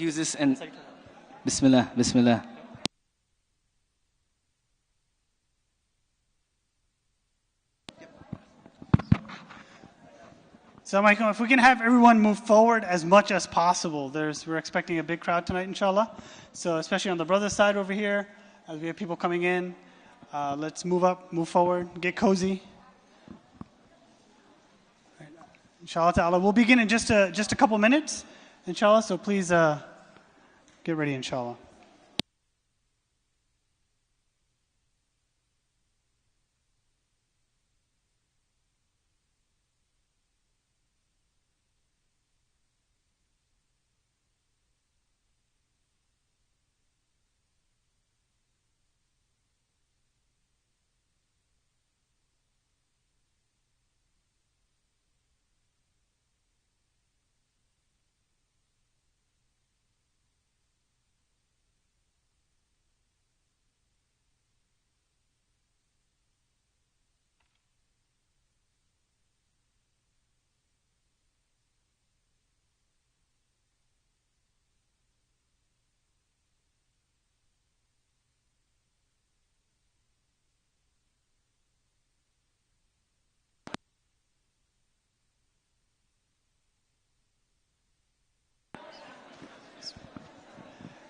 use this and Bismillah, Bismillah. So, Michael, if we can have everyone move forward as much as possible. We're expecting a big crowd tonight, inshallah. So, especially on the brother side over here, as we have people coming in, let's move up, move forward, get cozy. Inshallah ta'ala. We'll begin in just a couple minutes, inshallah. So please get ready, inshallah.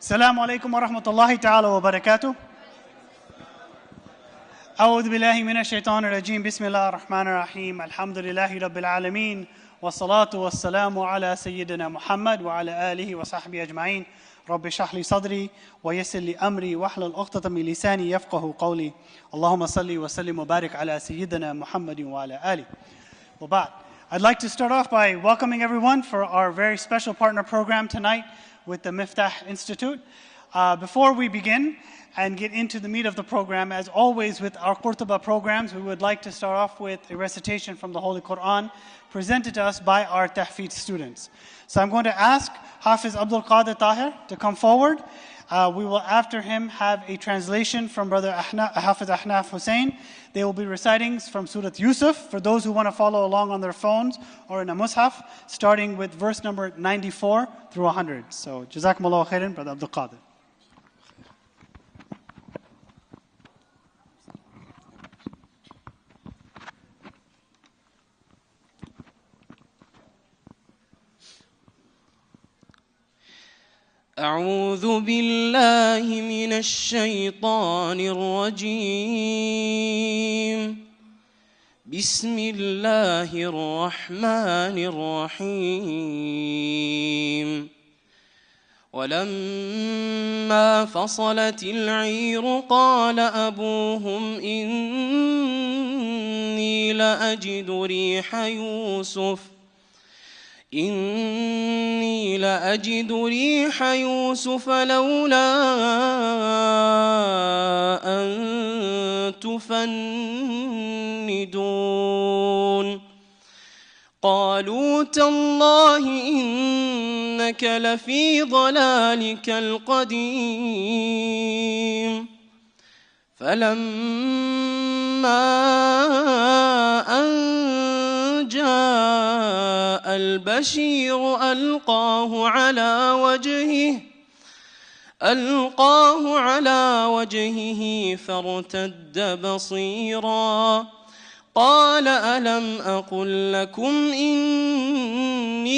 السلام عليكم ورحمة الله تعالى وبركاته. أعوذ بالله من الشيطان الرجيم. بسم الله الرحمن الرحيم. الحمد لله رب العالمين والصلاة والسلام على سيدنا محمد وعلى آله وصحبه أجمعين. رب اشرح لي صدري ويسر لي أمري واحلل عقدة من لساني يفقه قولي. اللهم صل وسلم وبارك على سيدنا محمد وعلى آله. وبعد. I'd like to start off by welcoming everyone for our very special partner program tonight with the Miftaah Institute. Before we begin and get into the meat of the program, as always with our Qurtuba programs, we would like to start off with a recitation from the Holy Quran presented to us by our Tahfidh students. So I'm going to ask Hafiz Abdul Qadir Tahir to come forward. We will after him have a translation from Brother Hafiz Ahnaf Hussein. They will be reciting from Surah Yusuf for those who want to follow along on their phones or in a mushaf, starting with verse number 94 through 100. So, Jazakumullahu khairan, Brother Abdul Qadir. أعوذ بالله من الشيطان الرجيم. بسم الله الرحمن الرحيم. ولما فصلت العير قال أبوهم إني لأجد ريح يوسف لولا أن تفندون قالوا تالله إنك لفي ضلالك القديم فلما أن جاء البشير ألقاه على وجهه فارتد بصيرا قال ألم أقل لكم إني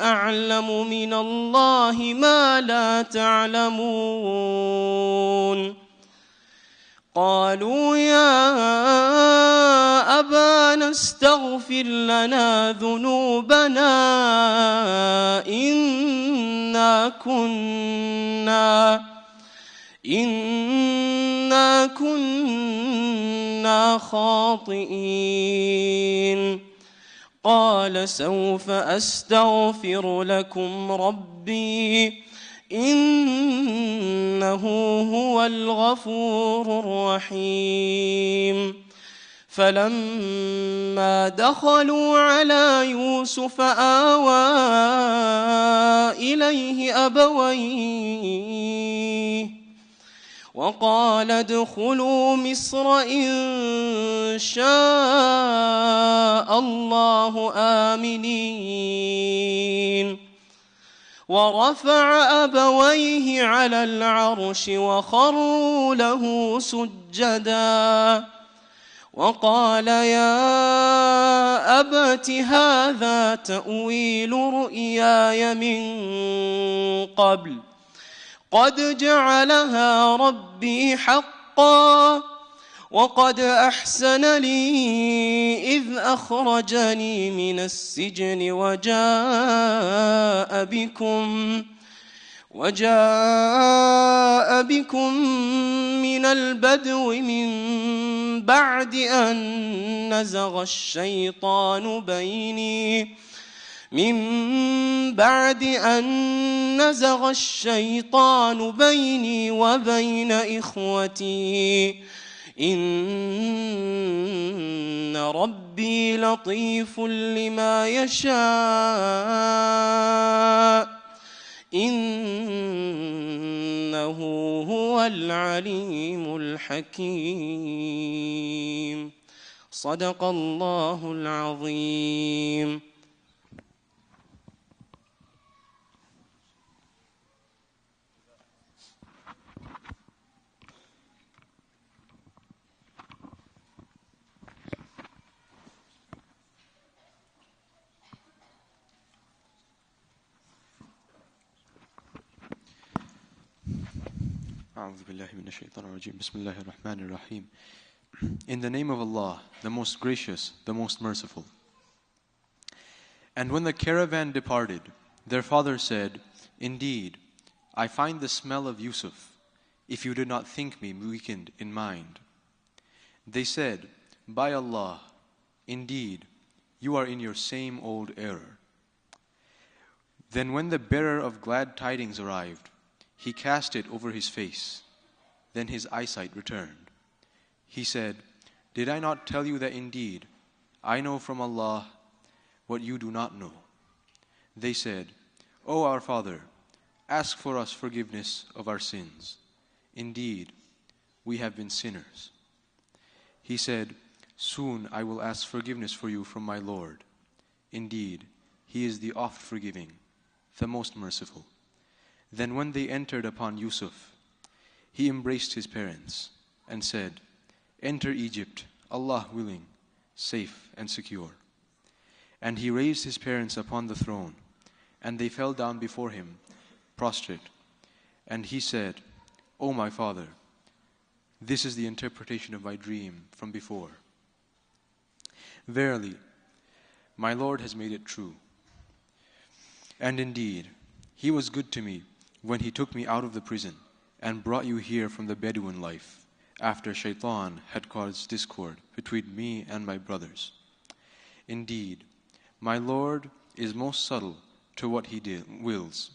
أعلم من الله ما لا تعلمون قالوا يا أبانا استغفر لنا ذنوبنا إنا كنا خاطئين قال سوف أستغفر لكم ربي إنه هو الغفور الرحيم فلما دخلوا على يوسف آوى إليه أبويه وقال ادخلوا مصر إن شاء الله آمنين ورفع أبويه على العرش وخروا له سجدا وقال يا أبت هذا تأويل رؤياي من قبل قد جعلها ربي حقا وقد أحسن لي إذ أخرجني من السجن وجاء بكم من البدو من بعد أن نزغ الشيطان بيني وبين إخوتي إن ربي لطيف لما يشاء إنه هو العليم الحكيم صدق الله العظيم. In the name of Allah, the most gracious, the most merciful. And when the caravan departed, their father said, Indeed, I find the smell of Yusuf, if you did not think me weakened in mind. They said, By Allah, indeed, you are in your same old error. Then when the bearer of glad tidings arrived, he cast it over his face. Then his eyesight returned. He said, Did I not tell you that indeed I know from Allah what you do not know? They said, O our father, ask for us forgiveness of our sins. Indeed, we have been sinners. He said, Soon I will ask forgiveness for you from my Lord. Indeed, He is the oft forgiving, the most merciful. Then when they entered upon Yusuf, he embraced his parents and said, Enter Egypt, Allah willing, safe and secure. And he raised his parents upon the throne, and they fell down before him, prostrate. And he said, O my father, this is the interpretation of my dream from before. Verily, my Lord has made it true. And indeed, He was good to me when He took me out of the prison and brought you here from the Bedouin life, after Shaitan had caused discord between me and my brothers. Indeed, my Lord is most subtle to what He wills.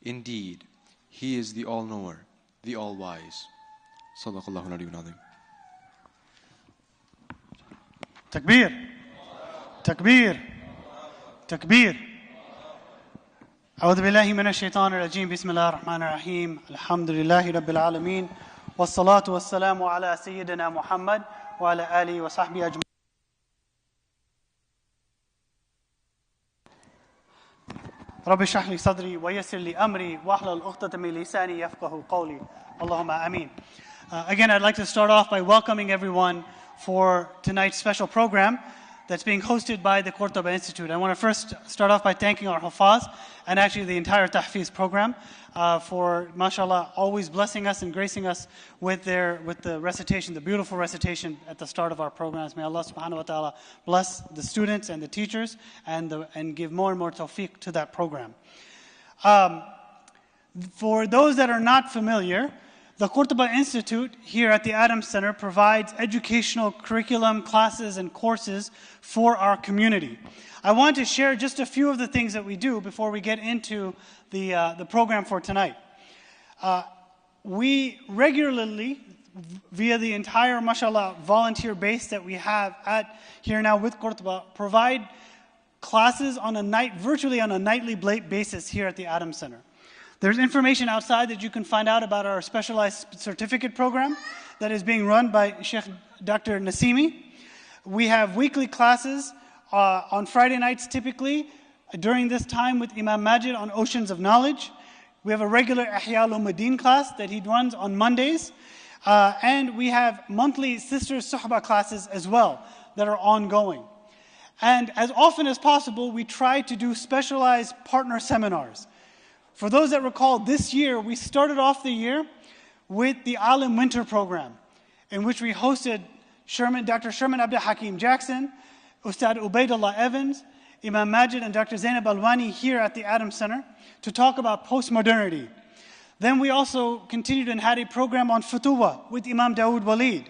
Indeed, He is the All-Knower, the All-Wise. Sadaqallahu al-Aliyyul Azim. Takbir. Takbir. Takbir. أعوذ بالله من الشيطان الرجيم بسم الله الرحمن الرحيم الحمد لله رب العالمين والصلاة والسلام على سيدنا محمد وعلى آله وصحبه أجمعين. رب اشرح لي صدري ويسر لي أمري واحلل عقدة من لساني يفقهوا قولي اللهم آمين. Again, I'd like to start off by welcoming everyone for tonight's special program that's being hosted by the Qurtuba Institute. I want to first start off by thanking our Hufaz and actually the entire Tahfiz program for, mashallah, always blessing us and gracing us with the recitation, the beautiful recitation at the start of our programs. May Allah subhanahu wa ta'ala bless the students and the teachers and give more and more tawfiq to that program. For those that are not familiar, the Qurtuba Institute here at the Adams Center provides educational curriculum, classes, and courses for our community. I want to share just a few of the things that we do before we get into the program for tonight. We regularly, via the entire, mashallah, volunteer base that we have here now with Qurtuba, provide classes virtually on a nightly basis here at the Adams Center. There's information outside that you can find out about our specialized certificate program that is being run by Sheikh Dr. Nasimi. We have weekly classes on Friday nights typically during this time with Imam Majid on Oceans of Knowledge. We have a regular Ihya al-Ulumuddin class that he runs on Mondays. And we have monthly Sisters Suhba classes as well that are ongoing. And as often as possible, we try to do specialized partner seminars. For those that recall, this year, we started off the year with the Alim Winter Program, in which we hosted Dr. Sherman Abdul Hakim Jackson, Ustad Ubaidullah Evans, Imam Majid and Dr. Zainab Alwani here at the Adams Center to talk about postmodernity. Then we also continued and had a program on Futuwa with Imam Dawood Walid.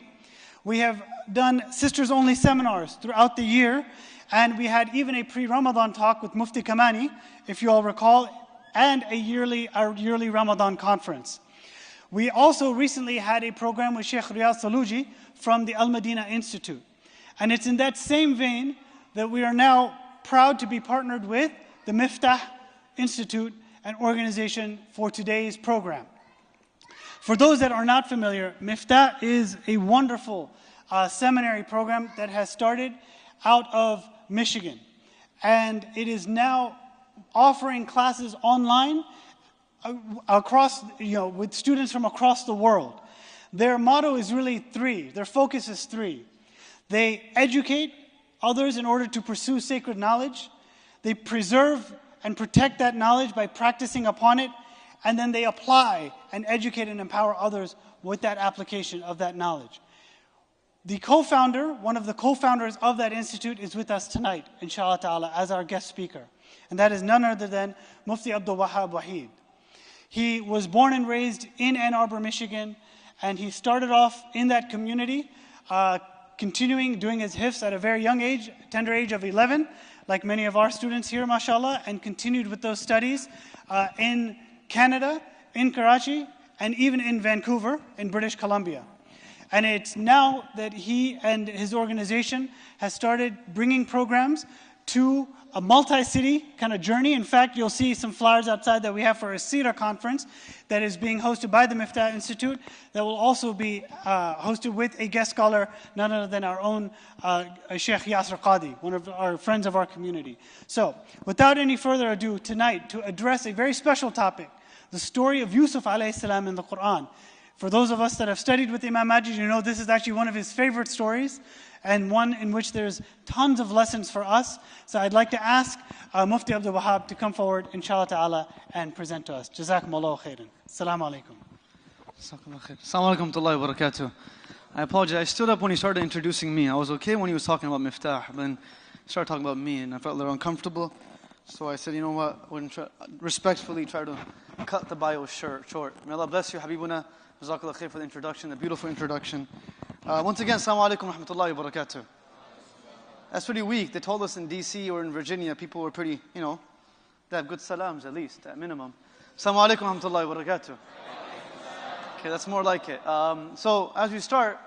We have done sisters-only seminars throughout the year, and we had even a pre-Ramadan talk with Mufti Kamani, if you all recall, and our yearly Ramadan conference. We also recently had a program with Sheikh Riyad Saluji from the Al-Madina Institute. And it's in that same vein that we are now proud to be partnered with the Miftaah Institute, an organization for today's program. For those that are not familiar, Miftaah is a wonderful seminary program that has started out of Michigan. And it is now offering classes online across, with students from across the world. Their motto is really three. Their focus is three. They educate others in order to pursue sacred knowledge. They preserve and protect that knowledge by practicing upon it. And then they apply and educate and empower others with that application of that knowledge. The co-founder, one of the co-founders of that institute is with us tonight, inshallah ta'ala, as our guest speaker. And that is none other than Mufti Abdul Wahab Wahid. He was born and raised in Ann Arbor, Michigan, and he started off in that community, continuing doing his hifz at a very young age, tender age of 11, like many of our students here, mashallah, and continued with those studies in Canada, in Karachi, and even in Vancouver, in British Columbia. And it's now that he and his organization has started bringing programs to a multi-city kind of journey. In fact, you'll see some flyers outside that we have for a Sira conference that is being hosted by the Miftaah Institute that will also be hosted with a guest scholar, none other than our own Sheikh Yasir Qadi, one of our friends of our community. So, without any further ado, tonight, to address a very special topic, the story of Yusuf alayhi salam in the Quran. For those of us that have studied with Imam Majid, you know this is actually one of his favorite stories, and one in which there's tons of lessons for us. So I'd like to ask Mufti Abdul Wahab to come forward, inshallah ta'ala, and present to us. Jazakumullahu khairan. Assalamu alaikum. Assalamu alaikum wa rahmatullahi wa barakatuh. I apologize. I stood up when he started introducing me. I was okay when he was talking about Miftaah, but then he started talking about me, and I felt a little uncomfortable. So I said, you know what, I wouldn't respectfully try to cut the bio short. May Allah bless you, Habibuna. Jazakallah khair for the introduction, the beautiful introduction. Once again, assalamu alaikum wa rahmatullahi wa barakatuh. That's pretty weak. They told us in DC or in Virginia, people were pretty, they have good salams at least, at minimum. Assalamu alaikum wa rahmatullahi wa barakatuh. Okay, that's more like it. So, as we start,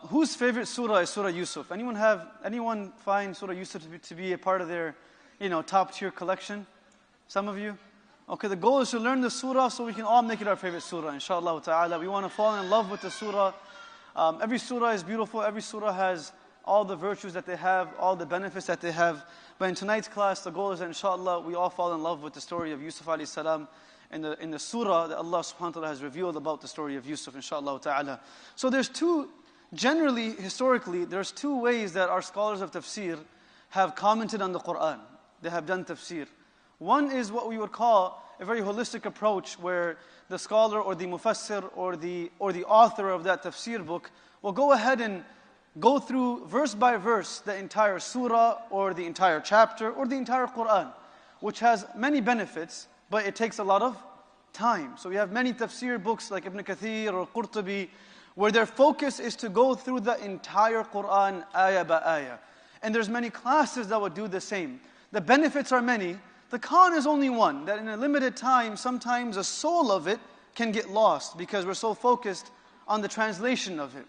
whose favorite surah is Surah Yusuf? Anyone find Surah Yusuf to be a part of their, top tier collection? Some of you? Okay, the goal is to learn the surah so we can all make it our favorite surah, inshallah ta'ala. We want to fall in love with the surah. Every surah is beautiful. Every surah has all the virtues that they have, all the benefits that they have. But in tonight's class, the goal is that inshallah we all fall in love with the story of Yusuf alayhi salam in the surah that Allah subhanahu wa ta'ala has revealed about the story of Yusuf, inshallah ta'ala. So historically, there's two ways that our scholars of tafsir have commented on the Quran. They have done tafsir. One is what we would call a very holistic approach where the scholar or the mufassir or the author of that tafsir book will go ahead and go through verse by verse the entire surah or the entire chapter or the entire Quran, which has many benefits, but it takes a lot of time. So we have many tafsir books like Ibn Kathir or Qurtubi where their focus is to go through the entire Quran ayah by ayah. And there's many classes that would do the same. The benefits are many. The con is only one, that in a limited time, sometimes the soul of it can get lost because we're so focused on the translation of it.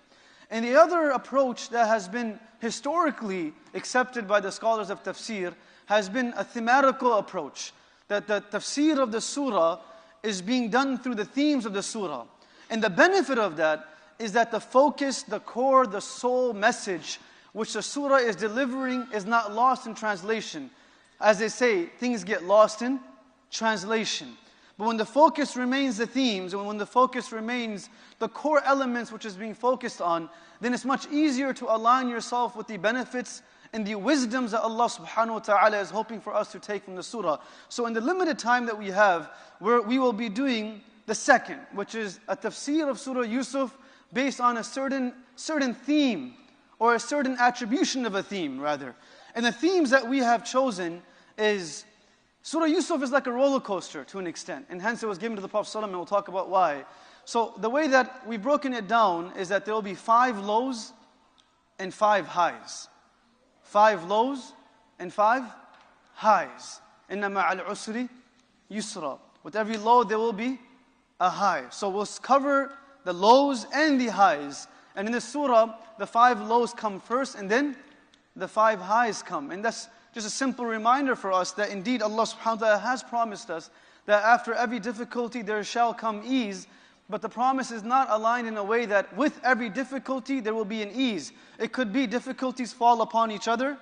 And the other approach that has been historically accepted by the scholars of tafsir has been a thematical approach, that the tafsir of the surah is being done through the themes of the surah. And the benefit of that is that the focus, the core, the soul message which the surah is delivering is not lost in translation. as they say, things get lost in translation. But when the focus remains the themes, and when the focus remains the core elements which is being focused on, then it's much easier to align yourself with the benefits and the wisdoms that Allah subhanahu wa ta'ala is hoping for us to take from the surah. So in the limited time that we have, we will be doing the second, which is a tafsir of Surah Yusuf based on a certain theme, or a certain attribution of a theme, rather. And the themes that we have chosen is, Surah Yusuf is like a roller coaster to an extent, and hence it was given to the Prophet ﷺ, and we'll talk about why. So the way that we've broken it down is that there will be 5 lows and 5 highs. 5 lows and 5 highs. Inna ma'al usri yusra. With every low there will be a high. So we'll cover the lows and the highs. And in the surah, the 5 lows come first, and then the 5 highs come. And that's just a simple reminder for us that indeed Allah subhanahu wa ta'ala has promised us that after every difficulty there shall come ease. But the promise is not aligned in a way that with every difficulty there will be an ease. It could be difficulties fall upon each other,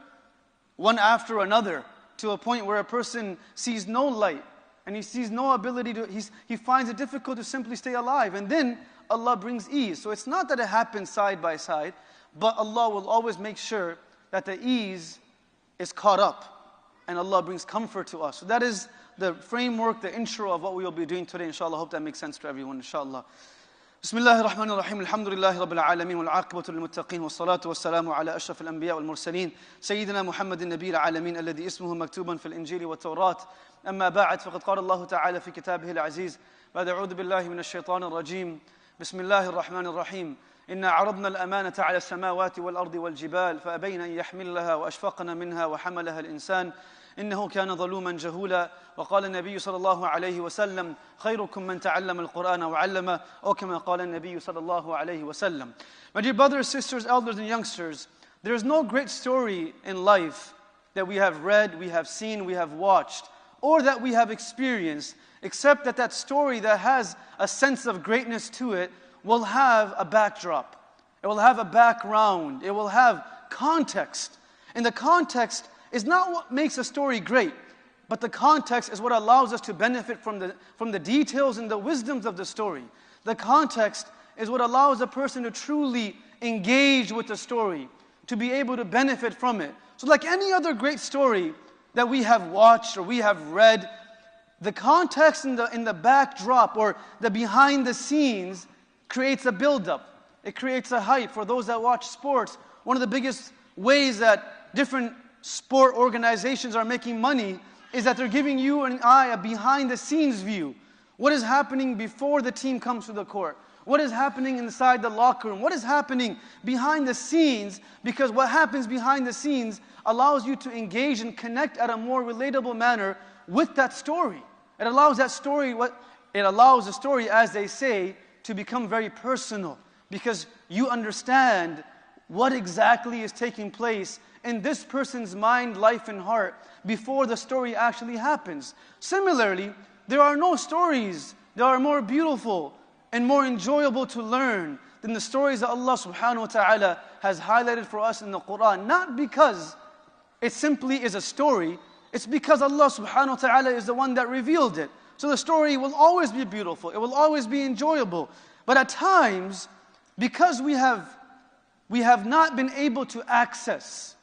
one after another, to a point where a person sees no light, and he sees no ability to, he finds it difficult to simply stay alive. And then Allah brings ease. So it's not that it happens side by side, but Allah will always make sure that the ease is caught up, and Allah brings comfort to us. So that is the framework, the intro of what we will be doing today, inshallah. I hope that makes sense to everyone, inshallah. Bismillahir Rahmanir Rahim. Alhamdulillahi Rabbil Alameen. Wal aqibatu lil muttaqin. Was salatu was salamu ala ashrafil anbiya wal mursalin. Sayyidina Muhammadin Nabiyil Alameen. Alladhi ismuhu maktuban fil Injili wa Tawrat. Amma ba'd. Faqad qala Allah ta'ala fi kitabihi al-aziz. Ba'da a'udhu billahi minash shaitanir rajim. Bismillahir Rahmanir Rahim. إنا عرضنا الأمانة على السماوات والأرض والجبال فأبين أن يحملنها وأشفقن منها وحملها الإنسان إنه كان ظلوما جهولا وقال النبي صلى الله عليه وسلم خيركم من تعلم القرآن وعلمه أو كما قال النبي صلى الله عليه وسلم. My dear brothers, sisters, elders and youngsters, there is no great story in life that we have read, we have seen, we have watched, or that we have experienced, except that that story that has a sense of greatness to it will have a backdrop. It will have a background. It will have context. And the context is not what makes a story great, but the context is what allows us to benefit from the details and the wisdoms of the story. The context is what allows a person to truly engage with the story, to be able to benefit from it. So like any other great story that we have watched or we have read, the context in the backdrop or the behind the scenes creates a build-up. It creates a hype. For those that watch sports, one of the biggest ways that different sport organizations are making money is that they're giving you and I a behind-the-scenes view. What is happening before the team comes to the court? What is happening inside the locker room? What is happening behind the scenes? Because what happens behind the scenes allows you to engage and connect at a more relatable manner with that story. It allows that story, it allows the story, as they say, to become very personal, because you understand what exactly is taking place in this person's mind, life, and heart before the story actually happens. Similarly, there are no stories that are more beautiful and more enjoyable to learn than the stories that Allah subhanahu wa ta'ala has highlighted for us in the Quran. Not because it simply is a story, it's because Allah subhanahu wa ta'ala is the one that revealed it. So the story will always be beautiful, it will always be enjoyable. But at times, because we have not been able to access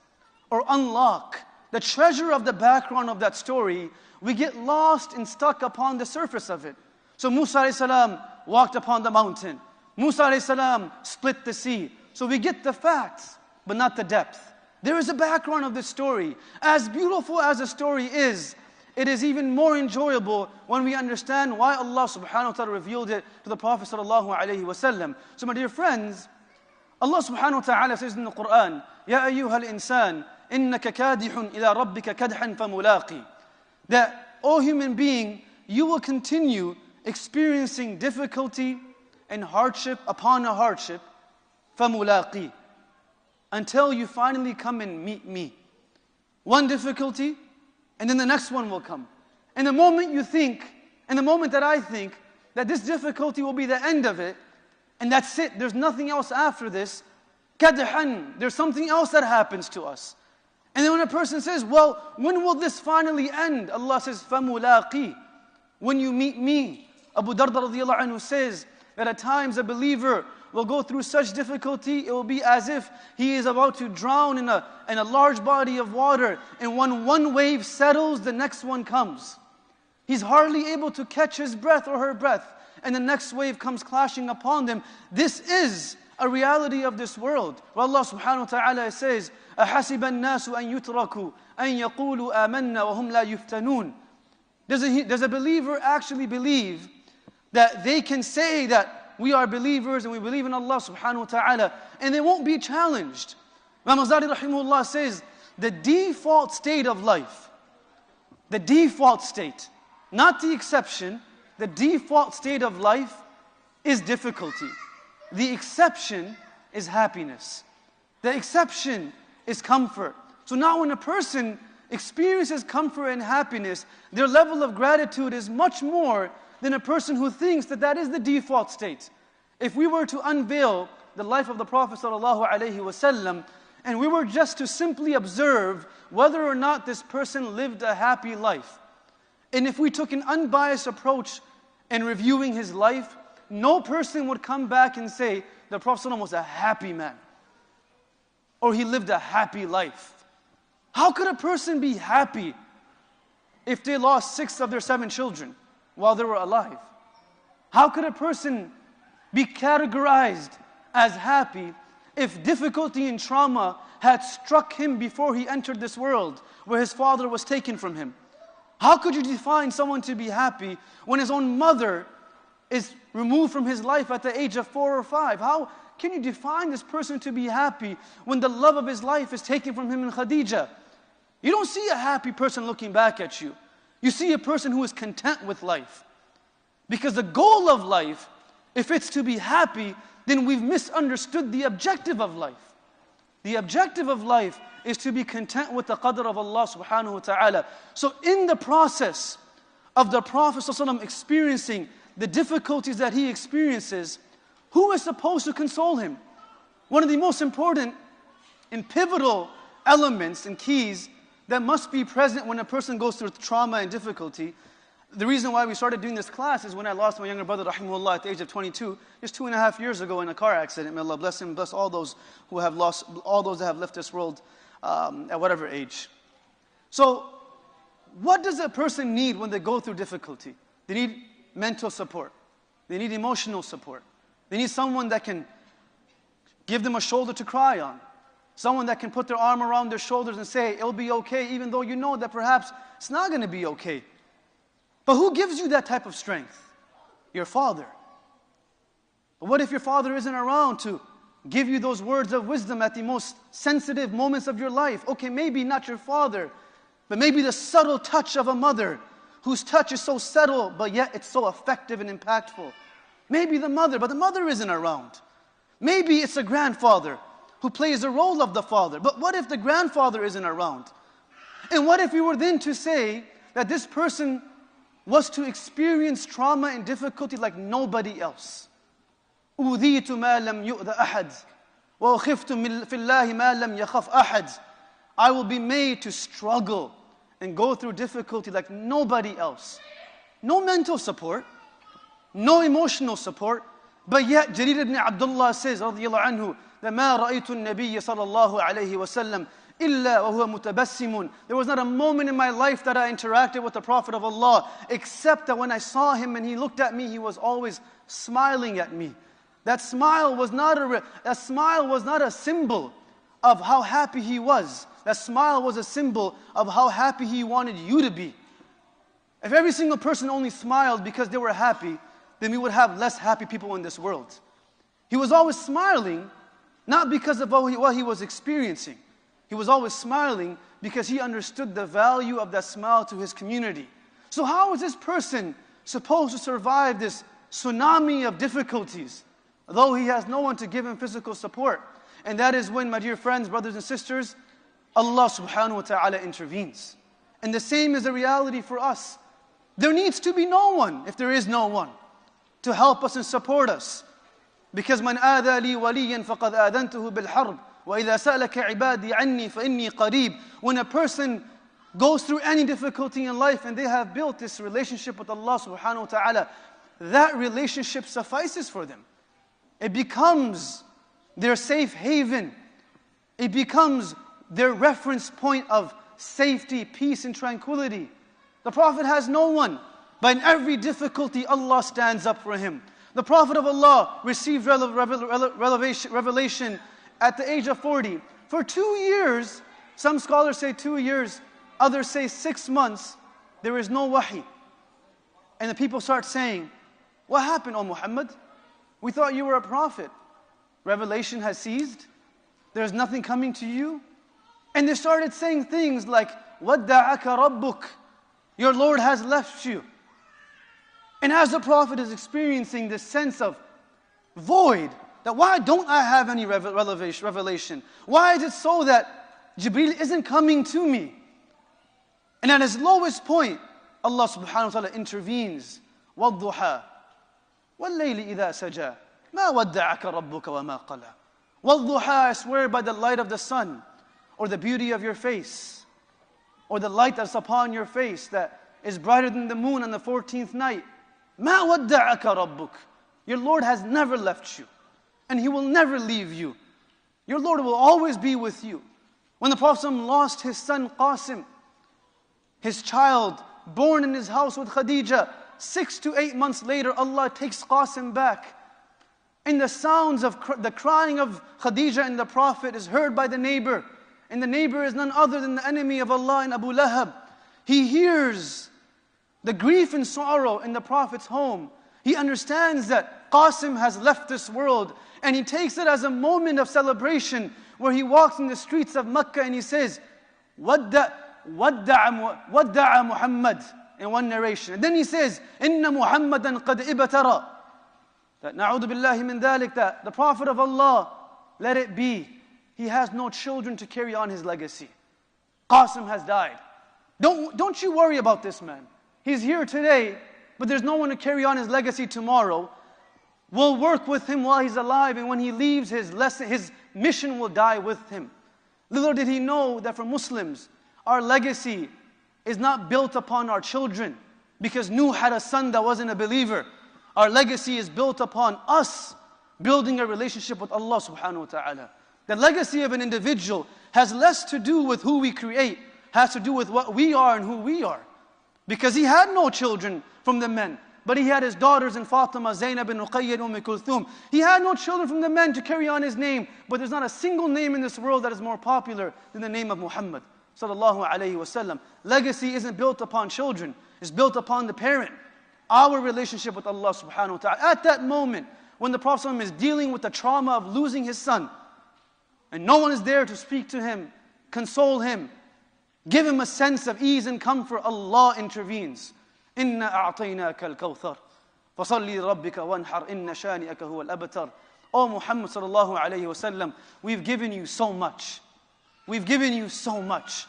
or unlock the treasure of the background of that story, we get lost and stuck upon the surface of it. So Musa alayhi salam walked upon the mountain. Musa alayhi salam split the sea. So we get the facts, but not the depth. There is a background of this story. As beautiful as the story is, it is even more enjoyable when we understand why Allah subhanahu wa ta'ala revealed it to the Prophet sallallahu alayhi wa sallam. So my dear friends, Allah subhanahu wa ta'ala says in the Quran, Ya ayyuhal insan, innaka kadihun ila rabbika kadhan famulaqi. That, O human being, you will continue experiencing difficulty and hardship upon a hardship, famulaqi, until you finally come and meet me. One difficulty, and then the next one will come. And the moment you think, and the moment that I think, that this difficulty will be the end of it, and that's it, there's nothing else after this, kadhan, there's something else that happens to us. And then when a person says, well, when will this finally end? Allah says, فَمُلَاقِي. When you meet me. Abu Darda radiallahu anhu says that at times a believer will go through such difficulty, it will be as if he is about to drown in a large body of water. And when one wave settles, the next one comes. He's hardly able to catch his breath or her breath. And the next wave comes clashing upon them. This is a reality of this world. Where Allah subhanahu wa ta'ala says, أَحَسِبَ النَّاسُ أَن يُتْرَكُوا أَن يَقُولُوا آمَنَّا وَهُمْ لَا يُفْتَنُونَ. Does a believer actually believe that they can say that we are believers and we believe in Allah subhanahu wa ta'ala and they won't be challenged? Imam Azari rahimahullah says, the default state of life, the default state, not the exception, the default state of life is difficulty. The exception is happiness. The exception is comfort. So now when a person experiences comfort and happiness, their level of gratitude is much more than a person who thinks that that is the default state. If we were to unveil the life of the Prophet ﷺ, and we were just to simply observe whether or not this person lived a happy life, and if we took an unbiased approach in reviewing his life, no person would come back and say the Prophet ﷺ was a happy man, or he lived a happy life. How could a person be happy if they lost 6 of their 7 children while they were alive? How could a person be categorized as happy if difficulty and trauma had struck him before he entered this world, where his father was taken from him? How could you define someone to be happy when his own mother is removed from his life at the age of 4 or 5? How can you define this person to be happy when the love of his life is taken from him in Khadijah? You don't see a happy person looking back at you. You see a person who is content with life. Because the goal of life, if it's to be happy, then we've misunderstood the objective of life. The objective of life is to be content with the qadr of Allah subhanahu wa ta'ala. So in the process of the Prophet ﷺ experiencing the difficulties that he experiences, who is supposed to console him? One of the most important and pivotal elements and keys that must be present when a person goes through trauma and difficulty. The reason why we started doing this class is when I lost my younger brother, rahimahullah, at the age of 22, just 2.5 years ago in a car accident. May Allah bless him, bless all those who have lost, all those that have left this world at whatever age. So, what does a person need when they go through difficulty? They need mental support. They need emotional support. They need someone that can give them a shoulder to cry on. Someone that can put their arm around their shoulders and say, it'll be okay, even though you know that perhaps it's not going to be okay. But who gives you that type of strength? Your father. But what if your father isn't around to give you those words of wisdom at the most sensitive moments of your life? Okay, maybe not your father, but maybe the subtle touch of a mother, whose touch is so subtle, but yet it's so effective and impactful. Maybe the mother, but the mother isn't around. Maybe it's a grandfather who plays the role of the father. But what if the grandfather isn't around? And what if we were then to say that this person was to experience trauma and difficulty like nobody else? أُوذِيتُ مَا لَمْ يُؤْذَ أَحَدٍ وَأُخِفْتُ فِي اللَّهِ مَا لَمْ يَخَفْ أَحَدٍ. I will be made to struggle and go through difficulty like nobody else. No mental support, no emotional support, but yet Jarir ibn Abdullah says, radiyallahu anhu, that مَا رَأَيْتُ النَّبِيَّ صَلَى اللَّهُ عَلَيْهِ وَسَلَّمْ إِلَّا وَهُوَ مُتَبَسِّمٌ. There was not a moment in my life that I interacted with the Prophet of Allah, except that when I saw him and he looked at me, he was always smiling at me. That smile was not a symbol of how happy he was. That smile was a symbol of how happy he wanted you to be. If every single person only smiled because they were happy, then we would have less happy people in this world. He was always smiling, not because of what he was experiencing. He was always smiling because he understood the value of that smile to his community. So how is this person supposed to survive this tsunami of difficulties, though he has no one to give him physical support? And that is when, my dear friends, brothers and sisters, Allah subhanahu wa ta'ala intervenes. And the same is the reality for us. There needs to be no one, if there is no one, to help us and support us. Because man آذى لي وليا فقد آذنته بالحرب وَإِذَا سَأْلَكَ عِبَادِي عَنِّي فَإِنِّي قَرِيبٌ. When a person goes through any difficulty in life and they have built this relationship with Allah subhanahu wa ta'ala, that relationship suffices for them. It becomes their safe haven. It becomes their reference point of safety, peace, and tranquility. The Prophet has no one, but in every difficulty, Allah stands up for him. The Prophet of Allah received revelation at the age of 40. For 2 years, some scholars say 2 years, others say 6 months, there is no wahi. And the people start saying, what happened, O Muhammad? We thought you were a prophet. Revelation has ceased. There's nothing coming to you. And they started saying things like, وَدَّعَكَ رَبُّكَ. Your Lord has left you. And as the Prophet is experiencing this sense of void, that why don't I have any revelation? Why is it so that Jibreel isn't coming to me? And at his lowest point, Allah subhanahu wa ta'ala intervenes. وَالضُّحَى وَاللَّيْلِ إِذَا سَجَى مَا وَدَّعَكَ رَبُّكَ وَمَا قَلَى. وَالضُّحَى, I swear by the light of the sun, or the beauty of your face, or the light that's upon your face that is brighter than the moon on the 14th night. مَا وَدَّعَكَ رَبُّكَ. Your Lord has never left you, and He will never leave you. Your Lord will always be with you. When the Prophet lost his son Qasim, his child born in his house with Khadija, 6 to 8 months later, Allah takes Qasim back. And the sounds of the crying of Khadija and the Prophet is heard by the neighbor. And the neighbor is none other than the enemy of Allah and Abu Lahab. He hears the grief and sorrow in the Prophet's home. He understands that Qasim has left this world. And he takes it as a moment of celebration where he walks in the streets of Mecca and he says, وَدَّعَ Muhammad, in one narration. And then he says, إِنَّ مُحَمَّدًا قَدْ إِبْتَرَى. That na'udhu billahi min dhalik, that the Prophet of Allah, let it be, he has no children to carry on his legacy. Qasim has died. Don't you worry about this man. He's here today, but there's no one to carry on his legacy tomorrow. We'll work with him while he's alive, and when he leaves, his mission will die with him. Little did he know that for Muslims, our legacy is not built upon our children, because Nuh had a son that wasn't a believer. Our legacy is built upon us building a relationship with Allah subhanahu wa ta'ala. The legacy of an individual has less to do with who we create, has to do with what we are and who we are. Because he had no children from the men, but he had his daughters in Fatima, Zainab, and Ruqayya, and Kulthum. He had no children from the men to carry on his name, but there's not a single name in this world that is more popular than the name of Muhammad sallallahu alayhi wasallam. Legacy isn't built upon children, it's built upon the parent. Our relationship with Allah subhanahu wa ta'ala. At that moment, when the Prophet is dealing with the trauma of losing his son, and no one is there to speak to him, console him, give him a sense of ease and comfort, Allah intervenes. إِنَّا أَعْطَيْنَاكَ الْكَوْثَرَ فَصَلِّ لِرَبِّكَ وَانْحَرْ إِنَّ شَانِئَكَ هُوَ الْأَبْتَرُ. O Muhammad sallallahu alayhi wa sallam, we've given you so much. We've given you so much.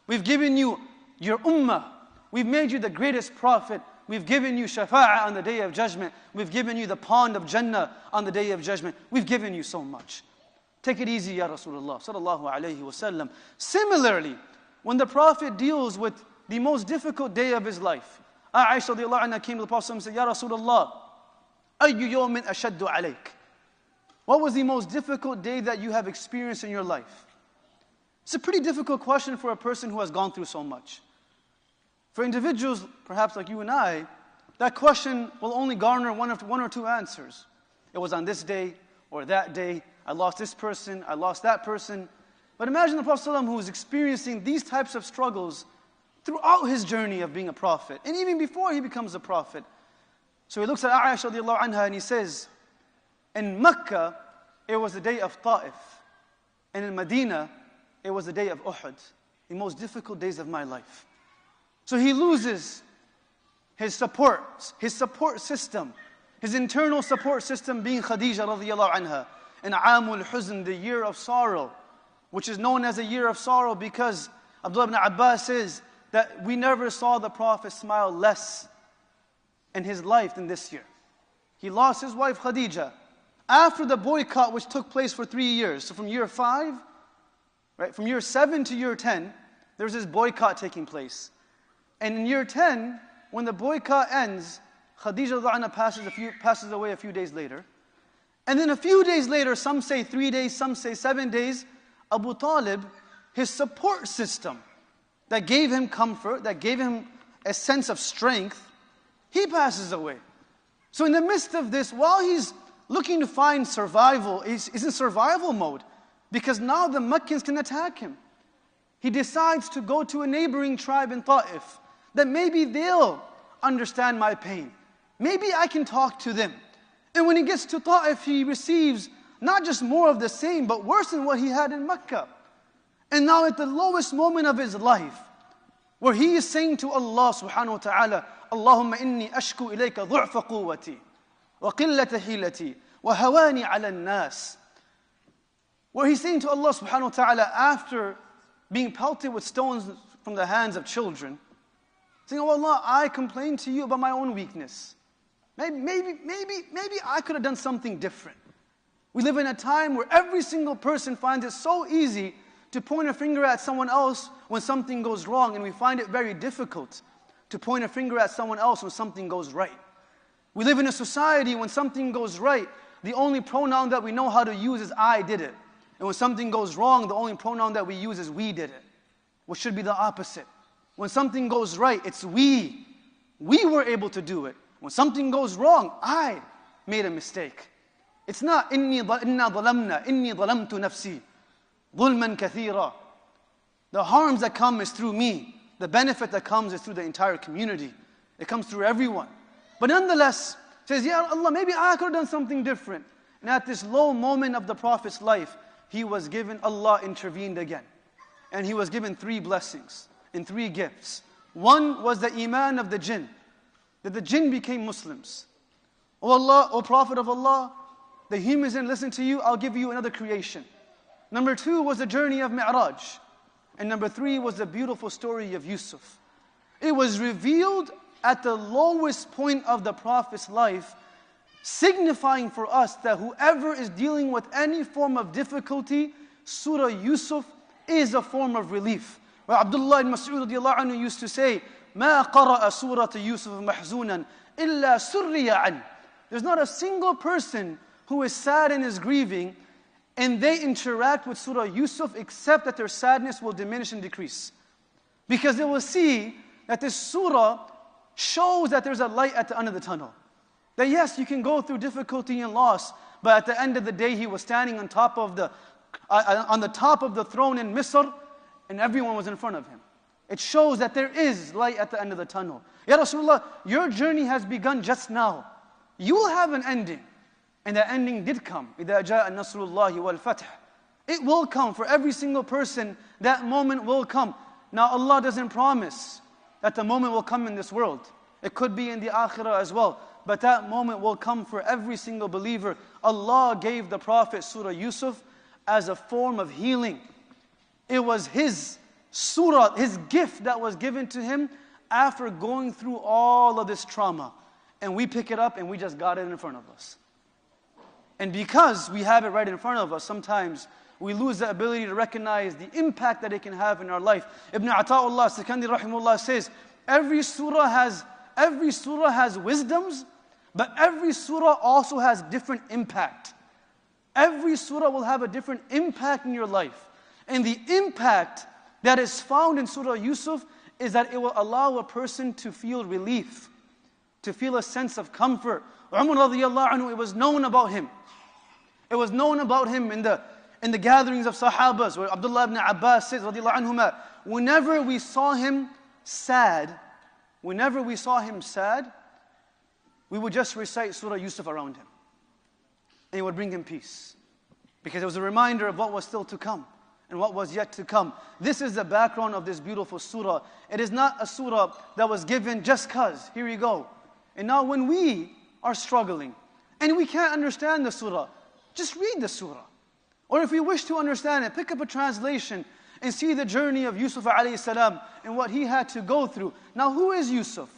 We've given you your ummah. We've made you the greatest prophet. We've given you shafa'ah on the day of judgment. We've given you the pond of Jannah on the day of judgment. We've given you so much. Take it easy, Ya Rasulullah sallallahu alayhi wa sallam. Similarly, when the Prophet deals with the most difficult day of his life, Aisha radiallahu anha came to the Prophet and said, Ya Rasulullah, ayyu yawmin ashaddu alayk. What was the most difficult day that you have experienced in your life? It's a pretty difficult question for a person who has gone through so much. For individuals, perhaps like you and I, that question will only garner one or two answers. It was on this day or that day. I lost this person, I lost that person. But imagine the Prophet ﷺ who is experiencing these types of struggles throughout his journey of being a prophet, and even before he becomes a prophet. So he looks at Aisha radiallahu anha and he says, in Mecca, it was the day of Ta'if. And in Medina, it was the day of Uhud, the most difficult days of my life. So he loses his support system, his internal support system being Khadija radiallahu anha. And Amul Huzn, the year of sorrow, which is known as a year of sorrow because Abdullah ibn Abbas says that we never saw the Prophet smile less in his life than this year. He lost his wife Khadija. after the boycott which took place for 3 years, so from year 5, right, from year 7 to year 10, there's this boycott taking place. And in year 10, when the boycott ends, Khadija radhiyallahu anha passes away a few days later. And then a few days later, some say 3 days, some say 7 days, Abu Talib, his support system that gave him comfort, that gave him a sense of strength, he passes away. So in the midst of this, while he's looking to find survival, he's in survival mode, because now the Meccans can attack him. He decides to go to a neighboring tribe in Ta'if, that maybe they'll understand my pain. Maybe I can talk to them. And when he gets to Ta'if, he receives not just more of the same, but worse than what he had in Mecca. And now at the lowest moment of his life, where he is saying to Allah subhanahu wa ta'ala, Allahumma inni ashku ilayka du'fa quwwati, wa qillata hilati, wa hawani ala nas. Where he's saying to Allah subhanahu wa ta'ala, after being pelted with stones from the hands of children, saying, oh Allah, I complain to you about my own weakness. Maybe I could have done something different. We live in a time where every single person finds it so easy to point a finger at someone else when something goes wrong, and we find it very difficult to point a finger at someone else when something goes right. We live in a society when something goes right, the only pronoun that we know how to use is I did it. And when something goes wrong, the only pronoun that we use is we did it. Which should be the opposite. When something goes right, it's we. We were able to do it. When something goes wrong, I made a mistake. It's not إِنَّا ظَلَمْنَا إِنِّي ظَلَمْتُ نَفْسِي ظُلْمًا كَثِيرًا. The harms that come is through me. The benefit that comes is through the entire community. It comes through everyone. But nonetheless, says, Ya Allah, maybe I could have done something different. And at this low moment of the Prophet's life, he was given, Allah intervened again. And he was given 3 blessings and 3 gifts. One was the iman of the jinn, that the jinn became Muslims. Oh Allah, O Prophet of Allah, the humans didn't listen to you, I'll give you another creation. Number 2 was the journey of Mi'raj. And number 3 was the beautiful story of Yusuf. It was revealed at the lowest point of the Prophet's life, signifying for us that whoever is dealing with any form of difficulty, Surah Yusuf is a form of relief. Where Abdullah ibn Mas'ud radiallahu anhu used to say, مَا قَرَأَ سُورَةَ يُوسُفَ مَحْزُونًا إِلَّا سُرِّيَ عَنْهُ. There's not a single person who is sad and is grieving, and they interact with Surah Yusuf except that their sadness will diminish and decrease. Because they will see that this surah shows that there's a light at the end of the tunnel. That yes, you can go through difficulty and loss, but at the end of the day, he was standing on top of the throne in Misr, and everyone was in front of him. It shows that there is light at the end of the tunnel. Ya Rasulullah, your journey has begun just now. You will have an ending. And that ending did come. إِذَا جَاءَ نَصْرُ اللَّهِ وَالْفَتْحِ. It will come for every single person. That moment will come. Now Allah doesn't promise that the moment will come in this world. It could be in the akhirah as well. But that moment will come for every single believer. Allah gave the Prophet Surah Yusuf as a form of healing. It was his surah, his gift that was given to him after going through all of this trauma. And we pick it up and we just got it in front of us. And because we have it right in front of us, sometimes we lose the ability to recognize the impact that it can have in our life. Ibn Ata'ullah Sikandi rahimahullah says, every surah has wisdoms, but every surah also has different impact. Every surah will have a different impact in your life. And the impact that is found in Surah Yusuf is that it will allow a person to feel relief, to feel a sense of comfort. Umar radiyallahu anhu, it was known about him. It was known about him in the gatherings of Sahabas, where Abdullah ibn Abbas says, radiyallahu anhuma, whenever we saw him sad, we would just recite Surah Yusuf around him. And it would bring him peace. Because it was a reminder of what was still to come and what was yet to come. This is the background of this beautiful surah. It is not a surah that was given just cause. Here you go. And now when we are struggling and we can't understand the surah, just read the surah. Or if we wish to understand it, pick up a translation and see the journey of Yusuf alayhi salam and what he had to go through. Now who is Yusuf?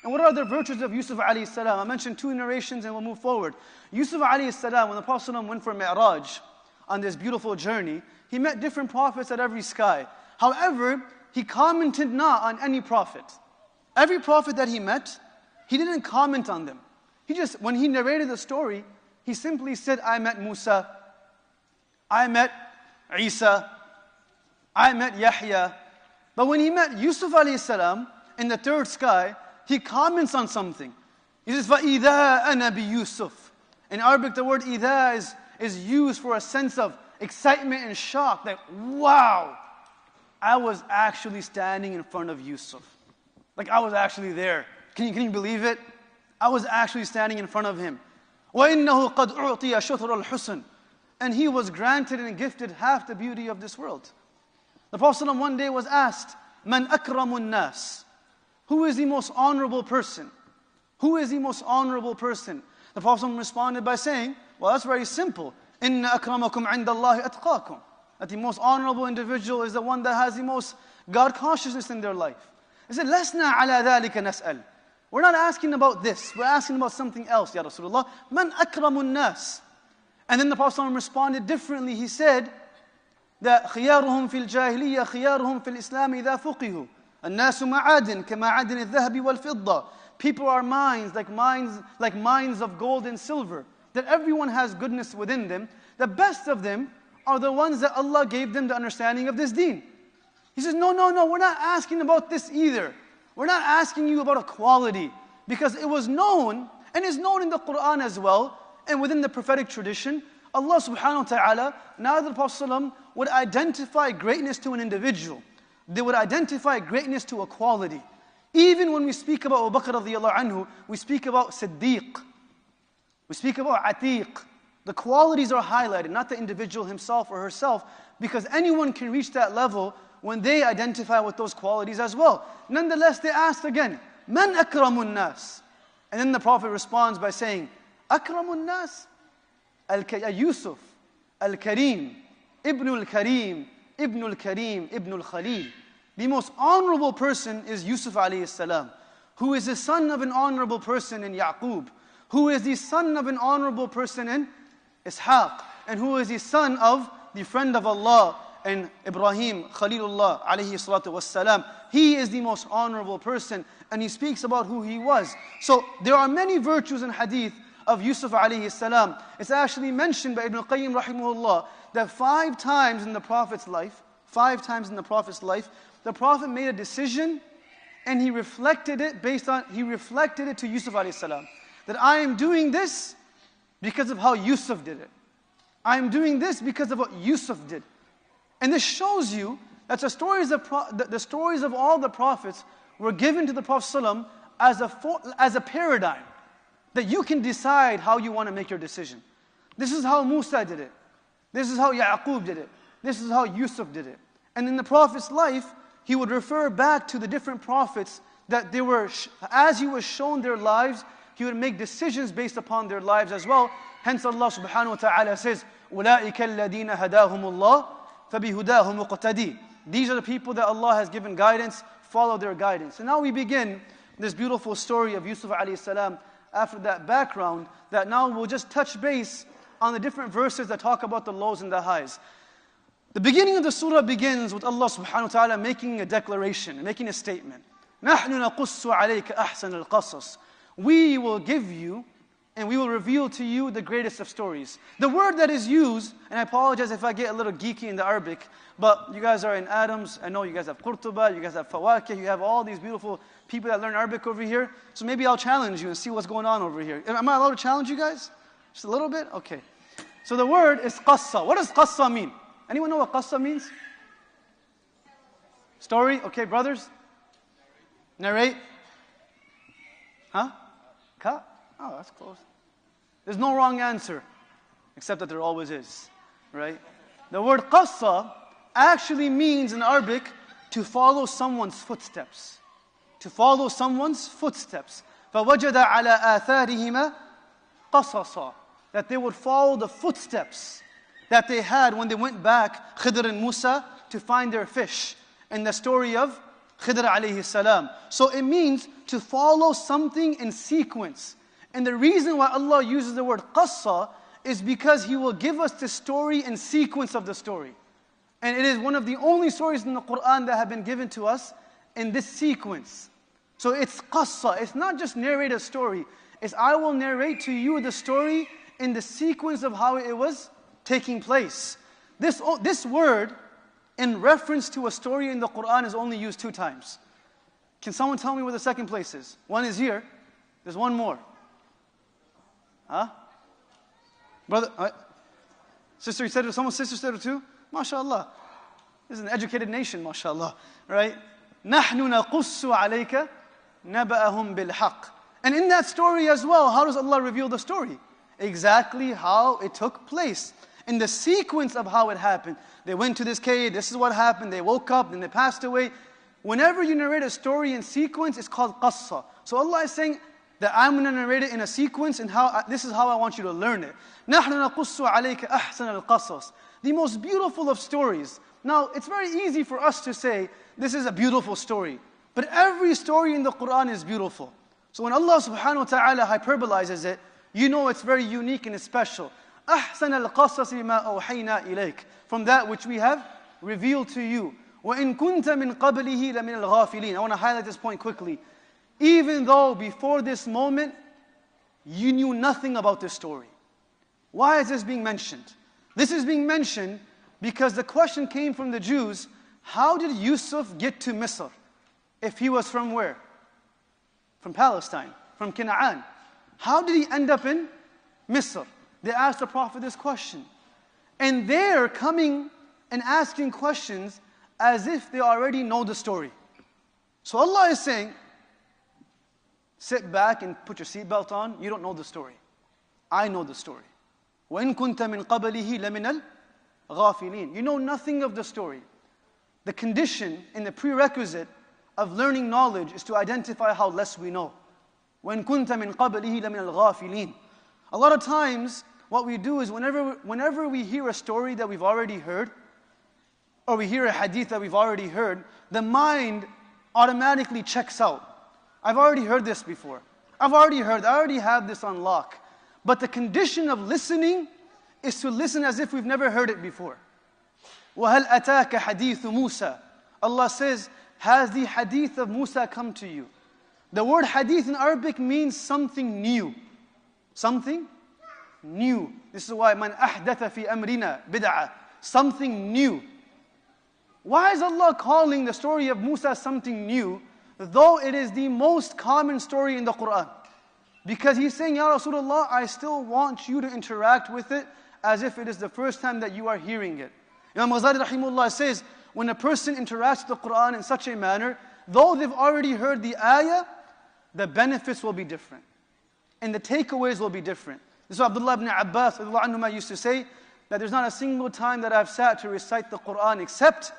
And what are the virtues of Yusuf alayhi salam? I mentioned 2 narrations and we'll move forward. Yusuf alayhi salam, when the Prophet went for Mi'raj on this beautiful journey, he met different prophets at every sky. However, he commented not on any prophet. Every prophet that he met, he didn't comment on them. He just, when he narrated the story, he simply said, I met Musa, I met Isa, I met Yahya. But when he met Yusuf alayhi salam in the 3rd sky, he comments on something. He says, فَإِذَا أَنَا بِيُوسُف. In Arabic, the word إِذَا is used for a sense of excitement and shock. That, wow, I was actually standing in front of Yusuf. Like I was actually there. Can you believe it? I was actually standing in front of him. وَإِنَّهُ قَدْ أُعْطِيَ شُطْرَ الْحُسْنِ. And he was granted and gifted half the beauty of this world. The Prophet ﷺ one day was asked, مَنْ أَكْرَمُ النَّاسِ. Who is the most honorable person? Who is the most honorable person? The Prophet ﷺ responded by saying, well, that's very simple. إِنَّ أَكْرَمَكُمْ عِنْدَ اللَّهِ أَتْقَاكُمْ. That the most honorable individual is the one that has the most God consciousness in their life. He said, لَسْنَا عَلَى ذَلِكَ نَسْأَلُ. We're not asking about this. We're asking about something else, Ya Rasulullah. مَنْ أَكْرَمُ النَّاسِ. And then the Prophet ﷺ responded differently. He said that خِيَارُهُمْ فِي الْجَاهِلِيَّةِ خِيَارُهُم فِي الْإِسْلَامِ إِذَا فُقِهُ. النَّاسُ مَعَادٍ كَمَعَادٍ الذَّهَبِ وَالْفِضَّةِ. People are mines like mines of gold and silver. That everyone has goodness within them. The best of them are the ones that Allah gave them the understanding of this deen. He says, no, we're not asking about this either. We're not asking you about equality. Because it was known, and is known in the Quran as well, and within the prophetic tradition, Allah subhanahu wa ta'ala, now that the Prophet ﷺ would identify greatness to an individual, they would identify greatness to equality. Even when we speak about Abu Bakr radiyallahu anhu, we speak about Siddiq, we speak about Atiq. The qualities are highlighted, not the individual himself or herself, because anyone can reach that level when they identify with those qualities as well. Nonetheless, they asked again, Man akramun nas? And then the Prophet responds by saying, Akramun nas? Yusuf, Al-Karim, Ibn al-Karim, Ibn al-Karim, Ibn al-Khalil. The most honorable person is Yusuf alayhi salam, who is the son of an honorable person in Yaqub, who is the son of an honorable person in Ishaq, and who is the son of the friend of Allah and Ibrahim, Khalilullah alayhi salatu wassalam. He is the most honorable person, and he speaks about who he was. So there are many virtues in hadith of Yusuf alayhi salam. It's actually mentioned by Ibn Qayyim rahimahullah that 5 times in the Prophet's life, the Prophet made a decision and he reflected it to Yusuf alayhi salam. That I am doing this because of how Yusuf did it. I am doing this because of what Yusuf did. And this shows you that the stories of all the prophets were given to the Prophet ﷺ as a paradigm. That you can decide how you want to make your decision. This is how Musa did it. This is how Yaqub did it. This is how Yusuf did it. And in the Prophet's life, he would refer back to the different prophets that they were, as he was shown their lives, he would make decisions based upon their lives as well. Hence Allah subhanahu wa ta'ala says, أُولَٰئِكَ الَّذِينَ هَدَاهُمُ اللَّهُ فَبِهُدَاهُ مُقْتَدِي. These are the people that Allah has given guidance, follow their guidance. And now we begin this beautiful story of Yusuf alayhi salam. After that background, that now we'll just touch base on the different verses that talk about the lows and the highs. The beginning of the surah begins with Allah subhanahu wa ta'ala making a declaration, making a statement. نَحْنُ نَقُصُّ عَلَيْكَ أَحْسَنَ الْقَصَصِ. We will give you and we will reveal to you the greatest of stories. The word that is used, and I apologize if I get a little geeky in the Arabic, but you guys are in Adams, I know you guys have Qurtuba, you guys have Fawakih, you have all these beautiful people that learn Arabic over here, so maybe I'll challenge you and see what's going on over here. Am I allowed to challenge you guys? Just a little bit? Okay. So the word is qassa. What does qassa mean? Anyone know what qassa means? Story? Okay, brothers? Narrate? Huh? Ka? Oh, that's close. There's no wrong answer, except that there always is, right? The word qassa actually means in Arabic to follow someone's footsteps. To follow someone's footsteps. فَوَجَدَ عَلَىٰ آثَارِهِمَا قَصَصًا. That they would follow the footsteps that they had when they went back, Khidr and Musa, to find their fish. In the story of Khidr alayhi salam. So it means to follow something in sequence. And the reason why Allah uses the word qassa is because He will give us the story in sequence of the story. And it is one of the only stories in the Quran that have been given to us in this sequence. So it's qassa. It's not just narrate a story. It's I will narrate to you the story in the sequence of how it was taking place. This word, in reference to a story in the Quran, is only used 2 times. Can someone tell me where the second place is? One is here. There's one more. Huh? Brother, sister, you said it. Someone's sister said it too? MashaAllah. This is an educated nation, MashaAllah. Right? نَحْنُ نَقُصُّ عَلَيْكَ نَبَأَهُمْ بِالْحَقِّ. And in that story as well, how does Allah reveal the story? Exactly how it took place. In the sequence of how it happened. They went to this cave, this is what happened, they woke up, then they passed away. Whenever you narrate a story in sequence, it's called qassa. So Allah is saying that I'm going to narrate it in a sequence, and this is how I want you to learn it. نَحْنُ نَقُصُّ عَلَيْكَ أَحْسَنَ الْقَصَصِ. The most beautiful of stories. Now, it's very easy for us to say, this is a beautiful story. But every story in the Quran is beautiful. So when Allah subhanahu wa ta'ala hyperbolizes it, you know it's very unique and it's special. أَحْسَنَ الْقَصَصِ مَا أَوْحَيْنَا إِلَيْكَ. From that which we have revealed to you. وَإِن كُنْتَ مِن قَبْلِهِ لَمِنَ الْغَافِلِينَ. I want to highlight this point quickly. Even though before this moment, you knew nothing about this story. Why is this being mentioned? This is being mentioned because the question came from the Jews, how did Yusuf get to Misr? If he was from where? From Palestine, from Canaan. How did he end up in Misr? They asked the Prophet this question. And they're coming and asking questions as if they already know the story. So Allah is saying, sit back and put your seatbelt on. You don't know the story. I know the story. وَإِن كُنْتَ مِن قَبَلِهِ لَمِنَ الْغَافِلِينَ. You know nothing of the story. The condition and the prerequisite of learning knowledge is to identify how less we know. وَإِن كُنْتَ مِن قَبَلِهِ لَمِنَ الْغَافِلِينَ. A lot of times, what we do is whenever we hear a story that we've already heard, or we hear a hadith that we've already heard, the mind automatically checks out. I've already heard this before. I already have this on lock. But the condition of listening is to listen as if we've never heard it before. وَهَلْ أَتَاكَ حَدِيثُ مُوسَى. Allah says, has the hadith of Musa come to you? The word hadith in Arabic means something new. Something new. This is why man ahdatha fi amrina bid'ah. Something new. Why is Allah calling the story of Musa something new, though it is the most common story in the Quran? Because He's saying, Ya Rasulullah, I still want you to interact with it as if it is the first time that you are hearing it. Imam Ghazali rahimahullah says, when a person interacts with the Quran in such a manner, though they've already heard the ayah, the benefits will be different. And the takeaways will be different. This is what Abdullah ibn Abbas anhuma used to say, that there's not a single time that I've sat to recite the Quran except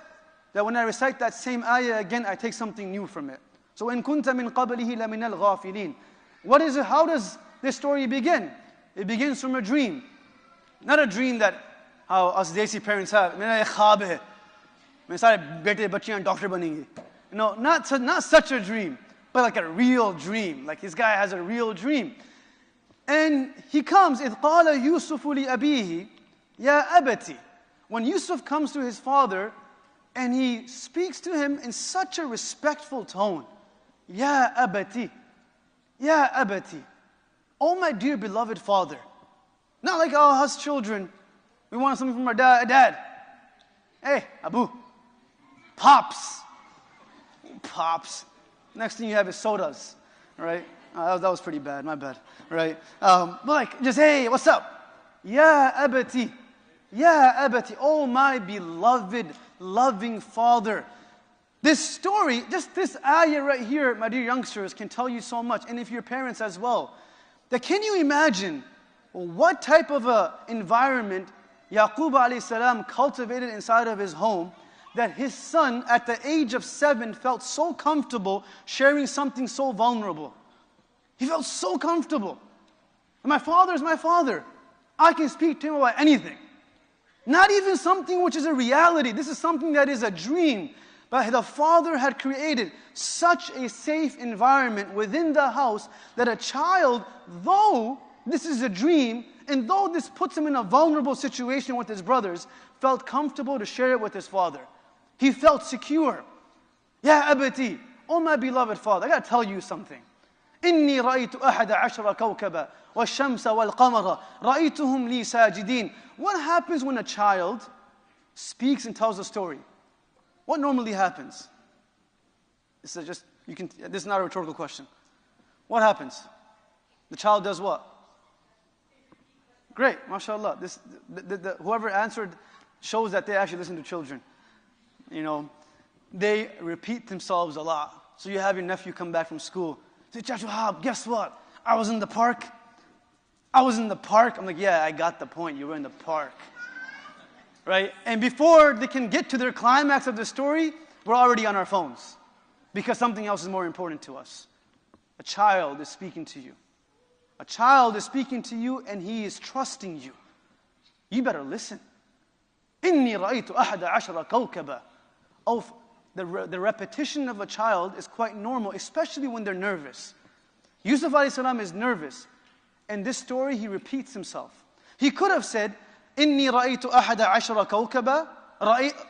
that when I recite that same ayah again, I take something new from it. So, إِن كُنْتَ مِن قَبْلِهِ لَمِنَ الْغَافِلِينَ. What is it? How does this story begin? It begins from a dream. Not a dream that how us Desi parents have. मेरा एक ख्वाब है. मेरे सारे बेटे बच्चियां doctor बनेंगे. No, not such a dream, but like a real dream. Like this guy has a real dream. And he comes, إِذْ قَالَ يُوسُفُ لِأَبِيهِ يَا أَبَتِ. When Yusuf comes to his father, and he speaks to him in such a respectful tone. Ya abati. Ya abati. Oh my dear beloved father. Not like us children. We want something from our dad. Hey, Abu. Pops. Pops. Next thing you have is sodas. Right? That was pretty bad. My bad. Right? But like, just hey, what's up? Ya abati. Ya abati. Oh my beloved, loving father. This story, just this ayah right here, my dear youngsters, can tell you so much. And if your parents as well. That can you imagine what type of a environment Yaqub alayhi salam cultivated inside of his home, that his son at the age of 7 felt so comfortable sharing something so vulnerable. He felt so comfortable. And my father is my father. I can speak to him about anything. Not even something which is a reality. This is something that is a dream. But the father had created such a safe environment within the house that a child, though this is a dream, and though this puts him in a vulnerable situation with his brothers, felt comfortable to share it with his father. He felt secure. Ya abati, oh my beloved father, I got to tell you something. إني رأيت أحد عشر كوكبا والشمس والقمر رأيتهم لي ساجدين. What happens when a child speaks and tells a story? What normally happens? This is not a rhetorical question. What happens? The child does what? Great, mashallah. Whoever answered shows that they actually listen to children. You know, they repeat themselves a lot. So you have your nephew come back from school. Say, Chachu Hab, guess what? I was in the park. I'm like, yeah, I got the point. You were in the park. Right? And before they can get to their climax of the story, we're already on our phones. Because something else is more important to us. A child is speaking to you. A child is speaking to you and he is trusting you. You better listen. إِنِّي رَأَيْتُ أَحَدَ عَشَرَ كَوْكَبًا. The repetition of a child is quite normal, especially when they're nervous. Yusuf a.s. is nervous. In this story, he repeats himself. He could have said, إِنِّي رَأَيْتُ أَحَدَ عَشَرَ كَوْكَبًا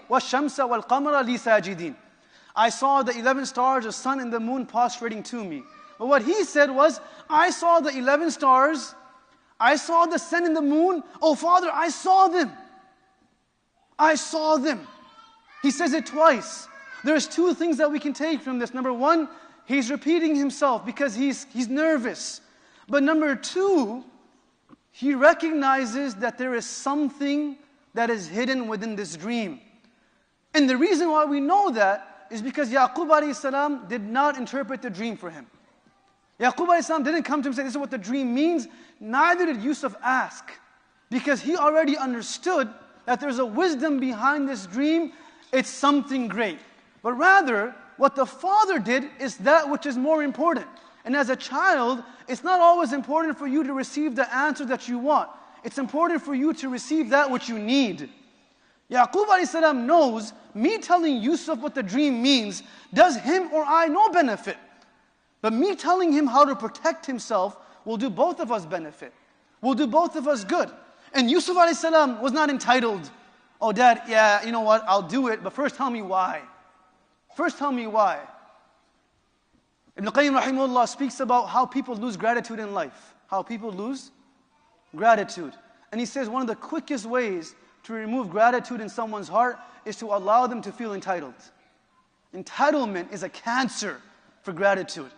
وَالشَّمْسَ وَالْقَمَرَ لِي سَاجِدِينَ. I saw the 11 stars, the sun and the moon prostrating to me. But what he said was, I saw the 11 stars, I saw the sun and the moon. Oh Father, I saw them. I saw them. He says it twice. There's two things that we can take from this. Number one, he's repeating himself because he's nervous. But number two, he recognizes that there is something that is hidden within this dream. And the reason why we know that is because Yaqub alayhi salam did not interpret the dream for him. Yaqub alayhi salam didn't come to him and say, this is what the dream means. Neither did Yusuf ask. Because he already understood that there's a wisdom behind this dream. It's something great. But rather, what the father did is that which is more important. And as a child, it's not always important for you to receive the answer that you want. It's important for you to receive that which you need. Yaqub alayhi salam knows, me telling Yusuf what the dream means does him or I no benefit. But me telling him how to protect himself will do both of us benefit. Will do both of us good. And Yusuf alayhi salam was not entitled, oh dad, yeah, you know what, I'll do it, but first tell me why. First tell me why. Ibn Qayyim rahimahullah speaks about how people lose gratitude in life. How people lose gratitude. And he says one of the quickest ways to remove gratitude in someone's heart is to allow them to feel entitled. Entitlement is a cancer for gratitude.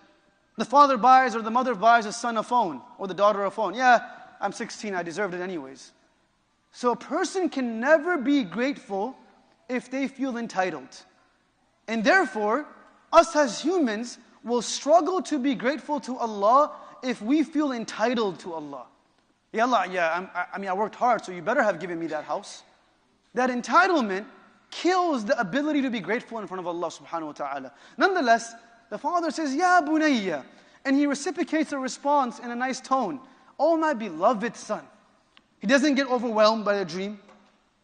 The father buys or the mother buys a son a phone or the daughter a phone. Yeah, I'm 16, I deserved it anyways. So a person can never be grateful if they feel entitled. And therefore, us as humans will struggle to be grateful to Allah if we feel entitled to Allah. Ya Allah, I worked hard, so you better have given me that house. That entitlement kills the ability to be grateful in front of Allah subhanahu wa ta'ala. Nonetheless, the father says, Ya bunayya, and he reciprocates a response in a nice tone. Oh my beloved son. He doesn't get overwhelmed by the dream.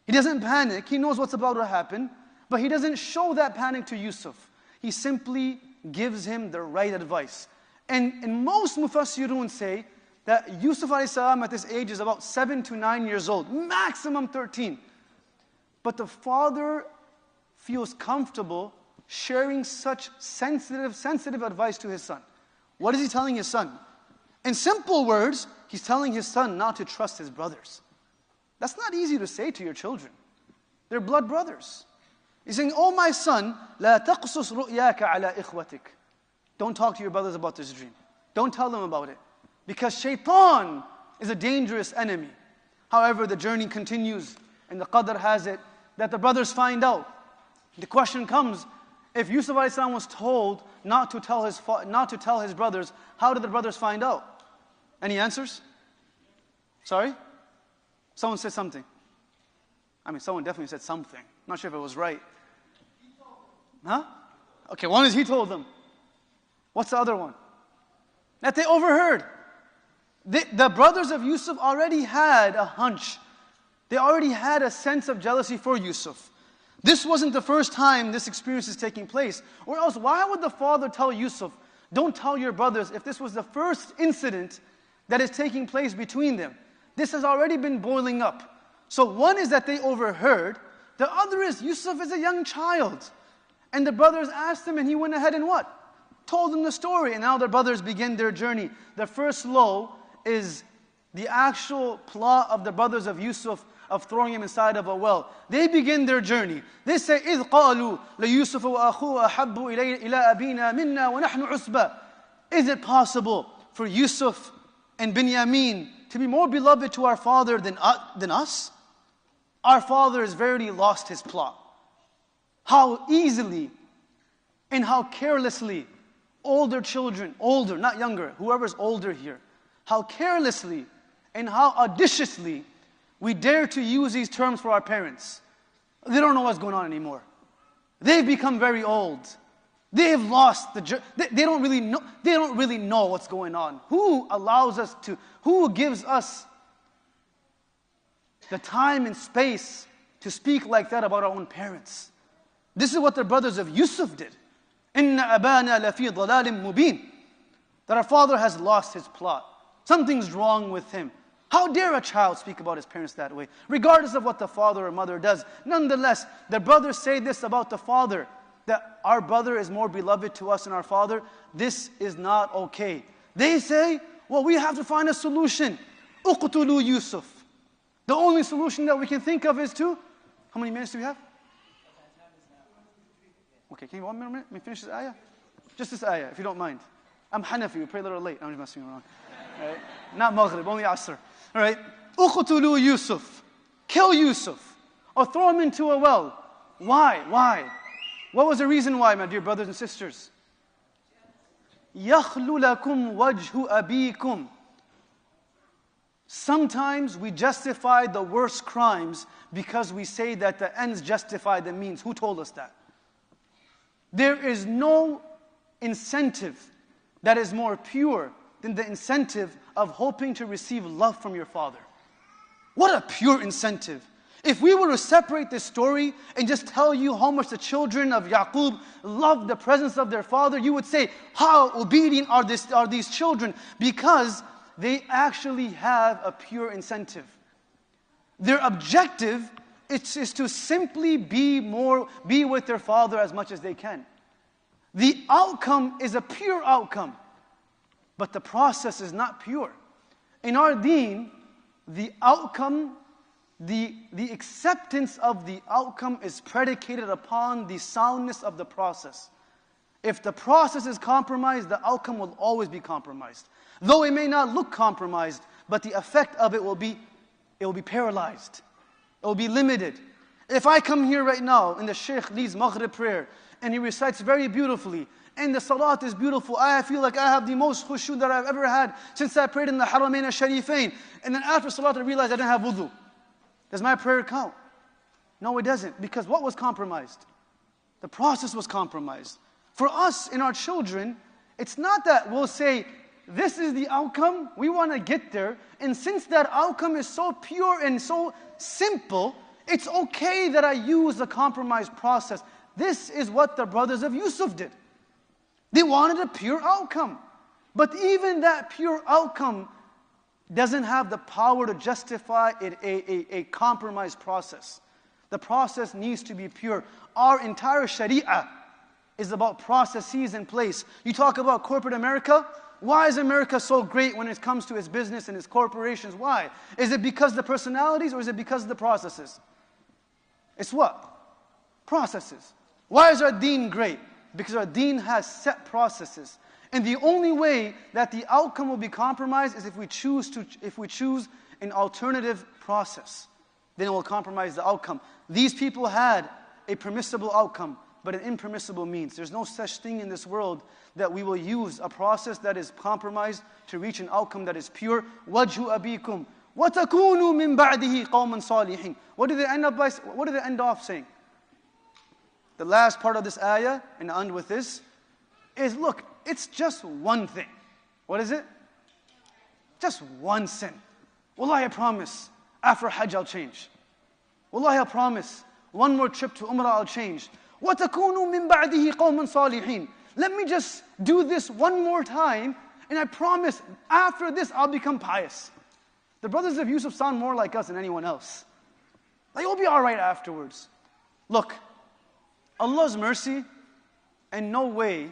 He doesn't panic. He knows what's about to happen. But he doesn't show that panic to Yusuf. He simply gives him the right advice. And most mufassirun say that Yusuf a.s. at this age is about 7 to 9 years old, maximum 13. But the father feels comfortable sharing such sensitive advice to his son. What is he telling his son? In simple words, he's telling his son not to trust his brothers. That's not easy to say to your children. They're blood brothers. He's saying, oh my son, لا تقصص رؤياك على إخوتك. Don't talk to your brothers about this dream. Don't tell them about it. Because shaitan is a dangerous enemy. However, the journey continues, and the qadr has it that the brothers find out. The question comes, if Yusuf a.s. was told not to tell his brothers, how did the brothers find out? Any answers? Sorry? Someone said something. Someone definitely said something. Not sure if it was right. Huh? Okay, one is he told them. What's the other one? That they overheard. The brothers of Yusuf already had a hunch. They already had a sense of jealousy for Yusuf. This wasn't the first time this experience is taking place. Or else, why would the father tell Yusuf, don't tell your brothers, if this was the first incident that is taking place between them? This has already been boiling up. So one is that they overheard. The other is Yusuf is a young child. And the brothers asked him and he went ahead and what? Told them the story. And now the brothers begin their journey. The first low is the actual plot of the brothers of Yusuf of throwing him inside of a well. They begin their journey. They say, إِذْ قَالُوا لَيُوسُفُ وَأَخُوهُ أَحَبُّ إِلَىٰ أَبِينَا مِنَّا وَنَحْنُ عُصْبَةٌ. Is it possible for Yusuf and Binyamin to be more beloved to our father than us? Our father has verily lost his plot. How easily and how carelessly older children, older, not younger, whoever's older here, how carelessly and how audaciously we dare to use these terms for our parents. They don't know what's going on anymore. They've become very old. They have lost they don't really know what's going on. Who allows us to, who gives us the time and space to speak like that about our own parents? This is what the brothers of Yusuf did. إِنَّ أَبَانَا لَفِي ضَلَالٍ مُبِينٍ. That our father has lost his plot. Something's wrong with him. How dare a child speak about his parents that way, regardless of what the father or mother does? Nonetheless, the brothers say this about the father, that our brother is more beloved to us than our father. This is not okay. They say, well, we have to find a solution. اقتلوا Yusuf. The only solution that we can think of is to, how many minutes do we have? Okay, can you 1 minute? Let me finish this ayah? Just this ayah, if you don't mind. I'm Hanafi, we pray a little late. I'm just messing around. Right? Not Maghrib, only Asr. All right? اقتلوا Yusuf. Kill Yusuf. Or throw him into a well. Why? Why? What was the reason why, my dear brothers and sisters? يَخْلُ لَكُمْ وَجْهُ أَبِيكُمْ. Sometimes we justify the worst crimes because we say that the ends justify the means. Who told us that? There is no incentive that is more pure than the incentive of hoping to receive love from your father. What a pure incentive. If we were to separate this story and just tell you how much the children of Yaqub loved the presence of their father, you would say, how obedient are these children? Because they actually have a pure incentive. Their objective is to simply be with their father as much as they can. The outcome is a pure outcome, but the process is not pure. In our deen, the outcome, the acceptance of the outcome is predicated upon the soundness of the process. If the process is compromised, the outcome will always be compromised. Though it may not look compromised, but the effect of it will be paralyzed. It will be limited. If I come here right now and the Shaykh leads Maghrib prayer and he recites very beautifully and the salat is beautiful, I feel like I have the most khushu that I've ever had since I prayed in the Haramain al-Sharifain. And then after salat I realized I didn't have wudu. Does my prayer count? No, it doesn't. Because what was compromised? The process was compromised. For us and our children, it's not that we'll say, this is the outcome, we want to get there. And since that outcome is so pure and so simple, it's okay that I use the compromise process. This is what the brothers of Yusuf did. They wanted a pure outcome. But even that pure outcome doesn't have the power to justify a compromise process. The process needs to be pure. Our entire Sharia is about processes in place. You talk about corporate America. Why is America so great when it comes to its business and its corporations? Why? Is it because of the personalities or is it because of the processes? It's what? Processes. Why is our deen great? Because our deen has set processes. And the only way that the outcome will be compromised is if we choose an alternative process. Then it will compromise the outcome. These people had a permissible outcome, but an impermissible means. There's no such thing in this world that we will use a process that is compromised to reach an outcome that is pure. وَجْهُ أَبِيكُمْ وَتَكُونُوا مِنْ بَعْدِهِ قَوْمًا صَالِحِينَ. What do they end off saying? The last part of this ayah, and I end with this, is look, it's just one thing. What is it? Just one sin. Wallahi, I promise, after Hajj I'll change. Wallahi, I promise, One more trip to Umrah, I'll change. وَتَكُونُوا مِن بَعْدِهِ قَوْمًا صَالِحِينَ. Let me just do this one more time, and I promise after this I'll become pious. The brothers of Yusuf sound more like us than anyone else. Like, you'll be all right afterwards. Look, Allah's mercy in no way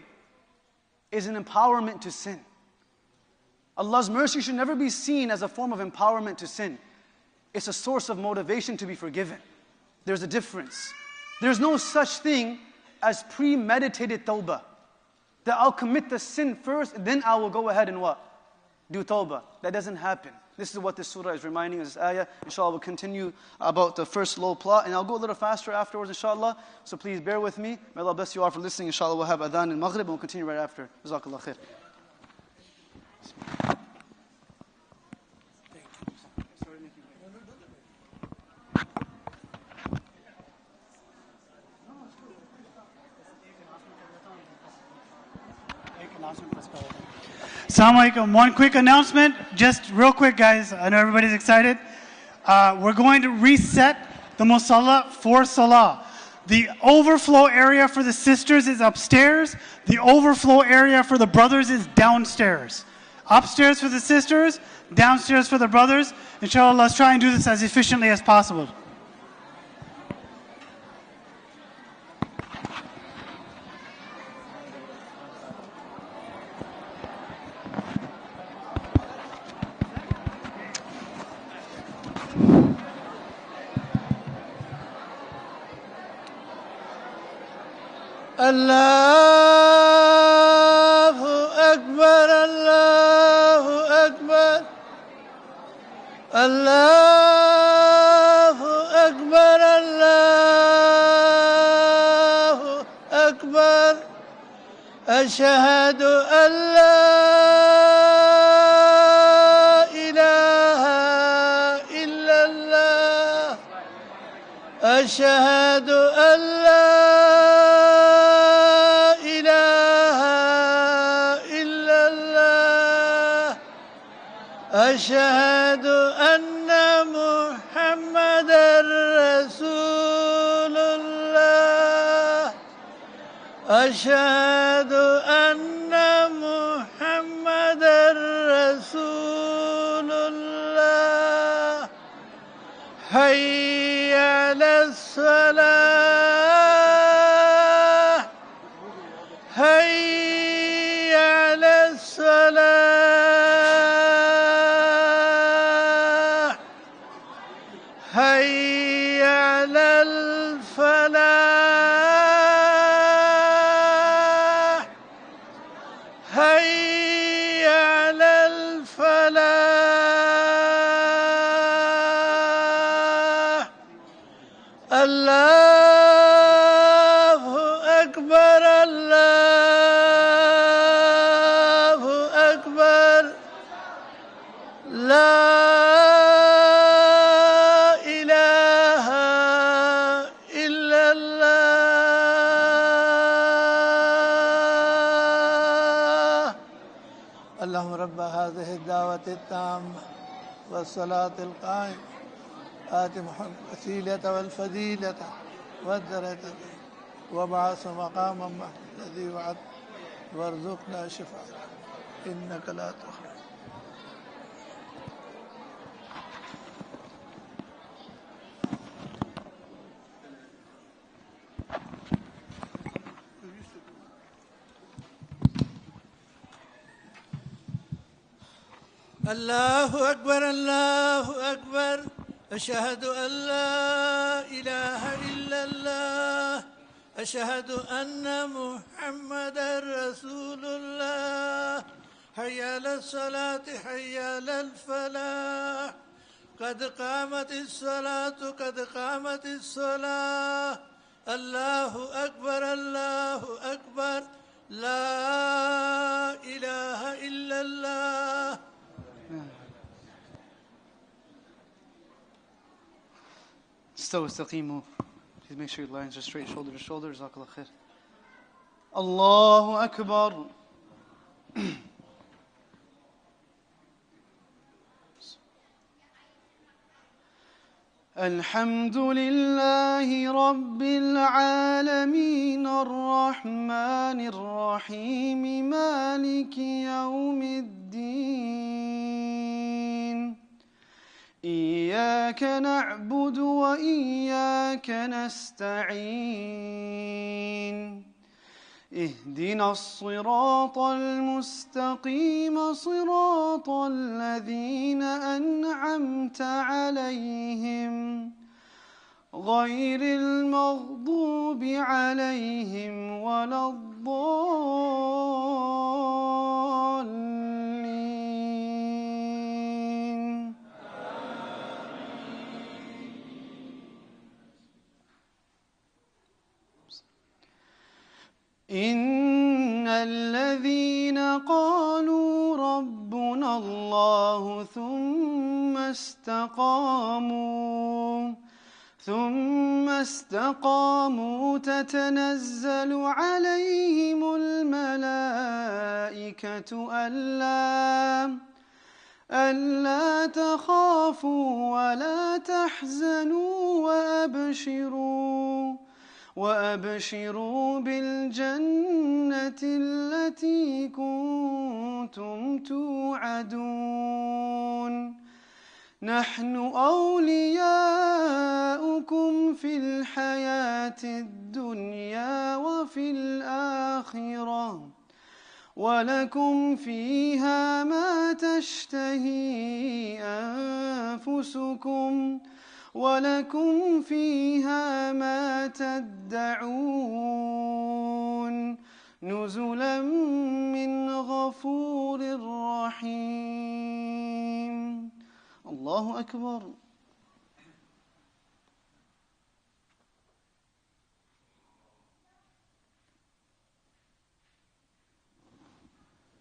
is an empowerment to sin. Allah's mercy should never be seen as a form of empowerment to sin. It's a source of motivation to be forgiven. There's a difference. There's no such thing as premeditated tawbah. That I'll commit the sin first, and then I will go ahead and what? Do tawbah. That doesn't happen. This is what this surah is reminding us, this ayah. Inshallah, we'll continue about the first low plot, and I'll go a little faster afterwards, inshallah. So please bear with me. May Allah bless you all for listening. Inshallah, we'll have adhan and maghrib, and we'll continue right after. Jazakallah khair. Assalamu alaikum. One quick announcement, just real quick, guys. I know everybody's excited. We're going to reset the musalla for salah. The overflow area for the sisters is upstairs. The overflow area for the brothers is downstairs. Upstairs for the sisters, downstairs for the brothers. Inshallah, let's try and do this as efficiently as possible. الله أكبر الله أكبر الله أكبر الله أكبر أشهد أن لا إله إلا الله أشهد أن لا أشهد أن محمدًا رسول الله أشهد أن محمدًا رسول الله حي على الصلاة حي على الصلاة حي على الفلاح حي على الفلاح الله أكبر الله أكبر لا اللهم رب هذه الدعوة التامة والصلاة القائمة آت محمد الوسيلة والفضيلة والدرجة وابعث مقاما محمودا الذي وعدته وارزقنا شفاعته إنك لا تخلف الله أكبر الله أكبر أشهد أن لا إله إلا الله أشهد أن محمدًا رسول الله حي على الصلاة حي على الفلاح قد قامت الصلاة قد قامت الصلاة الله أكبر الله أكبر لا إله إلا الله استقيموا. Please make sure your lines are straight, shoulder to shoulder. Jazakallah khair. Allahu Akbar. الحمد لله رب العالمين الرحمن الرحيم مالك يوم الدين إياك نعبد وإياك نستعين اهدنا الصراط المستقيم صراط الذين أنعمت عليهم غير المغضوب عليهم ولا الضالين. إن الذين قالوا ربنا الله ثم استقاموا تتنزل عليهم الملائكة ألا تخافوا ولا تحزنوا وأبشروا بالجنة التي كنتم توعدون نحن أولياؤكم في الحياة الدنيا وفي الآخرة ولكم فيها ما تشتهي أنفسكم ولكم فيها ما تدعون نزلا من غفور رحيم. الله أكبر.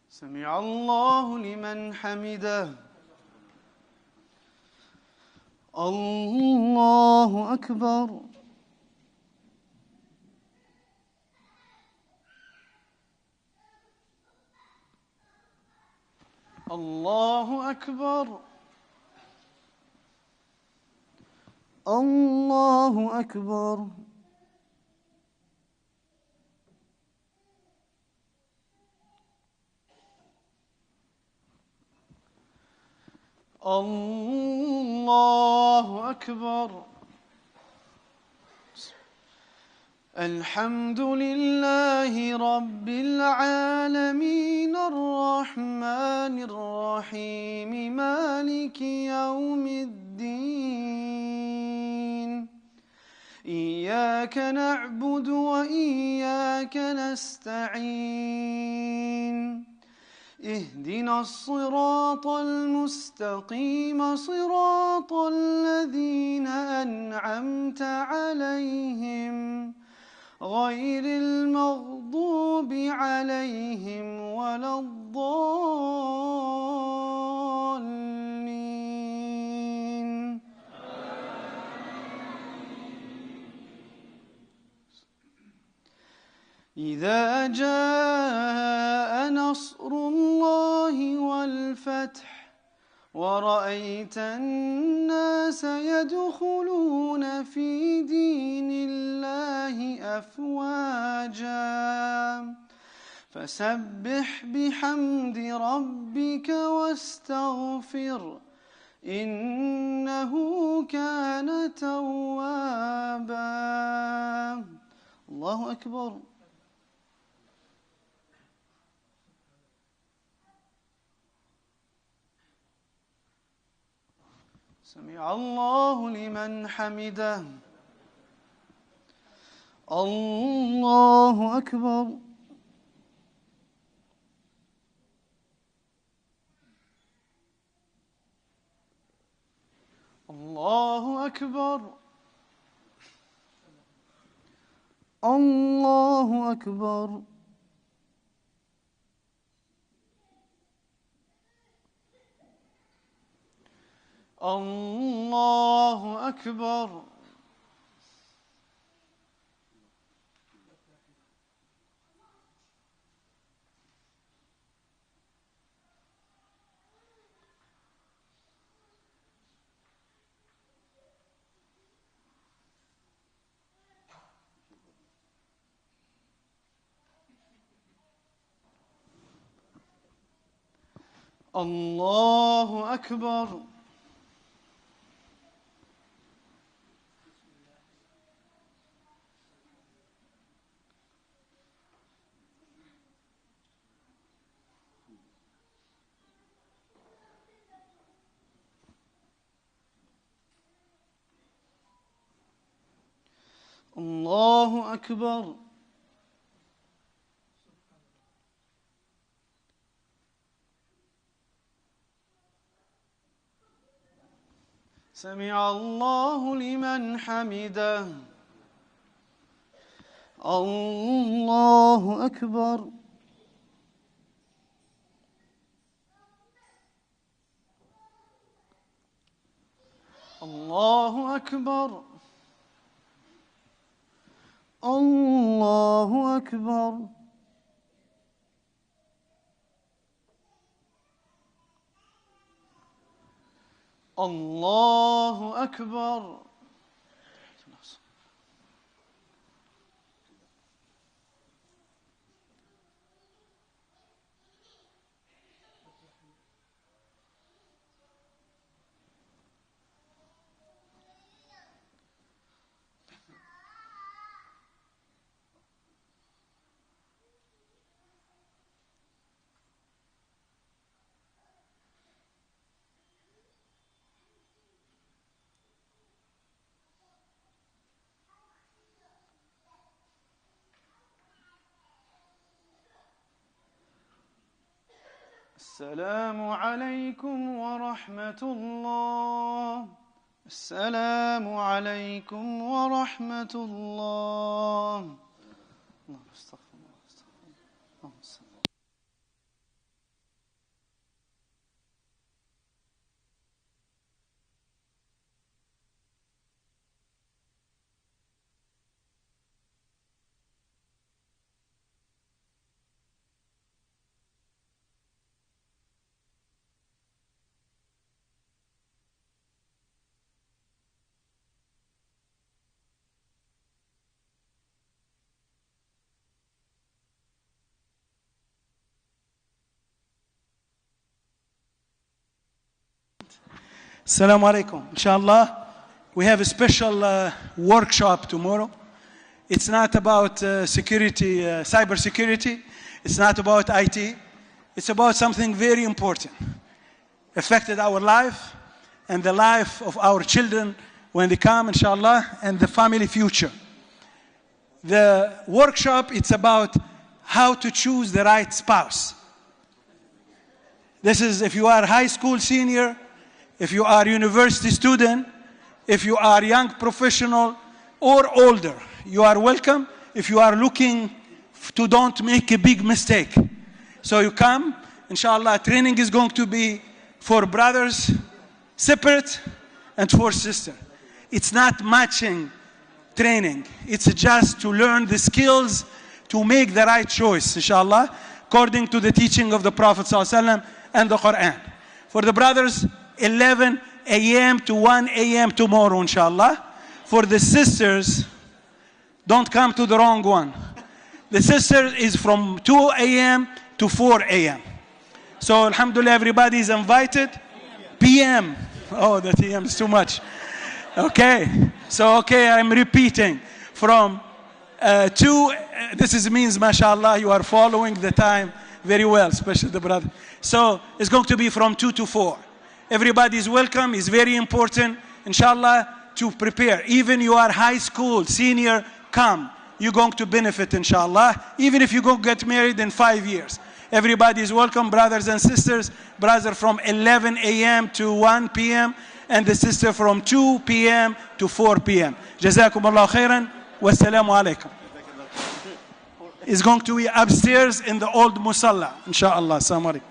سمع الله لمن حمده. الله أكبر. الله أكبر. الله أكبر. الله أكبر. الحمد لله رب العالمين الرحمن الرحيم مالك يوم الدين إياك نعبد وإياك نستعين اهدنا الصراط المستقيم صراط الذين أنعمت عليهم غير المغضوب عليهم ولا الضالين. إذا جاء نصر الله والفتح ورأيت الناس يدخلون في دين الله أفواجا فسبح بحمد ربك واستغفر إنه كان توابا. الله أكبر. سمع الله لمن حمده. الله أكبر. الله أكبر. الله أكبر. الله أكبر. Allahu Akbar. Allahu Akbar. سمع الله لمن حمده. الله أكبر. الله أكبر. الله أكبر. الله أكبر. السلام عليكم ورحمة الله. السلام عليكم ورحمة الله. اللهم استغفر الله. اللهم صل. Assalamu alaikum. Inshallah, we have a special workshop tomorrow. It's not about security, cyber security. It's not about IT. It's about something very important. Affected our life and the life of our children when they come, inshallah, and the family future. The workshop, it's about how to choose the right spouse. This is if you are high school senior, if you are university student, if you are young professional or older, you are welcome. If you are looking to don't make a big mistake. So you come, inshallah, training is going to be for brothers separate and for sister. It's not matching training. It's just to learn the skills to make the right choice, inshallah, according to the teaching of the Prophet ﷺ and the Quran. For the brothers, 11 a.m. to 1 a.m. tomorrow, inshallah. For the sisters, don't come to the wrong one. The sister is from 2 a.m. to 4 a.m. So, alhamdulillah, everybody is invited. p.m. Oh, the p.m. is too much. Okay. So, okay, I'm repeating. From 2, this means, mashallah, you are following the time very well, especially the brother. So, it's going to be from 2 to 4. Everybody is welcome. It's very important, inshallah, to prepare. Even you are high school, senior, come. You're going to benefit, inshallah. Even if you go get married in 5 years. Everybody is welcome, brothers and sisters. Brother from 11 a.m. to 1 p.m. and the sister from 2 p.m. to 4 p.m. Jazakum Allah khairan. Wassalamu alaikum. It's going to be upstairs in the old musalla, inshallah. Assalamu alaikum.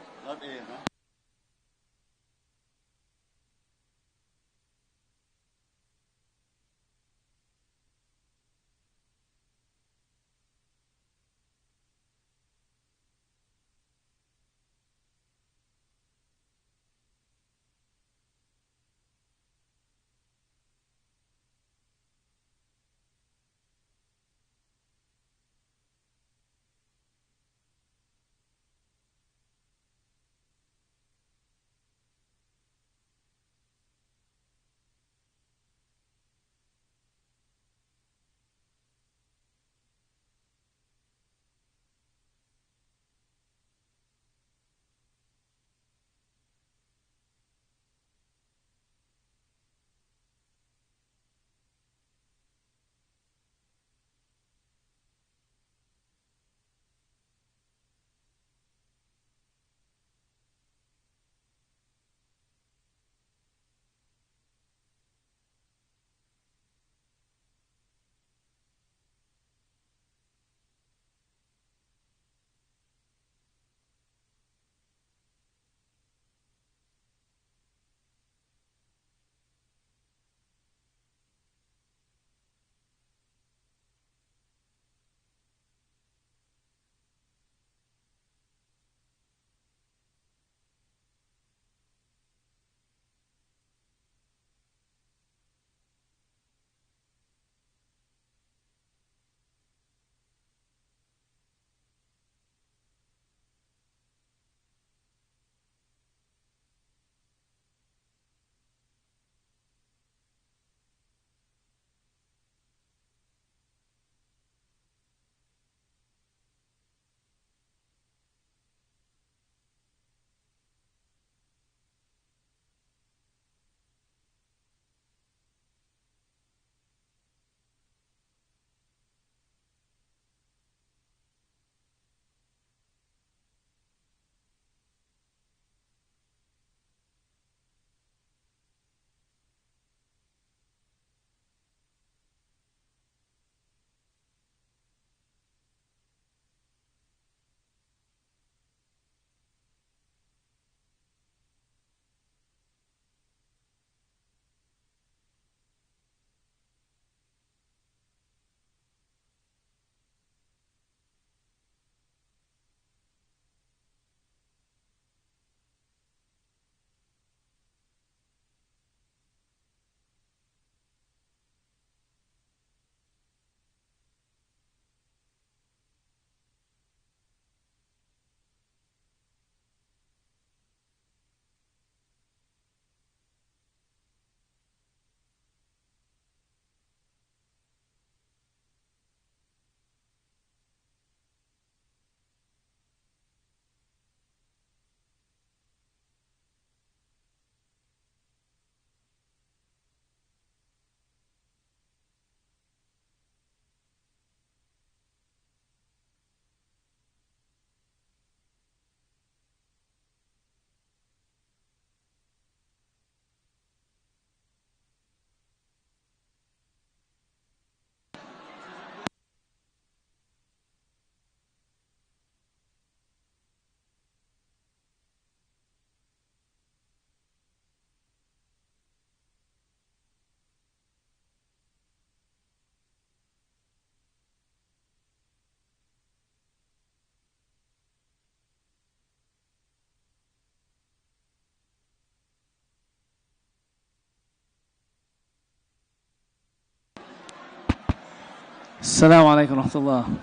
Assalamu alaikum wa rahmatullah.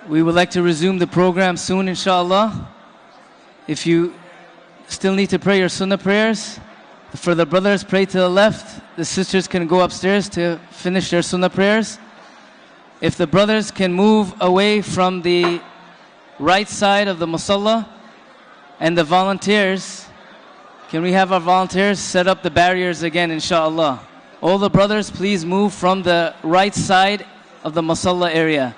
We would like to resume the program soon, inshallah. If you still need to pray your sunnah prayers, for the brothers, pray to the left. The sisters can go upstairs to finish their sunnah prayers. If the brothers can move away from the right side of the musalla, and the volunteers, can we have our volunteers set up the barriers again, inshallah? All the brothers, please move from the right side of the musalla area.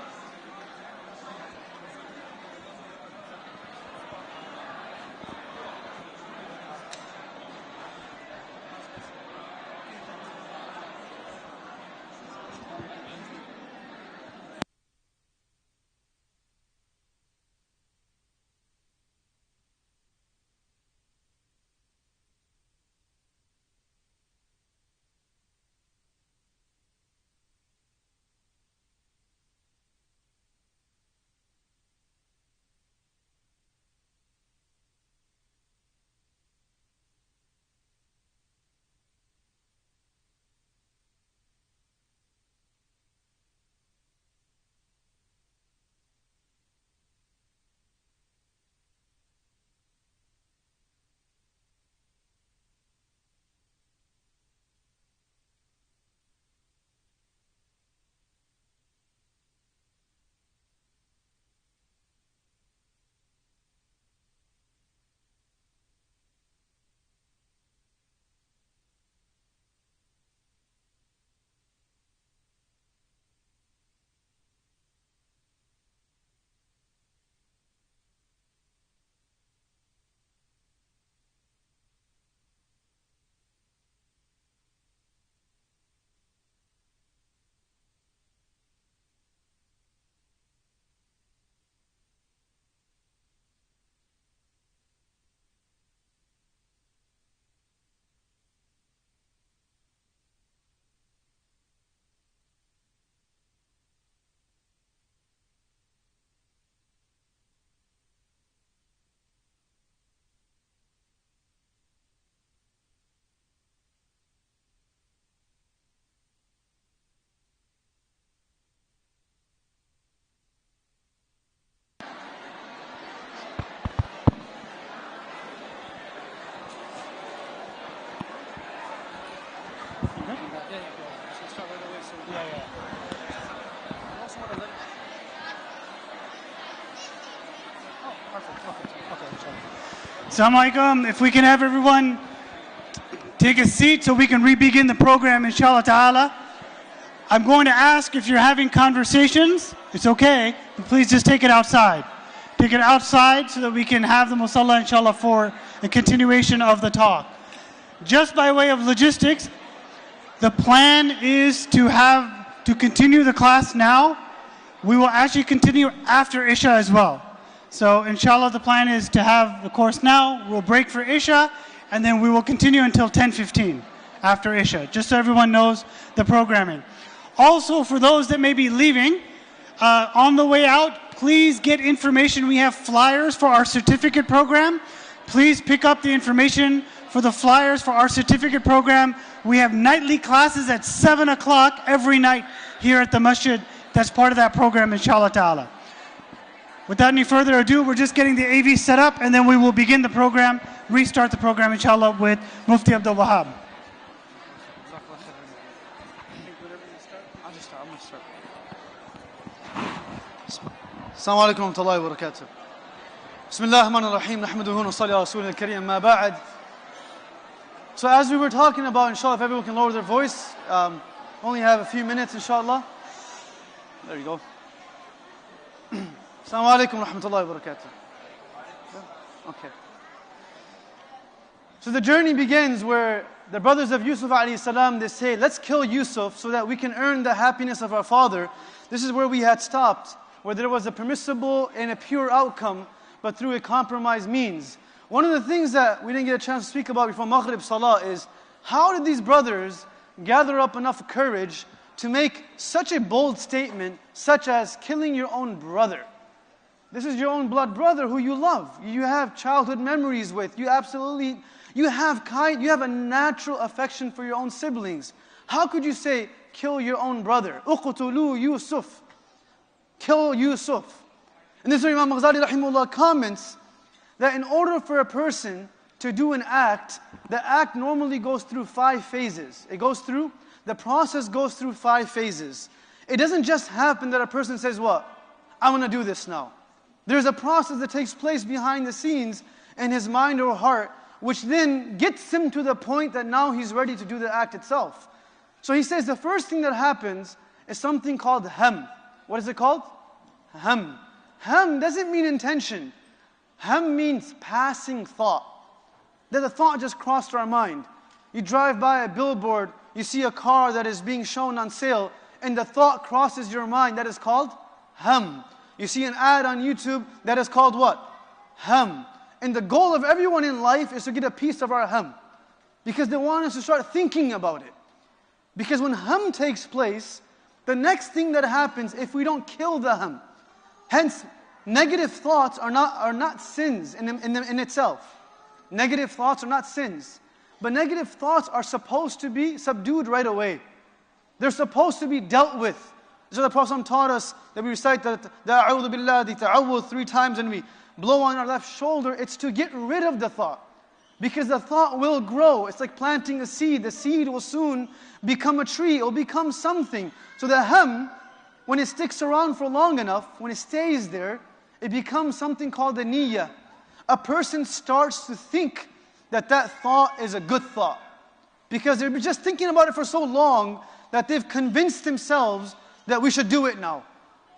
Assalamu alaikum. If we can have everyone take a seat so we can re-begin the program, inshallah ta'ala. I'm going to ask if you're having conversations, it's okay, but please just take it outside. Take it outside so that we can have the musalla, inshallah, for a continuation of the talk. Just by way of logistics, the plan is to continue the class now. We will actually continue after Isha as well. So inshallah, the plan is to have the course now. We'll break for Isha, and then we will continue until 10:15 after Isha, just so everyone knows the programming. Also, for those that may be leaving, on the way out, please get information. We have flyers for our certificate program. Please pick up the information for the flyers for our certificate program. We have nightly classes at 7 o'clock every night here at the masjid. That's part of that program, inshallah ta'ala. Without any further ado, we're just getting the AV set up, and then we will begin the program, restart the program, inshallah, with Mufti Abdul Wahab. Assalamu alaikum wa rahmatullahi wa barakatuh. Bismillah ar-Rahman ar-Rahim. Nahmaduhu wa nusalli ala Rasulil Kareem. Ma ba'd. So as we were talking about, inshallah, if everyone can lower their voice, only have a few minutes, inshallah. There you go. Assalamu alaikum wa rahmatullahi wa barakatuh. Okay. So the journey begins where the brothers of Yusuf alayhi salam, they say, let's kill Yusuf so that we can earn the happiness of our father. This is where we had stopped, where there was a permissible and a pure outcome, but through a compromise means. One of the things that we didn't get a chance to speak about before Maghrib Salah is, how did these brothers gather up enough courage to make such a bold statement, such as killing your own brother? This is your own blood brother who you love. You have childhood memories with. You have a natural affection for your own siblings. How could you say, kill your own brother. اقتلوا Yusuf. Kill Yusuf. And this is where Imam Ghazali rahimahullah comments that in order for a person to do an act, the act normally goes through 5 phases. The process goes through 5 phases. It doesn't just happen that a person says, what? I want to do this now. There's a process that takes place behind the scenes in his mind or heart, which then gets him to the point that now he's ready to do the act itself. So he says the first thing that happens is something called ham. What is it called? Ham. Ham doesn't mean intention. Ham means passing thought. That a thought just crossed our mind. You drive by a billboard, you see a car that is being shown on sale, and the thought crosses your mind. That is called ham. You see an ad on YouTube, that is called what? Ham. And the goal of everyone in life is to get a piece of our ham. Because they want us to start thinking about it. Because when ham takes place, the next thing that happens, if we don't kill the ham, hence, negative thoughts are not sins in itself. Negative thoughts are not sins. But negative thoughts are supposed to be subdued right away. They're supposed to be dealt with. So the Prophet taught us that we recite the A'udhu Billah, the Ta'awudh 3 times, and we blow on our left shoulder. It's to get rid of the thought. Because the thought will grow. It's like planting a seed. The seed will soon become a tree. It will become something. So the ham, when it sticks around for long enough, when it stays there, it becomes something called the niyyah. A person starts to think that thought is a good thought. Because they're just thinking about it for so long that they've convinced themselves that we should do it now.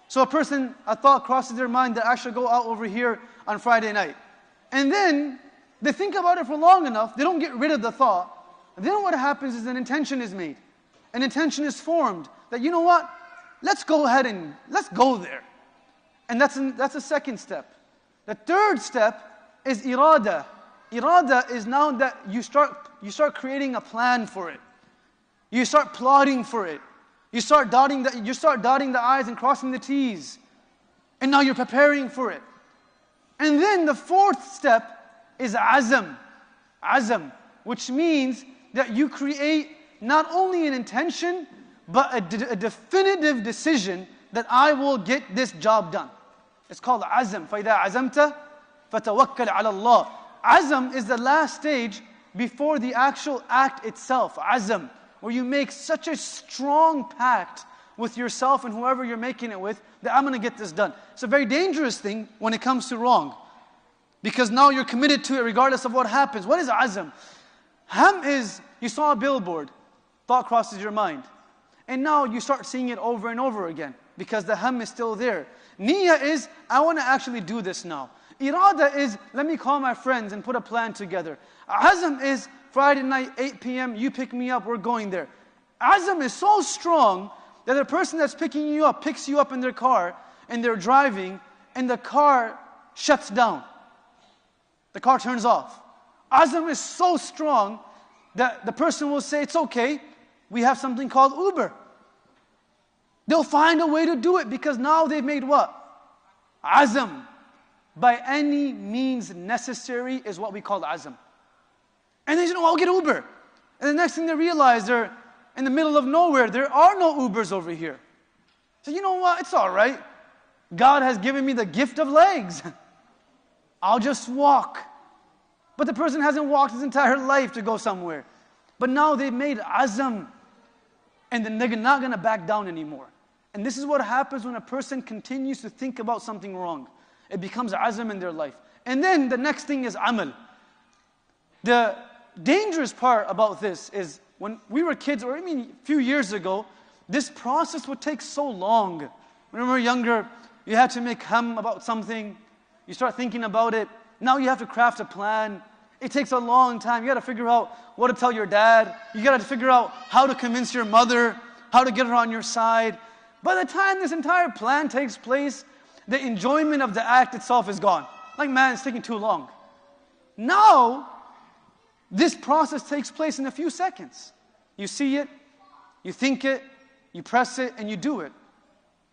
So a thought crosses their mind that I should go out over here on Friday night. And then they think about it for long enough, they don't get rid of the thought. And then what happens is an intention is made. An intention is formed that, you know what, let's go ahead and let's go there. And that's the second step. The third step is irada. Irada is now that you start creating a plan for it. You start plotting for it. You start dotting the I's and crossing the T's. And now you're preparing for it. And then the fourth step is azam. Azam, which means that you create not only an intention, but a definitive decision that I will get this job done. It's called azam. فَإِذَا عَزَمْتَ فَتَوَكَّلْ عَلَى اللَّهِ. Azam is the last stage before the actual act itself. Azam, where you make such a strong pact with yourself and whoever you're making it with, that I'm going to get this done. It's a very dangerous thing when it comes to wrong. Because now you're committed to it regardless of what happens. What is azam? Ham is, you saw a billboard, thought crosses your mind. And now you start seeing it over and over again. Because the ham is still there. Niyyah is, I want to actually do this now. Irada is, let me call my friends and put a plan together. Azam is, Friday night, 8 p.m., you pick me up, we're going there. Azam is so strong that the person that's picking you up picks you up in their car, and they're driving, and the car shuts down. The car turns off. Azam is so strong that the person will say, it's okay, we have something called Uber. They'll find a way to do it because now they've made what? Azam. By any means necessary is what we call azam. And they say, no, I'll get Uber. And the next thing they realize, they're in the middle of nowhere. There are no Ubers over here. So you know what? It's all right. God has given me the gift of legs. I'll just walk. But the person hasn't walked his entire life to go somewhere. But now they've made azam. And then they're not going to back down anymore. And this is what happens when a person continues to think about something wrong. It becomes azam in their life. And then the next thing is amal. The dangerous part about this is when we were kids, or a few years ago, this process would take so long. When we were younger, you had to make ham about something. You start thinking about it. Now you have to craft a plan. It takes a long time. You got to figure out what to tell your dad. You got to figure out how to convince your mother, how to get her on your side. By the time this entire plan takes place, the enjoyment of the act itself is gone. Like, man, it's taking too long. Now, this process takes place in a few seconds. You see it, you think it, you press it, and you do it.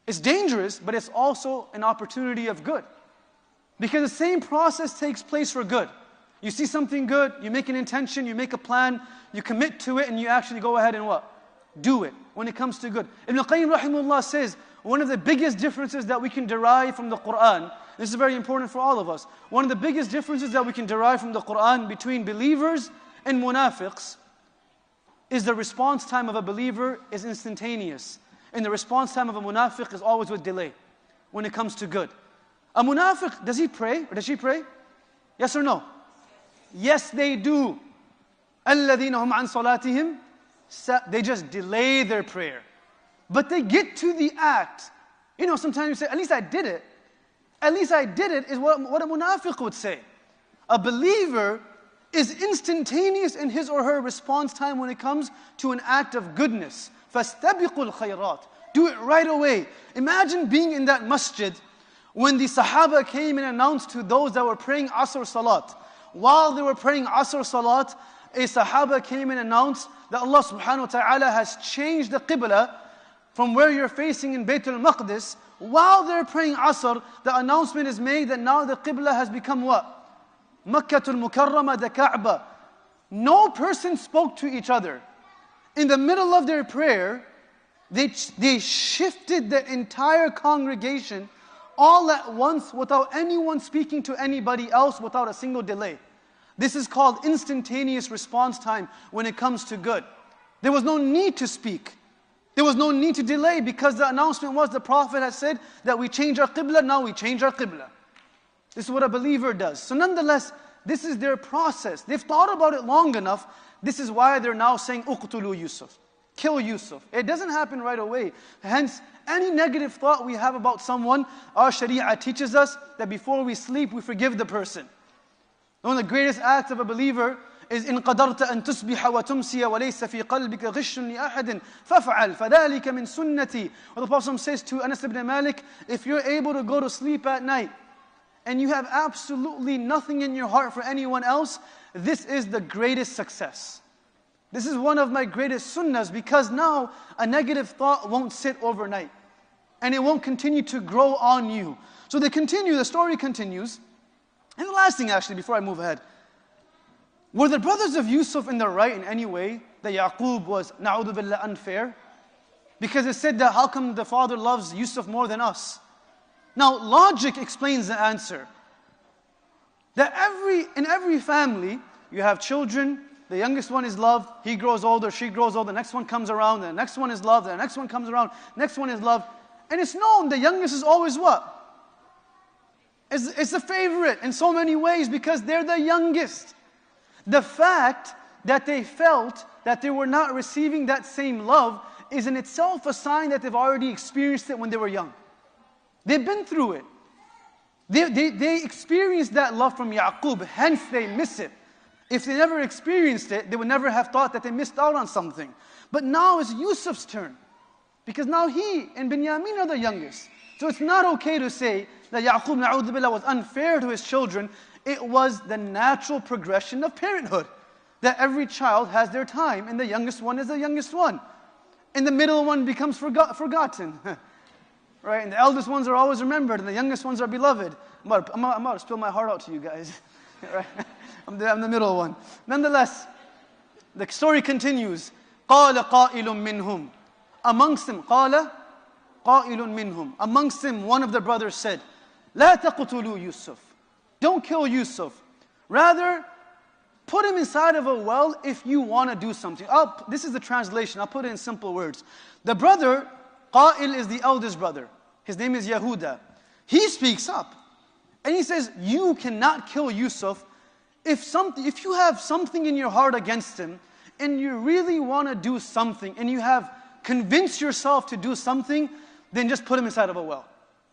It's dangerous, but it's also an opportunity of good. Because the same process takes place for good. You see something good, you make an intention, you make a plan, you commit to it, and you actually go ahead and what? do it when it comes to good. Ibn Qayyim rahimahullah says, one of the biggest differences that we can derive from the Quran, this is very important for all of us, one of the biggest differences that we can derive from the Quran between believers and munafiqs is the response time of a believer is instantaneous. And the response time of a munafiq is always with delay when it comes to good. A munafiq, does he pray or does she pray? Yes or no? Yes, they do. الَّذِينَ هُمْ عَنْ صَلَاتِهِمْ They just delay their prayer. But they get to the act. You know, sometimes you say, at least I did it. At least I did it is what a munafiq would say. A believer is instantaneous in his or her response time when it comes to an act of goodness. فَاسْتَبِقُوا الْخَيْرَاتِ Do it right away. Imagine being in that masjid when the Sahaba came and announced to those that were praying Asr Salat. While they were praying Asr Salat, a Sahaba came and announced that Allah subhanahu wa ta'ala has changed the Qibla from where you're facing in Bayt al-Maqdis. While they're praying Asr, the announcement is made that now the Qibla has become what? Makkatul Mukarramah, the Kaaba. No person spoke to each other. In the middle of their prayer, they shifted the entire congregation all at once without anyone speaking to anybody else, without a single delay. This is called instantaneous response time when it comes to good. There was no need to speak. There was no need to delay because the announcement was the Prophet has said that we change our Qibla, now we change our Qibla. This is what a believer does. So nonetheless, this is their process. They've thought about it long enough. This is why they're now saying, uqtulu Yusuf. Kill Yusuf. It doesn't happen right away. Hence, any negative thought we have about someone, our Sharia teaches us that before we sleep, we forgive the person. One of the greatest acts of a believer is إن قدرت أن تصبح وتمسي وليس في قلبك غش لأحد فافعل فذلك من سنتي. What the Prophet says to Anas ibn Malik, if you're able to go to sleep at night and you have absolutely nothing in your heart for anyone else, this is the greatest success. This is one of my greatest sunnahs because now a negative thought won't sit overnight and it won't continue to grow on you. So the story continues. And the last thing actually before I move ahead, were the brothers of Yusuf in the right in any way that Yaqub was, na'udhu billah, unfair? Because it said that how come the father loves Yusuf more than us? Now logic explains the answer. That in every family, you have children, the youngest one is loved, he grows older, she grows older, the next one comes around, the next one is loved, the next one comes around, next one is loved. And it's known the youngest is always what? It's the favorite in so many ways because they're the youngest. The fact that they felt that they were not receiving that same love is in itself a sign that they've already experienced it when they were young. They've been through it. They experienced that love from Yaqub, hence they miss it. If they never experienced it, they would never have thought that they missed out on something. But now it's Yusuf's turn. Because now he and Binyamin are the youngest. So it's not okay to say that Yaqub, na'udhu billah, was unfair to his children. It was the natural progression of parenthood. That every child has their time, and the youngest one is the youngest one. And the middle one becomes forgotten. Right? And the eldest ones are always remembered, and the youngest ones are beloved. I'm about to spill my heart out to you guys. Right? I'm the middle one. Nonetheless, the story continues. قَالَ قَائِلٌ مِّنْهُمْ Amongst them, قَالَ قَائِلٌ مِّنْهُمْ Amongst them, one of the brothers said, لَا تَقْتُلُوا Yusuf. Don't kill Yusuf. Rather, put him inside of a well if you want to do something. This is the translation. I'll put it in simple words. The brother, Qa'il, is the eldest brother. His name is Yehuda. He speaks up. And he says, you cannot kill Yusuf. If you have something in your heart against him, and you really want to do something, and you have convinced yourself to do something, then just put him inside of a well.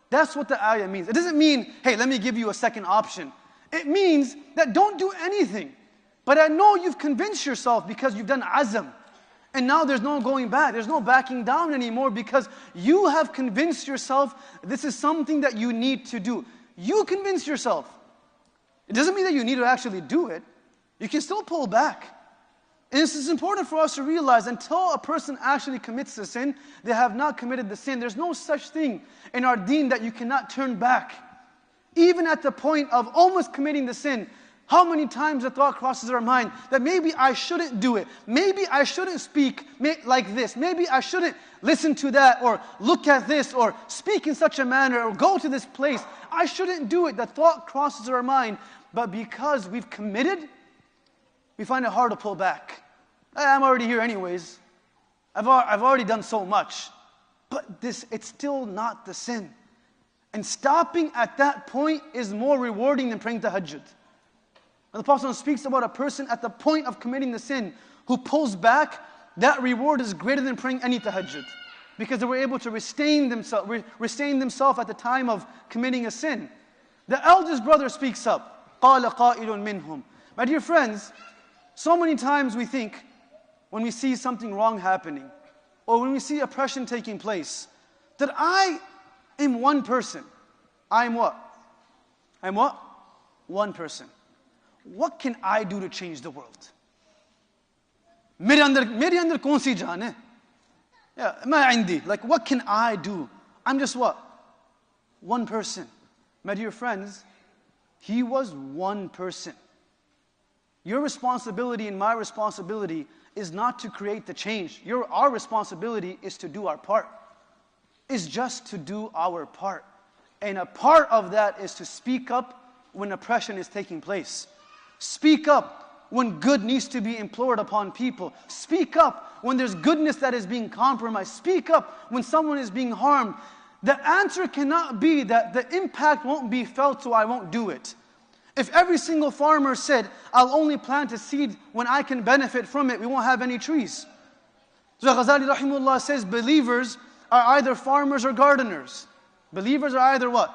That's what the ayah means. It doesn't mean, hey, let me give you a second option. It means that don't do anything. But I know you've convinced yourself because you've done azam. And now there's no going back. There's no backing down anymore because you have convinced yourself this is something that you need to do. You convince yourself. It doesn't mean that you need to actually do it. You can still pull back. And this is important for us to realize until a person actually commits the sin, they have not committed the sin. There's no such thing in our deen that you cannot turn back. Even at the point of almost committing the sin, How many times the thought crosses our mind that maybe I shouldn't do it. Maybe I shouldn't speak like this. Maybe I shouldn't listen to that or look at this or speak in such a manner or go to this place. I shouldn't do it. The thought crosses our mind. But because we've committed, we find it hard to pull back. I'm already here anyways. I've already done so much. But it's still not the sin. And stopping at that point is more rewarding than praying tahajjud. When the Prophet speaks about a person at the point of committing the sin who pulls back, that reward is greater than praying any tahajjud. Because they were able to restrain themselves at the time of committing a sin. The eldest brother speaks up. قَالَ قَائِلٌ مِّنْهُمْ. My dear friends, so many times we think when we see something wrong happening or when we see oppression taking place that I am one person. I'm what? I'm what? One person. What can I do to change the world? मेरे अंदर कौन सी जान है? Yeah, ما عندي. Like, what can I do? I'm just what? One person. My dear friends, he was one person. Your responsibility and my responsibility is not to create the change. Our responsibility is to do our part. Is just to do our part. And a part of that is to speak up when oppression is taking place. Speak up when good needs to be implored upon people. Speak up when there's goodness that is being compromised. Speak up when someone is being harmed. The answer cannot be that the impact won't be felt, so I won't do it. If every single farmer said, I'll only plant a seed when I can benefit from it, we won't have any trees. So Ghazali rahimahullah says believers are either farmers or gardeners. Believers are either what?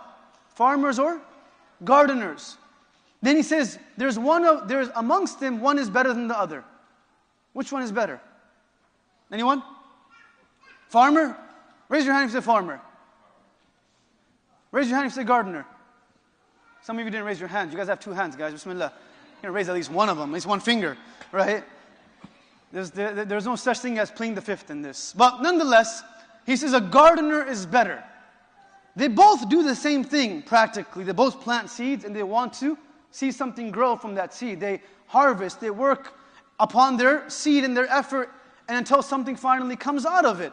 Farmers or gardeners. Then he says, there's amongst them, one is better than the other. Which one is better? Anyone? Farmer? Raise your hand if you say farmer. Raise your hand if you say gardener. Some of you didn't raise your hands. You guys have two hands, guys. Bismillah. You're going to raise at least one of them, at least one finger, right? There's no such thing as pleading the fifth in this. But nonetheless, he says a gardener is better. They both do the same thing practically. They both plant seeds and they want to see something grow from that seed. They harvest, they work upon their seed and their effort and until something finally comes out of it.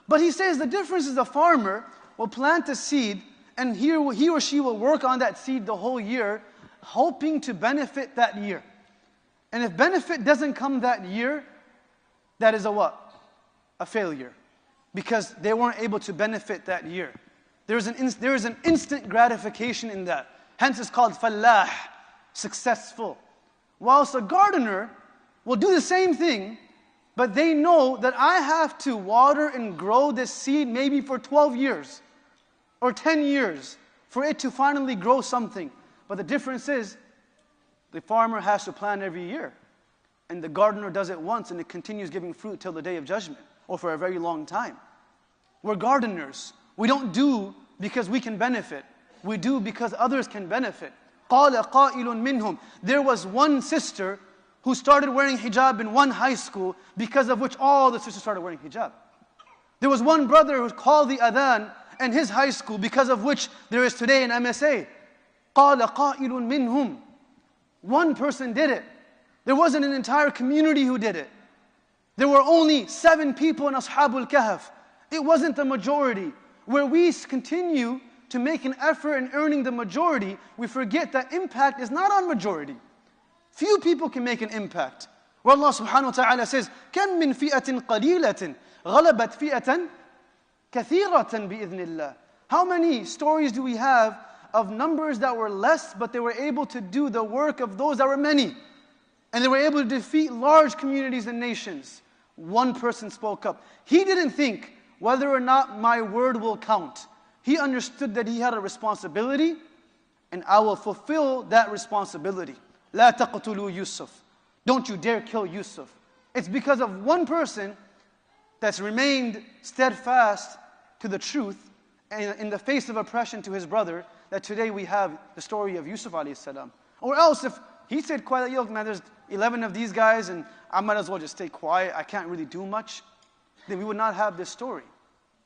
But he says the difference is the farmer will plant a seed and he or she will work on that seed the whole year, hoping to benefit that year. And if benefit doesn't come that year, that is a what? A failure. Because they weren't able to benefit that year. There is an instant gratification in that. Hence it's called fallah, successful. Whilst a gardener will do the same thing, but they know that I have to water and grow this seed maybe for 12 years or 10 years for it to finally grow something. But the difference is the farmer has to plant every year. And the gardener does it once and it continues giving fruit till the day of judgment or for a very long time. We're gardeners. We don't do because we can benefit. We do because others can benefit. قَالَ قَائِلٌ مِّنْهُمْ. There was one sister who started wearing hijab in one high school because of which all the sisters started wearing hijab. There was one brother who called the adhan in his high school because of which there is today an MSA. قَالَ قَائِلٌ مِّنْهُمْ. One person did it. There wasn't an entire community who did it. There were only 7 people in Ashabul Kahf. It wasn't the majority. Where we continue to make an effort in earning the majority, we forget that impact is not on majority. Few people can make an impact. Where Allah subhanahu wa ta'ala says, كَم مِّن فِئَةٍ قَلِيلَةٍ غَلَبَتْ فِئَةً كَثِيرَةً بِإِذْنِ اللَّهِ. How many stories do we have of numbers that were less, but they were able to do the work of those that were many? And they were able to defeat large communities and nations. One person spoke up. He didn't think whether or not my word will count. He understood that he had a responsibility, and I will fulfill that responsibility. لا تقتلوا Yusuf. Don't you dare kill Yusuf. It's because of one person that's remained steadfast to the truth and in the face of oppression to his brother that today we have the story of Yusuf alayhi salam. Or else if he said quietly, yo, man, there's 11 of these guys and I might as well just stay quiet, I can't really do much, then we would not have this story.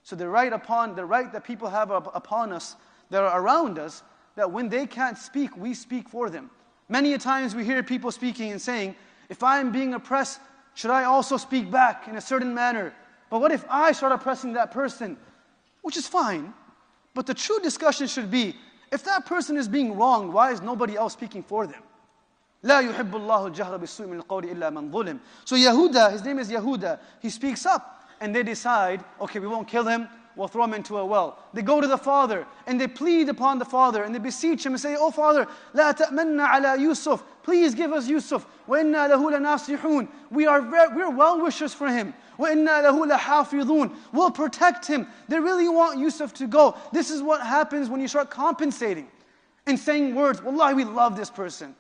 So the right that people have upon us, that are around us, that when they can't speak, we speak for them. Many a times we hear people speaking and saying, if I am being oppressed, should I also speak back in a certain manner? But what if I start oppressing that person? Which is fine. But the true discussion should be, if that person is being wronged, why is nobody else speaking for them? لا يحب الله الجهر بالسوء من القول إلا من ظلم. So Yehuda, his name is Yehuda, he speaks up and they decide, okay, we won't kill him, we'll throw him into a well. They go to the father and they plead upon the father and they beseech him and say, oh father, لا تأمنا على يوسف, please give us Yusuf. وإنا له لناصحون, we're well-wishers for him. وإنا له لحافظون, we'll protect him. They really want Yusuf to go. This is what happens when you start compensating and saying words, Wallahi, we love this person.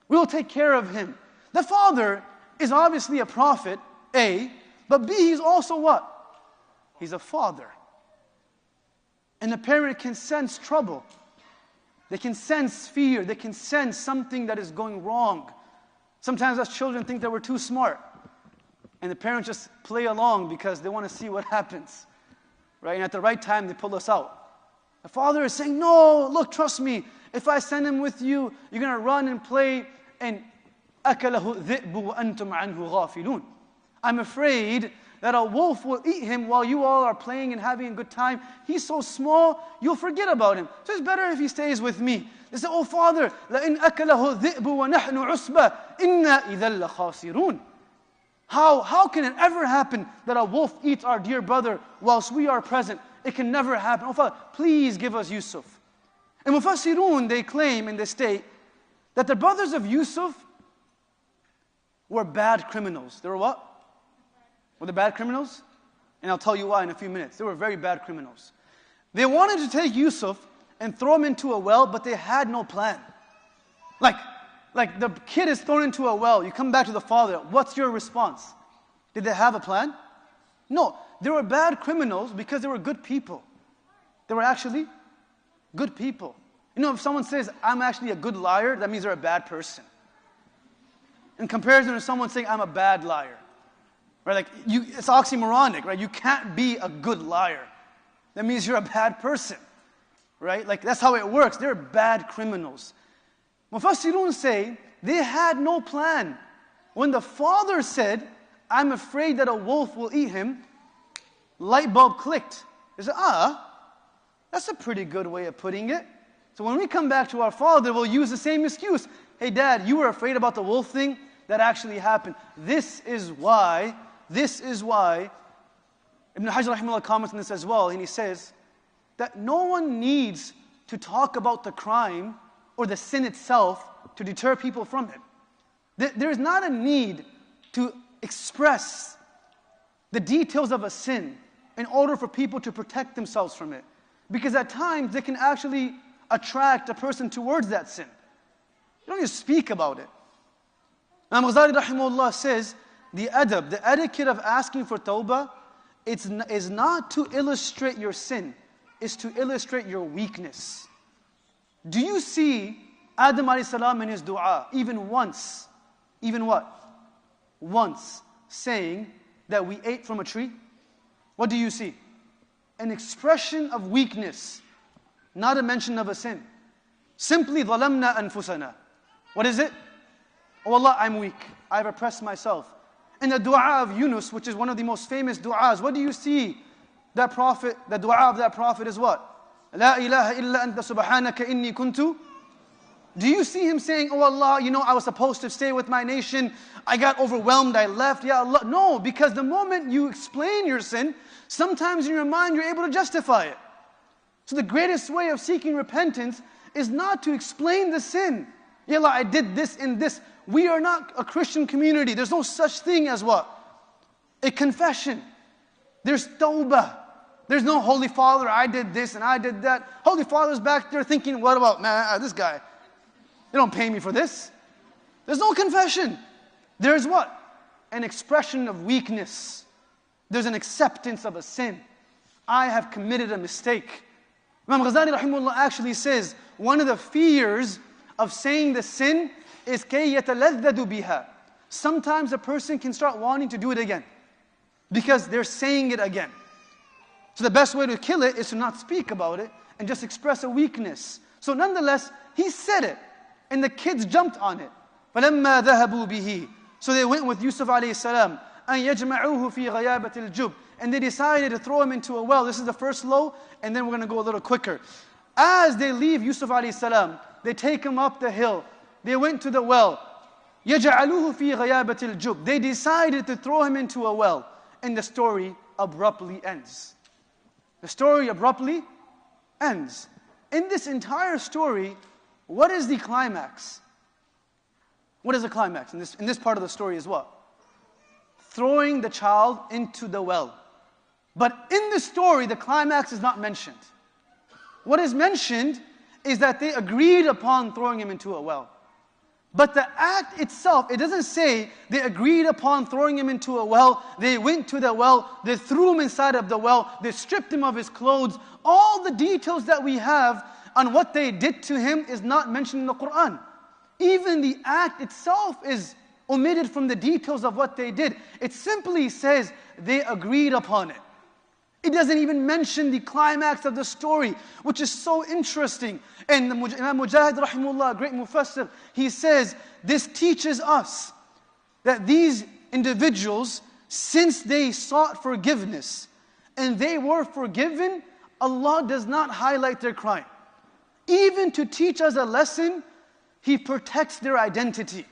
We'll take care of him. The father is obviously a prophet, A, but B, he's also what? He's a father. And the parent can sense trouble. They can sense fear. They can sense something that is going wrong. Sometimes us children think that we're too smart. And the parents just play along because they want to see what happens. Right? And at the right time, they pull us out. The father is saying, no, look, trust me. If I send him with you, you're going to run and play. And أَكَلَهُ الذِّئْبُ وَأَنْتُمْ عَنْهُ غَافِلُونَ. I'm afraid that a wolf will eat him while you all are playing and having a good time. He's so small, you'll forget about him. So it's better if he stays with me. They say, oh father, لَإِنْ أَكَلَهُ الذِّئْبُ وَنَحْنُ عُصْبَةٌ إِنَّا إِذًا لَخَاسِرُونَ. How can it ever happen that a wolf eats our dear brother whilst we are present? It can never happen. Oh father, please give us Yusuf. And Mufassirun, they claim and they state that the brothers of Yusuf were bad criminals. They were what? Were they bad criminals? And I'll tell you why in a few minutes. They were very bad criminals. They wanted to take Yusuf and throw him into a well, but they had no plan. Like the kid is thrown into a well. You come back to the father. What's your response? Did they have a plan? No. They were bad criminals because they were good people. They were actually good people. You know, if someone says, I'm actually a good liar, that means they're a bad person. In comparison to someone saying, I'm a bad liar. Right? Like, it's oxymoronic, right? You can't be a good liar. That means you're a bad person. Right? Like, that's how it works. They're bad criminals. Mufassirun say, they had no plan. When the father said, I'm afraid that a wolf will eat him, light bulb clicked. They said, that's a pretty good way of putting it. So when we come back to our father, we'll use the same excuse. Hey dad, you were afraid about the wolf thing? That actually happened. This is why Ibn Hajar rahimahullah comments on this as well, and he says that no one needs to talk about the crime or the sin itself to deter people from it. There is not a need to express the details of a sin in order for people to protect themselves from it. Because at times they can actually attract a person towards that sin. You don't just speak about it. Imam Ghazali rahimahullah says, the adab, the etiquette of asking for tawbah, is not to illustrate your sin, it's to illustrate your weakness. Do you see Adam alayhi salam in his dua, even once, once, saying that we ate from a tree? What do you see? An expression of weakness, not a mention of a sin. Simply, ظَلَمْنَا أَنفُسَنَا. What is it? Oh Allah, I'm weak. I've oppressed myself. In the dua of Yunus, which is one of the most famous du'as, what do you see? That prophet, the dua of that prophet is what? La ilaha illa anta subhanaka inni kuntu. Do you see him saying, oh Allah, I was supposed to stay with my nation. I got overwhelmed, I left. Ya Allah. No, because the moment you explain your sin, sometimes in your mind you're able to justify it. So the greatest way of seeking repentance is not to explain the sin. Ya Allah, I did this and this. We are not a Christian community. There's no such thing as what? A confession. There's tawbah. There's no Holy Father, I did this and I did that. Holy Father's back there thinking, what about, this guy? They don't pay me for this. There's no confession. There's what? An expression of weakness. There's an acceptance of a sin. I have committed a mistake. Imam Ghazali rahimahullah actually says, one of the fears of saying the sin is كَيْ يَتَلَذَّدُ بِهَا. Sometimes a person can start wanting to do it again because they're saying it again. So the best way to kill it is to not speak about it and just express a weakness. So nonetheless, he said it. And the kids jumped on it. فَلَمَّا ذَهَبُوا بِهِ. So they went with Yusuf alayhi salam. أَن يَجْمَعُوهُ فِي غَيَابَةِ الْجُبِّ. And they decided to throw him into a well. This is the first low, and then we're going to go a little quicker. As they leave Yusuf alayhi salam, they take him up the hill. They went to the well. يَجْعَلُوهُ فِي غَيَابَةِ الْجُبِّ. They decided to throw him into a well. And the story abruptly ends. The story abruptly ends. In this entire story, what is the climax? What is the climax? In this part of the story is what? Throwing the child into the well. But in the story, the climax is not mentioned. What is mentioned is that they agreed upon throwing him into a well. But the act itself, it doesn't say they agreed upon throwing him into a well, they went to the well, they threw him inside of the well, they stripped him of his clothes. All the details that we have on what they did to him is not mentioned in the Quran. Even the act itself is omitted from the details of what they did. It simply says they agreed upon it. It doesn't even mention the climax of the story, which is so interesting. And Imam Mujahid rahimahullah, a great mufassir, he says, this teaches us that these individuals, since they sought forgiveness and they were forgiven, Allah does not highlight their crime. Even to teach us a lesson, He protects their identity.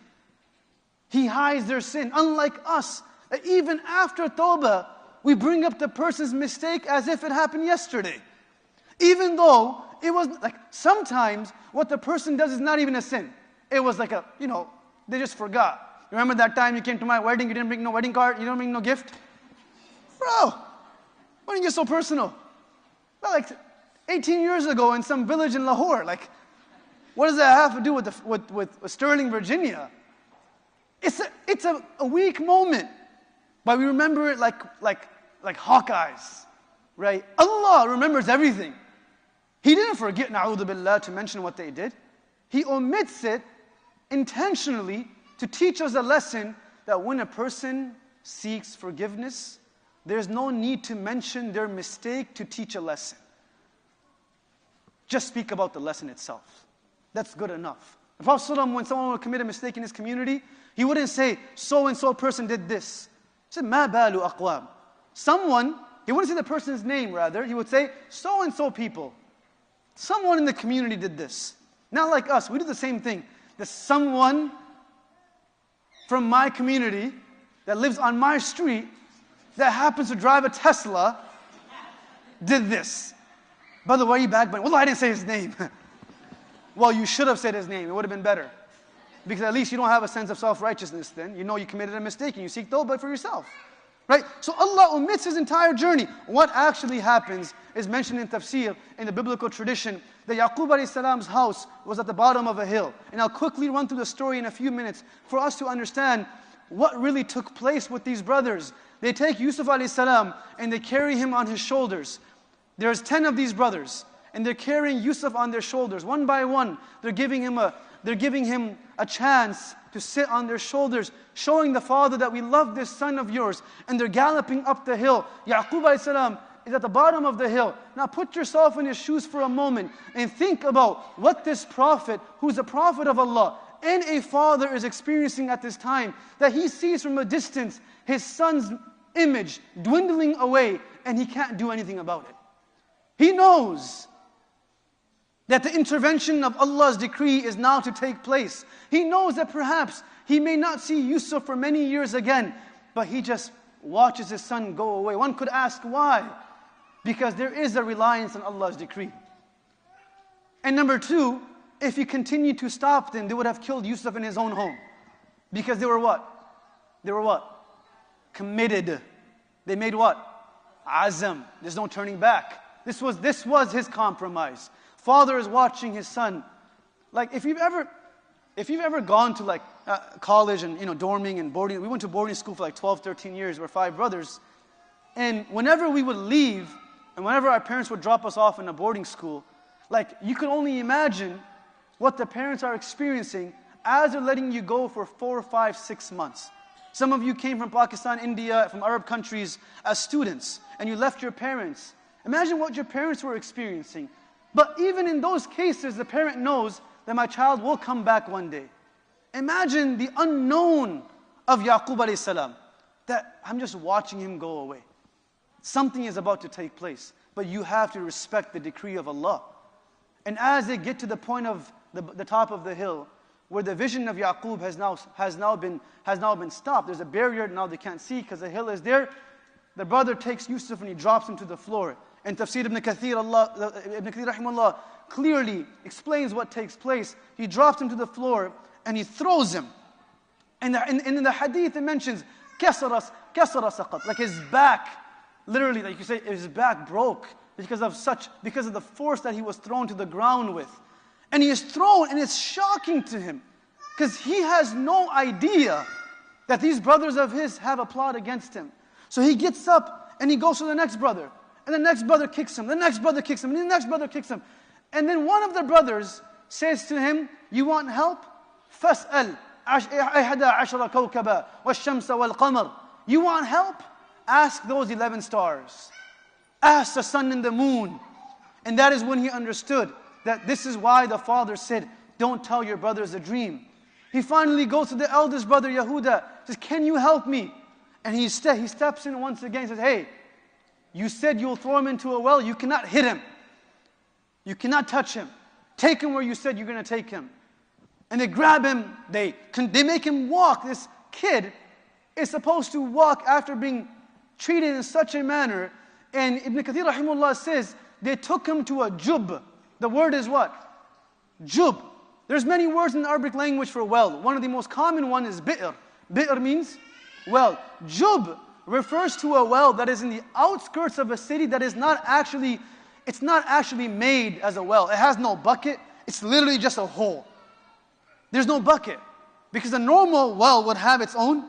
He hides their sin. Unlike us, that even after tawbah, we bring up the person's mistake as if it happened yesterday. Even though it was like, sometimes what the person does is not even a sin. It was like they just forgot. Remember that time you came to my wedding, you didn't bring no wedding card, you didn't bring no gift? Bro, why do you get so personal? Well, like 18 years ago in some village in Lahore, like, what does that have to do with Sterling, Virginia? It's a weak moment, but we remember it like Hawkeyes, right? Allah remembers everything. He didn't forget, na'udhu billah, to mention what they did. He omits it intentionally to teach us a lesson that when a person seeks forgiveness, there's no need to mention their mistake to teach a lesson. Just speak about the lesson itself. That's good enough. The Prophet ﷺ, when someone would commit a mistake in his community, he wouldn't say, so-and-so person did this. He said, مَا بَالُ أَقْوَامٍ. Someone, he wouldn't say the person's name rather, he would say, so-and-so people. Someone in the community did this. Not like us, we do the same thing. There's someone from my community that lives on my street that happens to drive a Tesla did this. By the way, you backbite. Well, I didn't say his name. Well, you should have said his name. It would have been better. Because at least you don't have a sense of self-righteousness then. You know you committed a mistake and you seek tawbah for yourself. Right? So Allah omits his entire journey. What actually happens is mentioned in tafsir, in the biblical tradition, that Yaqub alayhi salam's house was at the bottom of a hill. And I'll quickly run through the story in a few minutes for us to understand what really took place with these brothers. They take Yusuf alayhi salam and they carry him on his shoulders. There's 10 of these brothers, and they're carrying Yusuf on their shoulders. One by one, they're giving him a chance to sit on their shoulders, showing the father that we love this son of yours. And they're galloping up the hill. Yaqub alayhi salam is at the bottom of the hill. Now put yourself in his shoes for a moment and think about what this prophet, who's a prophet of Allah, and a father is experiencing at this time, that he sees from a distance his son's image dwindling away, and he can't do anything about it. He knows that the intervention of Allah's decree is now to take place. He knows that perhaps he may not see Yusuf for many years again, but he just watches his son go away. One could ask why? Because there is a reliance on Allah's decree. And number two, if he continued to stop them, they would have killed Yusuf in his own home. Because they were what? They were what? Committed. They made what? Azam. There's no turning back. This was his compromise. Father is watching his son. Like if you've ever gone to like college and dorming and boarding, we went to boarding school for like 12, 13 years. We're 5 brothers. And whenever we would leave, and whenever our parents would drop us off in a boarding school, like you could only imagine what the parents are experiencing as they're letting you go for 4, 5, 6 months. Some of you came from Pakistan, India, from Arab countries as students, and you left your parents. Imagine what your parents were experiencing. But even in those cases, the parent knows that my child will come back one day. Imagine the unknown of Yaqub alayhi salam, that I'm just watching him go away. Something is about to take place, but you have to respect the decree of Allah. And as they get to the point of the top of the hill, where the vision of Yaqub has now been stopped. There's a barrier, now they can't see because the hill is there. The brother takes Yusuf and he drops him to the floor. And Tafsir Ibn Kathir rahimahullah clearly explains what takes place. He drops him to the floor and he throws him. And in the hadith it mentions, kasara saqat, like his back, literally, like you say, his back broke because of the force that he was thrown to the ground with. And he is thrown, and it's shocking to him because he has no idea that these brothers of his have a plot against him. So he gets up and he goes to the next brother, and the next brother kicks him, the next brother kicks him, and the next brother kicks him. And then one of the brothers says to him, "You want help? فَاسْأَلْ أَحَدَ عَشَرَ كَوْكَبًا وَالشَّمْسَ وَالْقَمَرَ." You want help? Ask those 11 stars. Ask the sun and the moon. And that is when he understood that this is why the father said, don't tell your brothers a dream. He finally goes to the eldest brother, Yehuda, says, can you help me? And he steps in once again and says, hey, you said you'll throw him into a well, you cannot hit him. You cannot touch him. Take him where you said you're going to take him. And they grab him, they make him walk. This kid is supposed to walk after being treated in such a manner. And Ibn Kathir rahimahullah says, they took him to a jub. The word is what? Jub. There's many words in the Arabic language for well. One of the most common one is bi'r. Bi'r means well. Jub refers to a well that is in the outskirts of a city that is not actually made as a well. It has no bucket. It's literally just a hole. There's no bucket. Because a normal well would have its own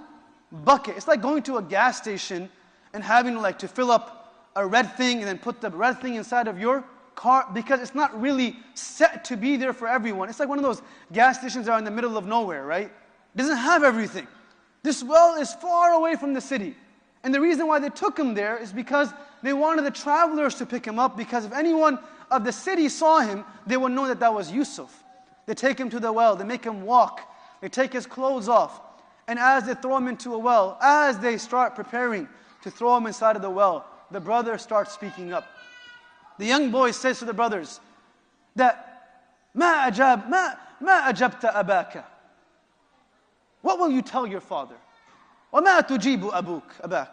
bucket. It's like going to a gas station and having to fill up a red thing and then put the red thing inside of your car, because it's not really set to be there for everyone. It's like one of those gas stations that are in the middle of nowhere, right? It doesn't have everything. This well is far away from the city. And the reason why they took him there is because they wanted the travelers to pick him up, because if anyone of the city saw him, they would know that that was Yusuf. They take him to the well, they make him walk, they take his clothes off, and as they throw him into a well, as they start preparing to throw him inside of the well, the brother starts speaking up. The young boy says to the brothers that, ما أجبت أباك. What will you tell your father? وما تجيب أباك.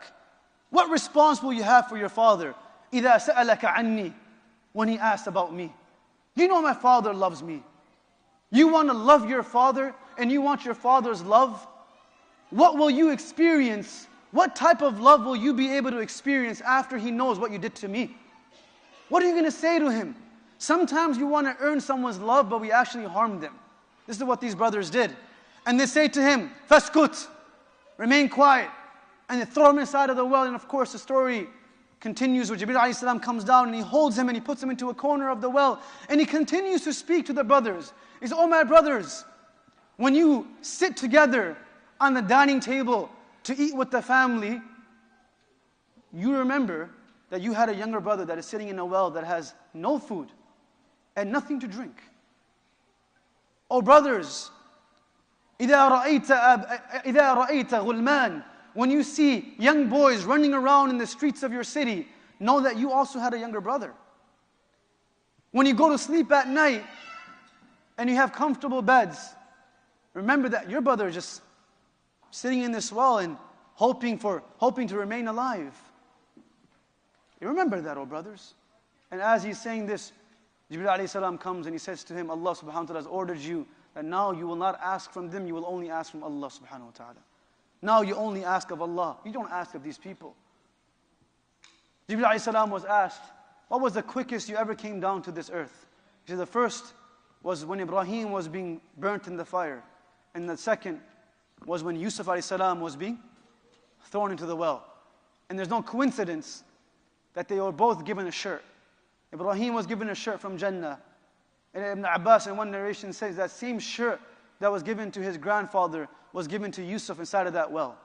What response will you have for your father? إذا سألك عني. When he asks about me. You know my father loves me. You want to love your father and you want your father's love? What will you experience? What type of love will you be able to experience after he knows what you did to me? What are you going to say to him? Sometimes you want to earn someone's love, but we actually harmed them. This is what these brothers did. And they say to him, Faskut, remain quiet. And they throw him inside of the well. And of course the story continues where Jibreel alayhi salam comes down and he holds him and he puts him into a corner of the well. And he continues to speak to the brothers. He says, oh my brothers, when you sit together on the dining table to eat with the family, you remember that you had a younger brother that is sitting in a well that has no food and nothing to drink. Oh brothers, إِذَا رَأَيْتَ غُلْمَانٍ, when you see young boys running around in the streets of your city, know that you also had a younger brother. When you go to sleep at night and you have comfortable beds, remember that your brother is just sitting in this well and hoping to remain alive. You remember that, oh brothers. And as he's saying this, Jibreel alayhi salam comes and he says to him, Allah subhanahu wa ta'ala has ordered you that now you will not ask from them, you will only ask from Allah subhanahu wa ta'ala. Now you only ask of Allah. You don't ask of these people. Jibreel alayhi salam was asked, what was the quickest you ever came down to this earth? He said the first was when Ibrahim was being burnt in the fire. And the second was when Yusuf alayhi salam was being thrown into the well. And there's no coincidence that they were both given a shirt. Ibrahim was given a shirt from Jannah. And Ibn Abbas in one narration says that same shirt that was given to his grandfather was given to Yusuf inside of that well.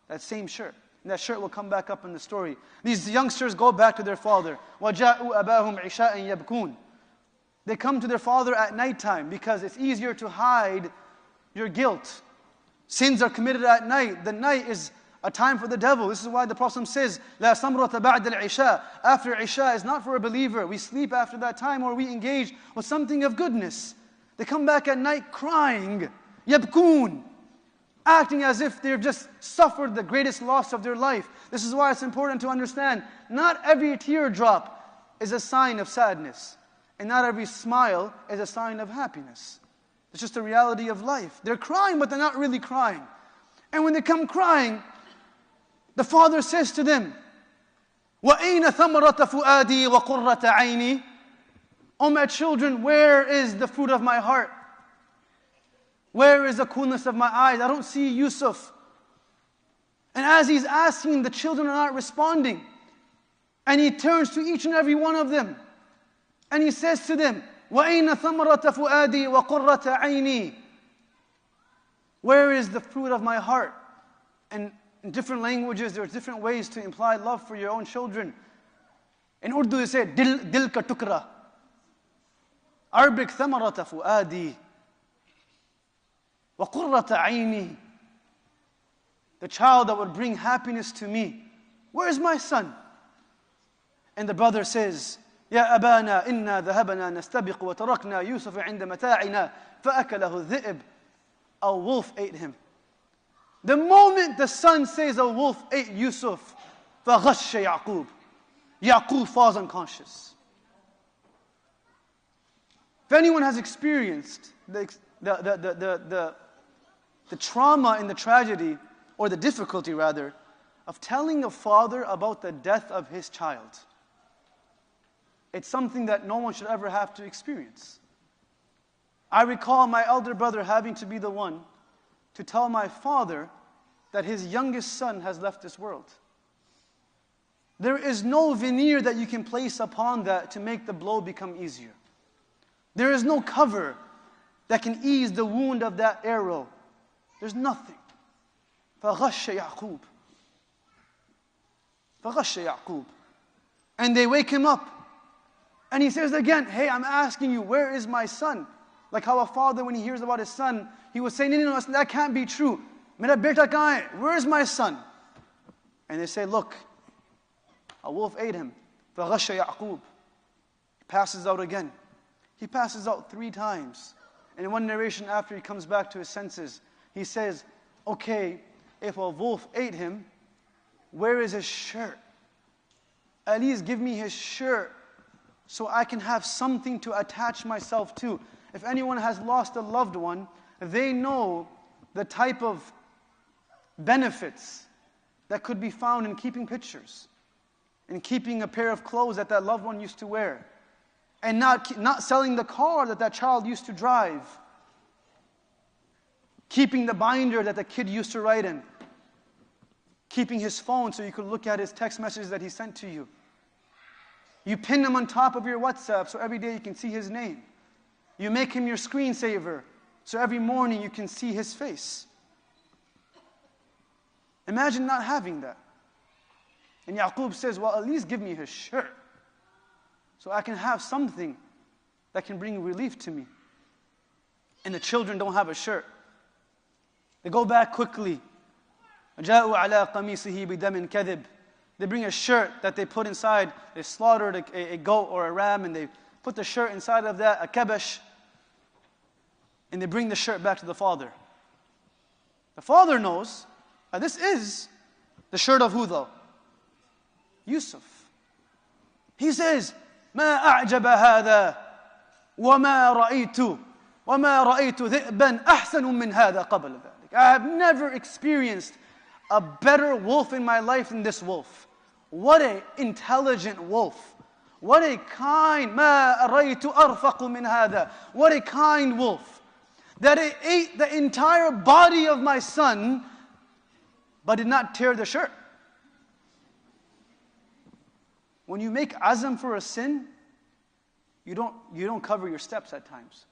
That same shirt. And that shirt will come back up in the story. These youngsters go back to their father. وَجَاءُوا أَبَاهُمْ عِشَاءً يَبْكُونَ. They come to their father at nighttime because it's easier to hide your guilt. Sins are committed at night. The night is a time for the devil. This is why the Prophet says, "La samrata ba'da al-isha." After Isha is not for a believer. We sleep after that time, or we engage with something of goodness. They come back at night crying, yabkoon, acting as if they've just suffered the greatest loss of their life. This is why it's important to understand, not every teardrop is a sign of sadness, and not every smile is a sign of happiness. It's just the reality of life. They're crying, but they're not really crying. And when they come crying, the father says to them, وَأَيْنَ ثَمَرَةَ فُؤَادِي وَقُرَّةَ عَيْنِي? O my children, where is the fruit of my heart? Where is the coolness of my eyes? I don't see Yusuf. And as he's asking, the children are not responding. And he turns to each and every one of them. And he says to them, وَأَيْنَ ثَمَرَةَ فُؤَادِي وَقُرَّةَ عَيْنِي? Where is the fruit of my heart? And in different languages, there's different ways to imply love for your own children. In Urdu, they say, dil ka tukra. Arabic, ثَمَرَةَ فُؤَادِي وَقُرَّةَ عَيْنِي. The child that would bring happiness to me. Where is my son? And the brother says, يا أبانا إنا ذهبنا نستبق وتركنا يوسف عند متاعنا فأكله الذئب. A wolf ate him. The moment the son says a wolf ate Yusuf, فغش يعقوب. Yaqub falls unconscious. If anyone has experienced the trauma and the tragedy, or the difficulty rather, of telling a father about the death of his child, it's something that no one should ever have to experience. I recall my elder brother having to be the one to tell my father that his youngest son has left this world. There is no veneer that you can place upon that to make the blow become easier. There is no cover that can ease the wound of that arrow. There's nothing. فَغَشَّ يَعْقُوب. فَغَشَّ يَعْقُوب. And they wake him up. And he says again, hey, I'm asking you, where is my son? Like how a father, when he hears about his son, he would say, no, that can't be true. Mera beta kahan hai? Where is my son? And they say, look, a wolf ate him. فَغَشَّ يَعْقُوب. He passes out again. He passes out 3 times. And in one narration after he comes back to his senses, he says, okay, if a wolf ate him, where is his shirt? At least give me his shirt so I can have something to attach myself to. If anyone has lost a loved one, they know the type of benefits that could be found in keeping pictures, in keeping a pair of clothes that loved one used to wear, and not selling the car that child used to drive, keeping the binder that the kid used to write in, keeping his phone so you could look at his text messages that he sent to you. You pin him on top of your WhatsApp so every day you can see his name. You make him your screensaver so every morning you can see his face. Imagine not having that. And Yaqub says, well, at least give me his shirt so I can have something that can bring relief to me. And the children don't have a shirt. They go back quickly. جاءوا على قميصه بدم كذب. They bring a shirt that they put inside. They slaughtered a goat or a ram, and they put the shirt inside of that, a kabash, and they bring the shirt back to the father. The father knows this is the shirt of who though? Yusuf. He says, ما أعجب هذا وما رأيت ذئبا أحسن من هذا قبل ذلك. I have never experienced a better wolf in my life than this wolf. What an intelligent wolf. What a kind, ما رأيت أرفق من هذا. What a kind wolf. That it ate the entire body of my son, but did not tear the shirt. When you make azam for a sin, you don't cover your steps at times.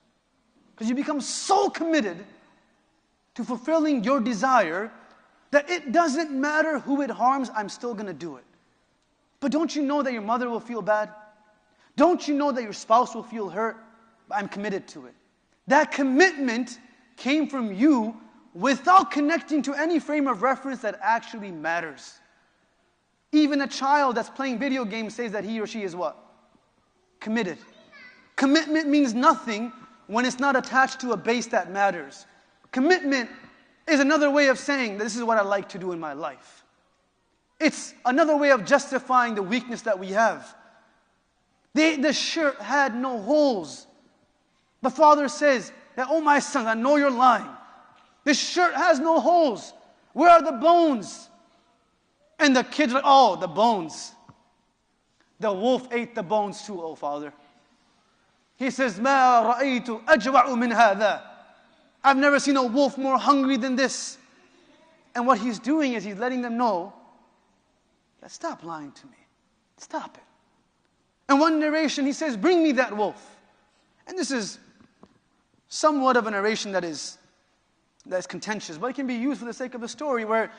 Because you become so committed to fulfilling your desire that it doesn't matter who it harms, I'm still going to do it. But don't you know that your mother will feel bad? Don't you know that your spouse will feel hurt? but I'm committed to it. That commitment came from you without connecting to any frame of reference that actually matters. Even a child that's playing video games says that he or she is what? Committed. Commitment means nothing when it's not attached to a base that matters. Commitment is another way of saying this is what I like to do in my life. It's another way of justifying the weakness that we have. The shirt had no holes. The father says that, oh my son, I know you're lying. This shirt has no holes. Where are the bones? And the kid's like, oh, the bones. The wolf ate the bones too, oh father. He says, مَا رَأَيْتُ أَجْوَعُ مِنْ هَذَا. I've never seen a wolf more hungry than this. And what he's doing is he's letting them know, that stop lying to me. Stop it. In one narration, he says, bring me that wolf. And this is somewhat of a narration that is contentious, but it can be used for the sake of the story, where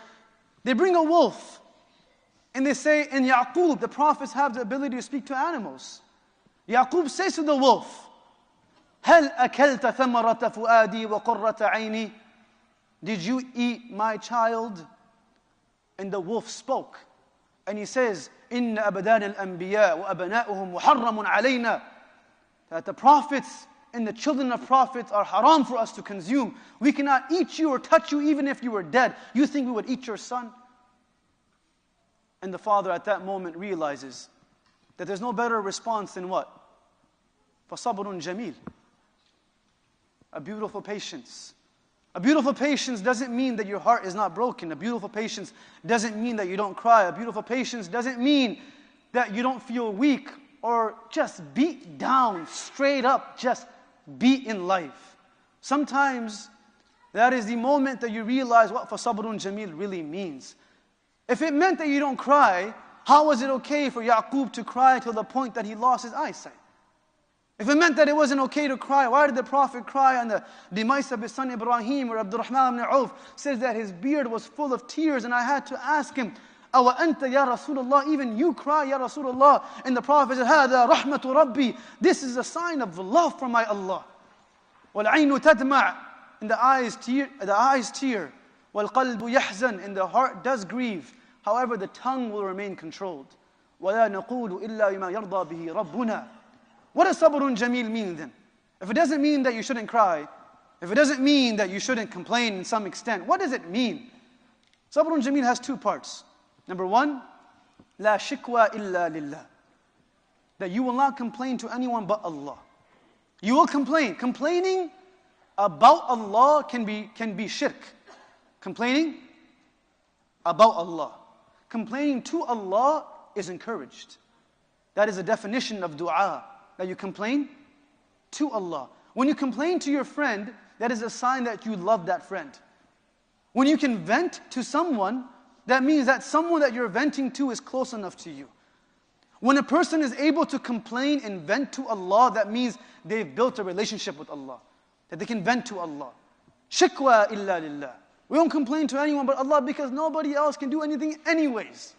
they bring a wolf, and they say, in Yaqub, the prophets have the ability to speak to animals. Yaqub says to the wolf, هَلْ أَكَلْتَ ثَمَرَةَ فُؤَادِي وَقُرَّةَ عَيْنِي. Did you eat my child? And the wolf spoke. And he says, إِنَّ أَبْدَانِ الْأَنْبِيَاءِ وَأَبْنَاؤُهُمْ مُحَرَّمٌ عَلَيْنَا. That the prophets and the children of prophets are haram for us to consume. We cannot eat you or touch you even if you were dead. You think we would eat your son? And the father at that moment realizes that there's no better response than what? فَصَبْرٌ جَمِيلٌ. A beautiful patience. A beautiful patience doesn't mean that your heart is not broken. A beautiful patience doesn't mean that you don't cry. A beautiful patience doesn't mean that you don't feel weak or just beat down, straight up, just beat in life. Sometimes that is the moment that you realize what فَصَبْرٌ جَمِيلٌ really means. If it meant that you don't cry, how was it okay for Yaqub to cry till the point that he lost his eyesight? If it meant that it wasn't okay to cry, why did the Prophet cry on the demise of his son Ibrahim, or Abdurrahman ibn Auf says that his beard was full of tears, and I had to ask him, أَوَ أَنْتَ يَا رَسُولَ اللَّهِ, even you cry, Ya Rasulullah. And the Prophet said, هَذَا رَحْمَةُ رَبِّي, this is a sign of love from my Allah. وَالْعَيْنُ تَدْمَعُ, and the eyes tear. وَالْقَلْبُ يَحْزَنُ, and the heart does grieve. However, the tongue will remain controlled. وَلَا نَقُولُ إِلَّا بِمَا يَرْضَى بِهِ رَبُّنَا. What does sabrun jameel mean then? If it doesn't mean that you shouldn't cry, if it doesn't mean that you shouldn't complain in some extent, what does it mean? Sabrun jameel has two parts. Number one, لا شكوى إلا لله. That you will not complain to anyone but Allah. You will complain. Complaining about Allah can be shirk. Complaining about Allah. Complaining to Allah is encouraged. That is a definition of dua, that you complain to Allah. When you complain to your friend, that is a sign that you love that friend. When you can vent to someone, that means that someone that you're venting to is close enough to you. When a person is able to complain and vent to Allah, that means they've built a relationship with Allah, that they can vent to Allah. Shikwa illa lillah. We don't complain to anyone but Allah because nobody else can do anything anyways.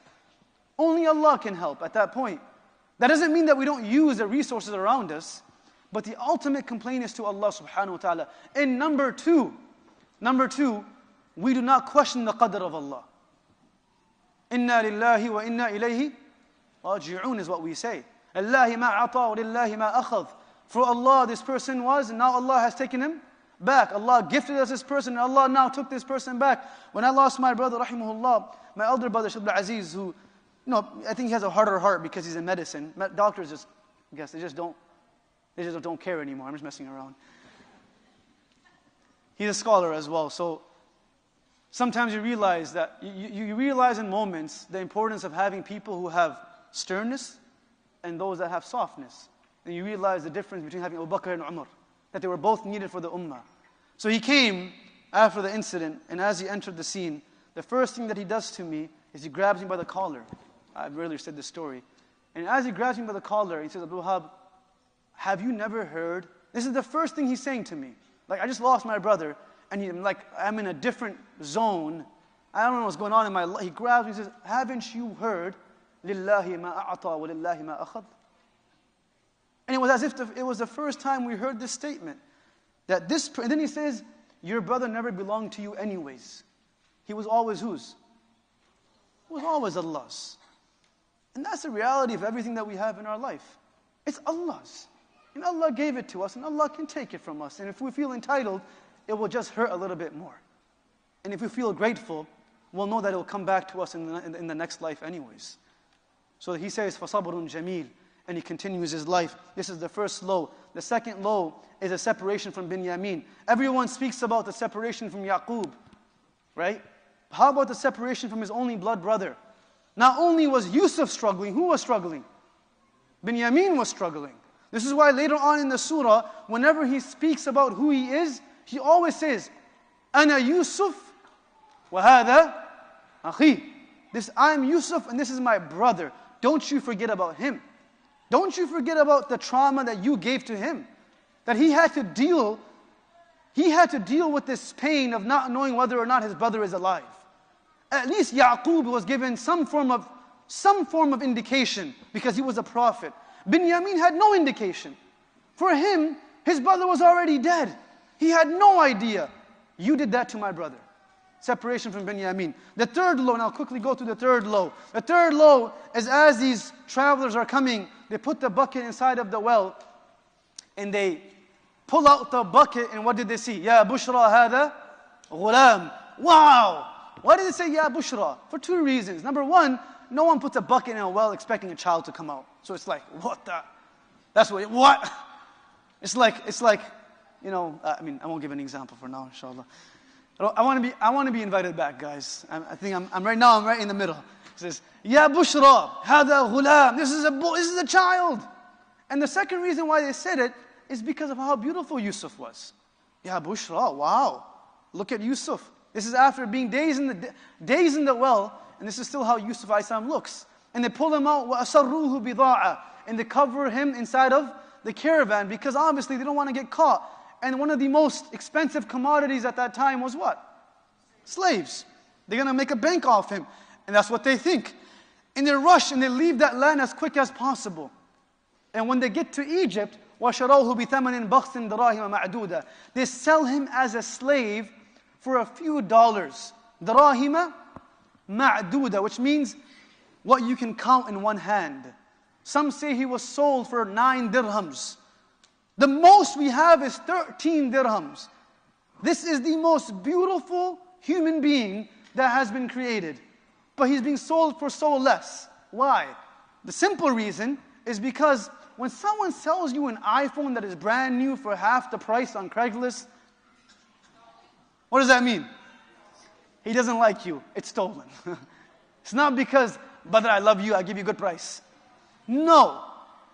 Only Allah can help at that point. That doesn't mean that we don't use the resources around us, but the ultimate complaint is to Allah subhanahu wa ta'ala. And number two, we do not question the qadr of Allah. Inna lillahi wa inna ilayhi raji'un is what we say. Allahi ma ata wa lillahi ma akhadh. For Allah this person was, and now Allah has taken him back. Allah gifted us this person, and Allah now took this person back. When I lost my brother, rahimahullah, my elder brother, Shaykh Abdul Aziz, who, I think he has a harder heart because he's in medicine. Doctors just, they just don't care anymore. I'm just messing around. He's a scholar as well, so sometimes you realize that, you realize in moments the importance of having people who have sternness and those that have softness. And you realize the difference between having Abu Bakr and Umar, that they were both needed for the ummah. So he came after the incident, and as he entered the scene, the first thing that he does to me is he grabs me by the collar. I've earlier said this story. And as he grabs me by the collar, he says, Abdul Wahab, have you never heard? This is the first thing he's saying to me. Like, I just lost my brother, and I'm in a different zone. I don't know what's going on in my life. He grabs me and says, haven't you heard, Lillahi ma a'ata wa lillahi ma akhad? And it was as if it was the first time we heard this statement. And then he says, your brother never belonged to you anyways. He was always whose? He was always Allah's. And that's the reality of everything that we have in our life. It's Allah's. And Allah gave it to us, and Allah can take it from us. And if we feel entitled, it will just hurt a little bit more. And if we feel grateful, we'll know that it will come back to us in the next life anyways. So he says, فَصَبْرٌ جَمِيلٌ. And he continues his life. This is the first low. The second low is a separation from Binyamin. Everyone speaks about the separation from Yaqub, right? How about the separation from his only blood brother? Not only was Yusuf struggling, who was struggling? Binyamin was struggling. This is why later on in the surah, whenever he speaks about who he is, he always says, أَنَا Yusuf وَهَذَا أَخِي. I'm Yusuf and this is my brother. Don't you forget about him. Don't you forget about the trauma that you gave to him. That he had to deal with this pain of not knowing whether or not his brother is alive. At least Yaqub was given some form of indication because he was a prophet. Binyamin had no indication. For him, his brother was already dead. He had no idea. You did that to my brother. Separation from Binyamin. The third low, and I'll quickly go through the third low. The third low is as these travelers are coming, they put the bucket inside of the well, and they pull out the bucket, and what did they see? Ya Bushra hada ghulam. Wow! Why did it say Ya Bushra? For two reasons. Number one, no one puts a bucket in a well expecting a child to come out. So it's like, what? It's like, you know, I won't give an example for now, inshallah. I want to be invited back, guys. I think I'm right in the middle. It says, Ya Bushra, hada ghulam. This is a child. And the second reason why they said it is because of how beautiful Yusuf was. Ya Bushra, wow. Look at Yusuf. This is after being days in the well, and this is still how Yusuf a.s. looks. And they pull him out, وَأَسَرُّوهُ بِضَاعَةً, and they cover him inside of the caravan because obviously they don't want to get caught. And one of the most expensive commodities at that time was what? Slaves. They're going to make a bank off him. And that's what they think. And they rush and they leave that land as quick as possible. And when they get to Egypt, وَشَرَوْهُ بِثَمَنٍ بَخْسٍ دَرَاهِمَ مَعْدُودًا, they sell him as a slave for a few dollars. دَرَاهِمَ مَعْدُودًا, which means what you can count in one hand. Some say he was sold for 9 dirhams. The most we have is 13 dirhams. This is the most beautiful human being that has been created. But he's being sold for so less. Why? The simple reason is because when someone sells you an iPhone that is brand new for half the price on Craigslist, what does that mean? He doesn't like you. It's stolen. It's not because, brother, I love you, I give you a good price. No.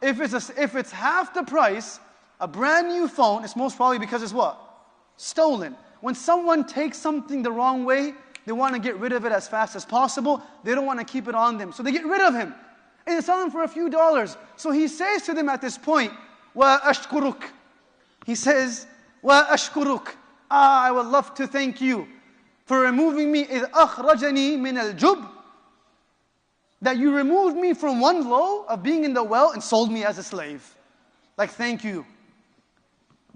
If it's half the price, a brand new phone, it's most probably because it's what? Stolen. When someone takes something the wrong way, they want to get rid of it as fast as possible. They don't want to keep it on them. So they get rid of him. And they sell him for a few dollars. So he says to them at this point, وَأَشْكُرُكَ. He says, وَأَشْكُرُكَ. I would love to thank you for removing me. إِذْ أَخْرَجَنِي مِنَ الْجُبِّ. That you removed me from one low of being in the well and sold me as a slave. Like, thank you.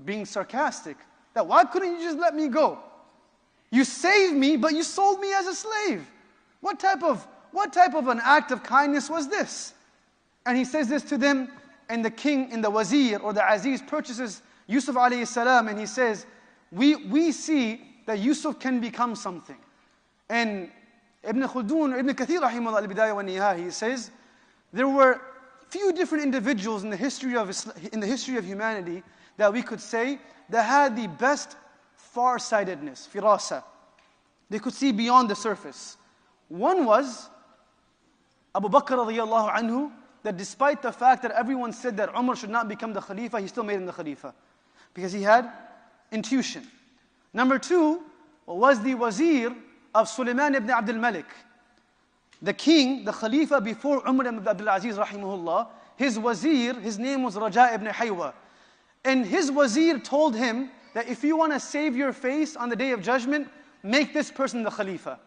Being sarcastic. That why couldn't you just let me go? You saved me, but you sold me as a slave. What type of an act of kindness was this? And he says this to them, and the king, and the wazir, or the aziz, purchases Yusuf alayhi salam, and he says, we see that Yusuf can become something. And Ibn Kathir rahimahullah al-Bidayah wa Nihaya, he says, there were few different individuals in the history of humanity that we could say that had the best far-sightedness, firasa. They could see beyond the surface. One was Abu Bakr radiyallahu anhu, that despite the fact that everyone said that Umar should not become the Khalifa, he still made him the Khalifa. Because he had intuition. Number two was the Wazir of Sulaiman ibn Abdul Malik. The king, the Khalifa before Umar ibn Abdul Aziz rahimahullah, his Wazir, his name was Raja ibn Haywa. And his Wazir told him that if you want to save your face on the Day of Judgment, make this person the Khalifa.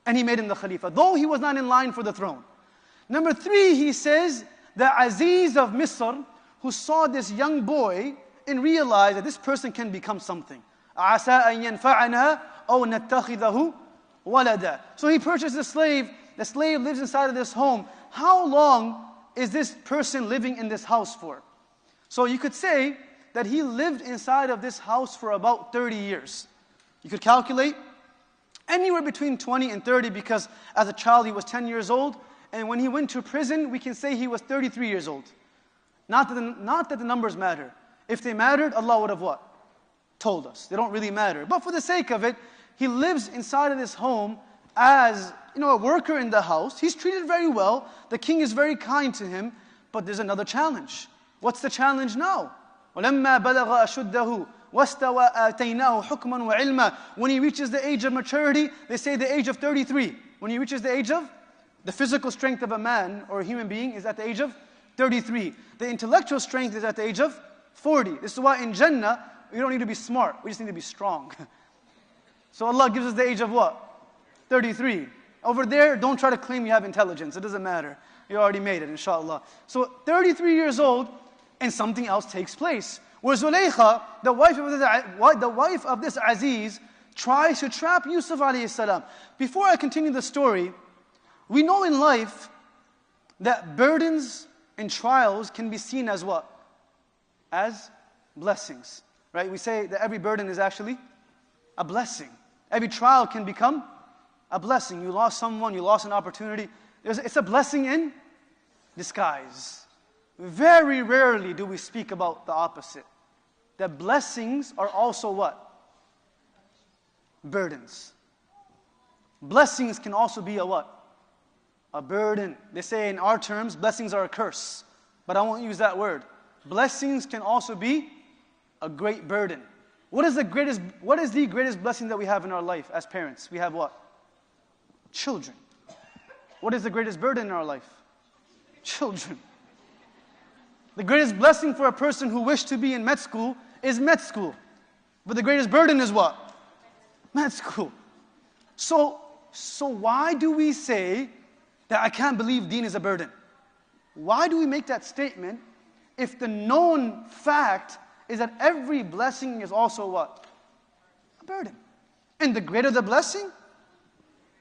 And he made him the Khalifa, though he was not in line for the throne. Number three, he says, the Aziz of Misr, who saw this young boy and realized that this person can become something. عَسَىٰ أَن يَنْفَعَنَا أَوْ نَتَّخِذَهُ وَلَدًا. So he purchased a slave. The slave lives inside of this home. How long is this person living in this house for? So you could say that he lived inside of this house for about 30 years. You could calculate anywhere between 20 and 30, because as a child he was 10 years old, and when he went to prison, we can say he was 33 years old. Not that the numbers matter. If they mattered, Allah would have what? Told us. They don't really matter. But for the sake of it, he lives inside of this home as, a worker in the house. He's treated very well. The king is very kind to him. But there's another challenge. What's the challenge now? وَلَمَّا بَلَغَ أَشُدَّهُ وَاسْتَوَى آتَيْنَاهُ حُكْمًا وَعِلْمًا. When he reaches the age of maturity, they say the age of 33. When he reaches the age of, the physical strength of a man or a human being is at the age of 33. The intellectual strength is at the age of 40. This is why in Jannah, we don't need to be smart. We just need to be strong. So Allah gives us the age of what? 33. Over there, don't try to claim you have intelligence. It doesn't matter. You already made it, inshallah. So 33 years old, and something else takes place. Where Zulaykha, the wife of this Aziz, tries to trap Yusuf alayhi salam. Before I continue the story, we know in life that burdens and trials can be seen as what? As blessings. Right? We say that every burden is actually a blessing. Every trial can become a blessing. You lost someone, you lost an opportunity. It's a blessing in disguise. Very rarely do we speak about the opposite. That blessings are also what? Burdens. Blessings can also be a what? A burden. They say in our terms, blessings are a curse. But I won't use that word. Blessings can also be a great burden. What is the greatest blessing that we have in our life as parents? We have what? Children. What is the greatest burden in our life? Children. The greatest blessing for a person who wished to be in med school is med school. But the greatest burden is what? Med school. So why do we say that I can't believe deen is a burden? Why do we make that statement if the known fact is that every blessing is also what? A burden. And the greater the blessing,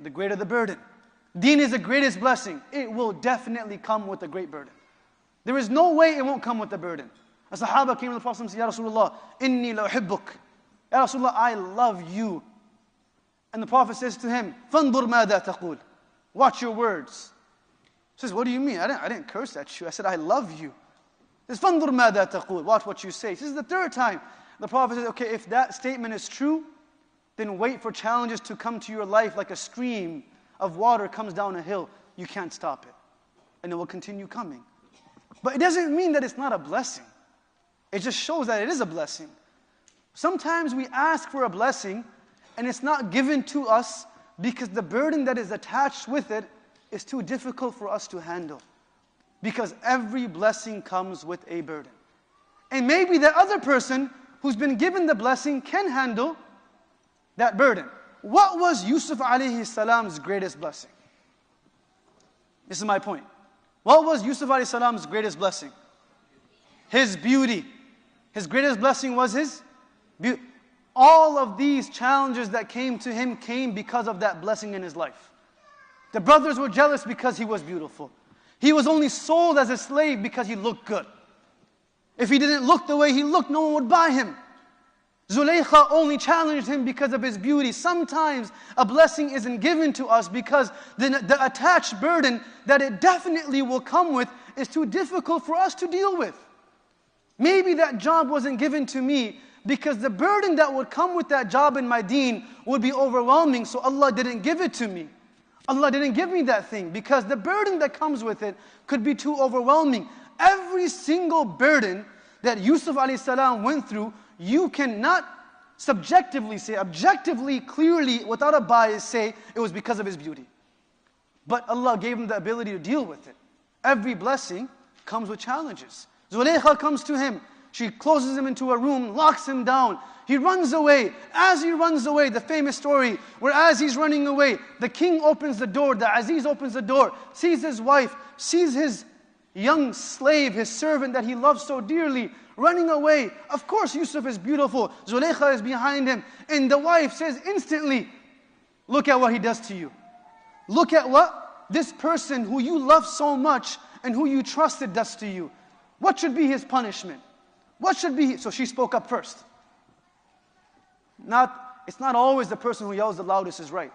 the greater the burden. Deen is the greatest blessing. It will definitely come with a great burden. There is no way it won't come with a burden. A Sahaba came to the Prophet and said, Ya Rasulullah, inni la uhibbuk. Ya Rasulullah, I love you. And the Prophet says to him, فَانْظُرْ مَاذَا تَقُولُ. Watch your words. He says, what do you mean? I didn't curse at you. I said, I love you. He says, فَانْظُرْ مَاذَا تَقُولُ. Watch what you say. This is the third time. The Prophet says, okay, if that statement is true, then wait for challenges to come to your life like a stream of water comes down a hill. You can't stop it. And it will continue coming. But it doesn't mean that it's not a blessing. It just shows that it is a blessing. Sometimes we ask for a blessing and it's not given to us because the burden that is attached with it is too difficult for us to handle. Because every blessing comes with a burden. And maybe the other person who's been given the blessing can handle that burden. What was Yusuf alayhi salam's greatest blessing? This is my point. What was Yusuf alayhi salam's greatest blessing? His beauty. His greatest blessing was his beauty. All of these challenges that came to him came because of that blessing in his life. The brothers were jealous because he was beautiful. He was only sold as a slave because he looked good. If he didn't look the way he looked, no one would buy him. Zulaykha only challenged him because of his beauty. Sometimes a blessing isn't given to us because the attached burden that it definitely will come with is too difficult for us to deal with. Maybe that job wasn't given to me because the burden that would come with that job in my deen would be overwhelming, so Allah didn't give it to me. Allah didn't give me that thing because the burden that comes with it could be too overwhelming. Every single burden that Yusuf alayhi salam went through, you cannot subjectively say, objectively, clearly, without a bias, say it was because of his beauty. But Allah gave him the ability to deal with it. Every blessing comes with challenges. Zulaykha comes to him. She closes him into a room, locks him down. He runs away. As he runs away, the famous story, where as he's running away, the king opens the door, the Aziz opens the door, sees his wife, sees his young slave, his servant that he loved so dearly, running away. Of course Yusuf is beautiful. Zulaykha is behind him. And the wife says instantly, look at what he does to you. Look at what this person who you love so much and who you trusted does to you. What should be his punishment? What should be? So she spoke up first. It's not always the person who yells the loudest is right.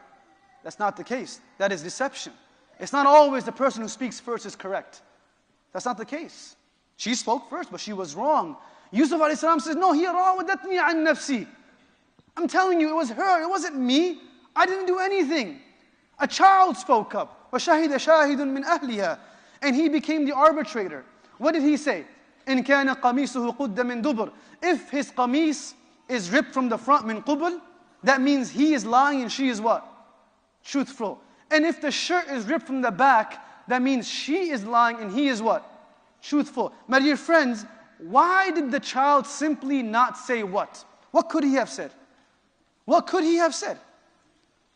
That's not the case. That is deception. It's not always the person who speaks first is correct. That's not the case. She spoke first, but she was wrong. Yusuf alayhi salam says, no, hiya rawadatni an nafsi. I'm telling you, it was her, it wasn't me. I didn't do anything. A child spoke up. وَشَهِدَ شَاهِدٌ مِّنْ أَهْلِهَا. And he became the arbitrator. What did he say? إِنْ كَانَ قَمِيصُهُ قُدَّ مِنْ دُبُرٍ. If his qamis is ripped from the front, min qubul, that means he is lying and she is what? Truthful. And if the shirt is ripped from the back, that means she is lying and he is what? Truthful. My dear friends, why did the child simply not say what? What could he have said? What could he have said?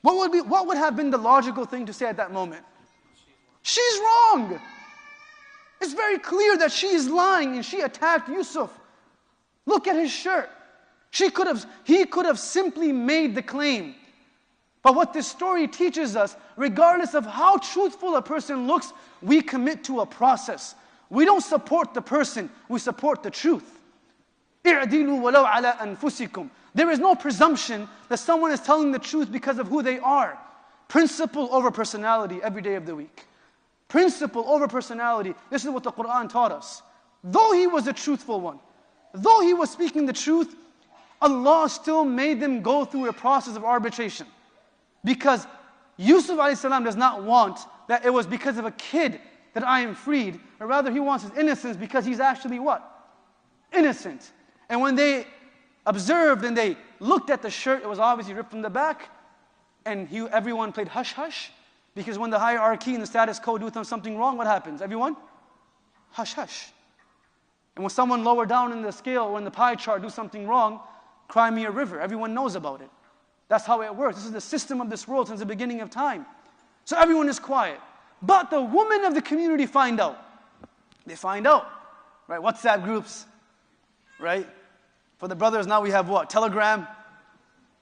What would have been the logical thing to say at that moment? She's wrong. It's very clear that she is lying and she attacked Yusuf. Look at his shirt. He could have simply made the claim. But what this story teaches us, regardless of how truthful a person looks, we commit to a process. We don't support the person, we support the truth. اِعْدِلُوا وَلَوْ عَلَىٰ أَنفُسِكُمْ. There is no presumption that someone is telling the truth because of who they are. Principle over personality every day of the week. Principle over personality. This is what the Quran taught us. Though he was a truthful one, though he was speaking the truth, Allah still made them go through a process of arbitration. Because Yusuf a.s. does not want that it was because of a kid that I am freed, or rather he wants his innocence because he's actually what? Innocent. And when they observed and they looked at the shirt, it was obviously ripped from the back, and everyone played hush-hush, because when the hierarchy and the status quo do something wrong, what happens? Everyone? Hush-hush. And when someone lower down in the scale or in the pie chart do something wrong, cry me a river. Everyone knows about it. That's how it works. This is the system of this world since the beginning of time. So everyone is quiet. But the women of the community find out. They find out. Right? WhatsApp groups. Right? For the brothers now we have what? Telegram.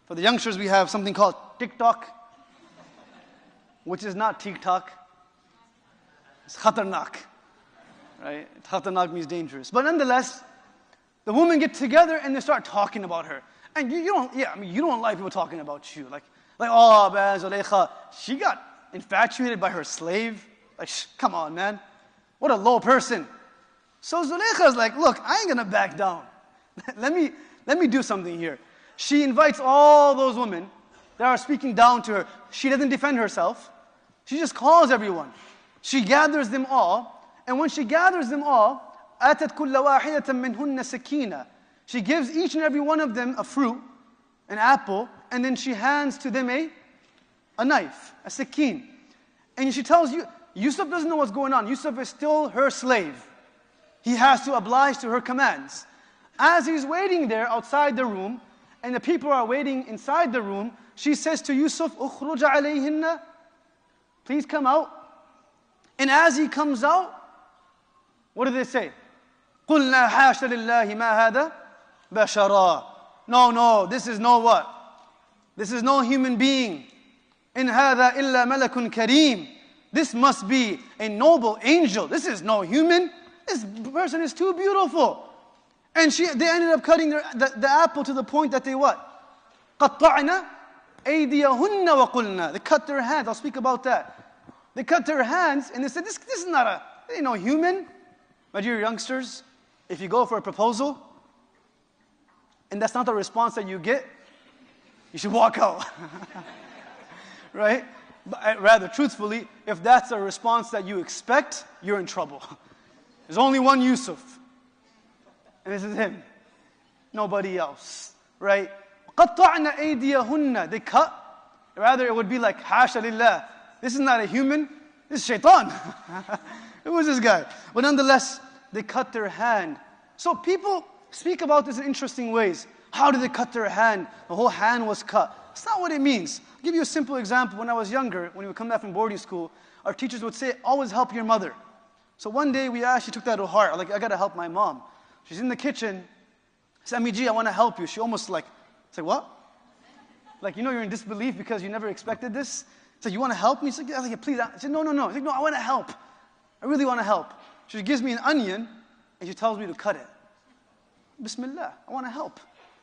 For the youngsters we have something called TikTok. Which is not TikTok. It's khatarnak. Right? Khatarnak means dangerous. But nonetheless, the women get together and they start talking about her. And you don't like people talking about you. Like oh man, Zulaykha, she got infatuated by her slave. Like, come on, man. What a low person. So Zulaykha's like, look, I ain't gonna back down. let me do something here. She invites all those women that are speaking down to her. She doesn't defend herself. She just calls everyone. She gathers them all. And when she gathers them all, أَتَتْ كُلَّ وَاحِدَةً مِّنْهُنَّ سَكِينَةً. She gives each and every one of them a fruit, an apple, and then she hands to them a knife, a sakin. And she tells you, Yusuf doesn't know what's going on. Yusuf is still her slave. He has to oblige to her commands. As he's waiting there outside the room, and the people are waiting inside the room, she says to Yusuf, "Ukhruj alayhinna." Please come out. And as he comes out, what do they say? قُلْنَا حَاشَ لِلَّهِ مَا هَذَا بَشَرًا. No, this is no what? This is no human being. إِنْ هَذَا إِلَّا مَلَكٌ كَرِيمٌ. This must be a noble angel. This is no human. This person is too beautiful. And they ended up cutting the apple to the point that they what? قَطَّعْنَا أَيْدِيَهُنَّ وَقُلْنَا. They cut their hands. I'll speak about that. They cut their hands and they said, this is not ain't no human. My dear youngsters, if you go for a proposal and that's not the response that you get, you should walk out. Right? But rather, truthfully, if that's a response that you expect, you're in trouble. There's only one Yusuf. And this is him. Nobody else. Right? قَطَّعْنَا أَيْدِيَهُنَّ. They cut. Rather, it would be like, حَاشَ لِلَّهِ. This is not a human. This is shaitan. Who is this guy? But nonetheless, they cut their hand. So people speak about this in interesting ways. How did they cut their hand? The whole hand was cut. That's not what it means. I'll give you a simple example. When I was younger, when we would come back from boarding school, our teachers would say, always help your mother. So one day we actually took that to heart. Like, I got to help my mom. She's in the kitchen. I said, Amiji, I want to help you. She almost like, said, what? Like, you know, you're in disbelief because you never expected this. I said, you want to help me? She said, yeah, please. I said, no. I said, no, I want to help. I really want to help. She gives me an onion and she tells me to cut it. Bismillah, I want to help.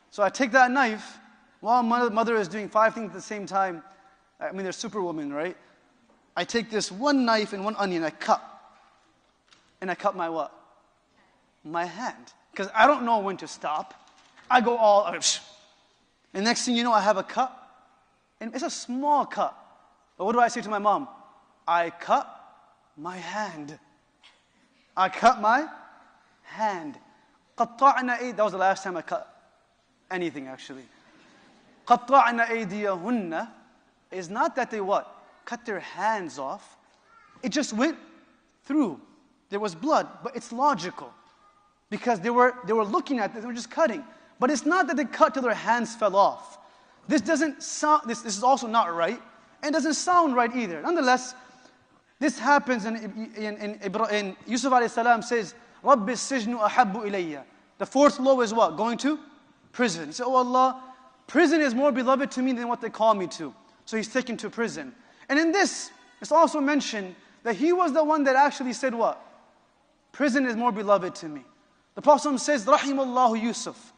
So I take that knife while mother is doing 5 things at the same time. I mean, they're superwomen, right? I take this one knife and one onion, I cut. And I cut my what? My hand. Because I don't know when to stop. I go all, and next thing you know, I have a cut. And it's a small cut. But what do I say to my mom? I cut my hand. I cut my hand. That was the last time I cut anything, actually. قَطَّعْنَ أَيْدِيَهُنَّ is not that they what? Cut their hands off. It just went through. There was blood, but it's logical. Because they were looking at this, they were just cutting. But it's not that they cut till their hands fell off. This doesn't sound, this is also not right, and doesn't sound right either. Nonetheless, this happens in Yusuf alayhi salam says, رَبِّ السِّجْنُ أَحَبُّ إِلَيَّ. The 4th law is what? Going to prison. He said, oh Allah, prison is more beloved to me than what they call me to. So he's taken to prison. And in this, it's also mentioned that he was the one that actually said what? Prison is more beloved to me. The Prophet says, Rahimallahu Yusuf.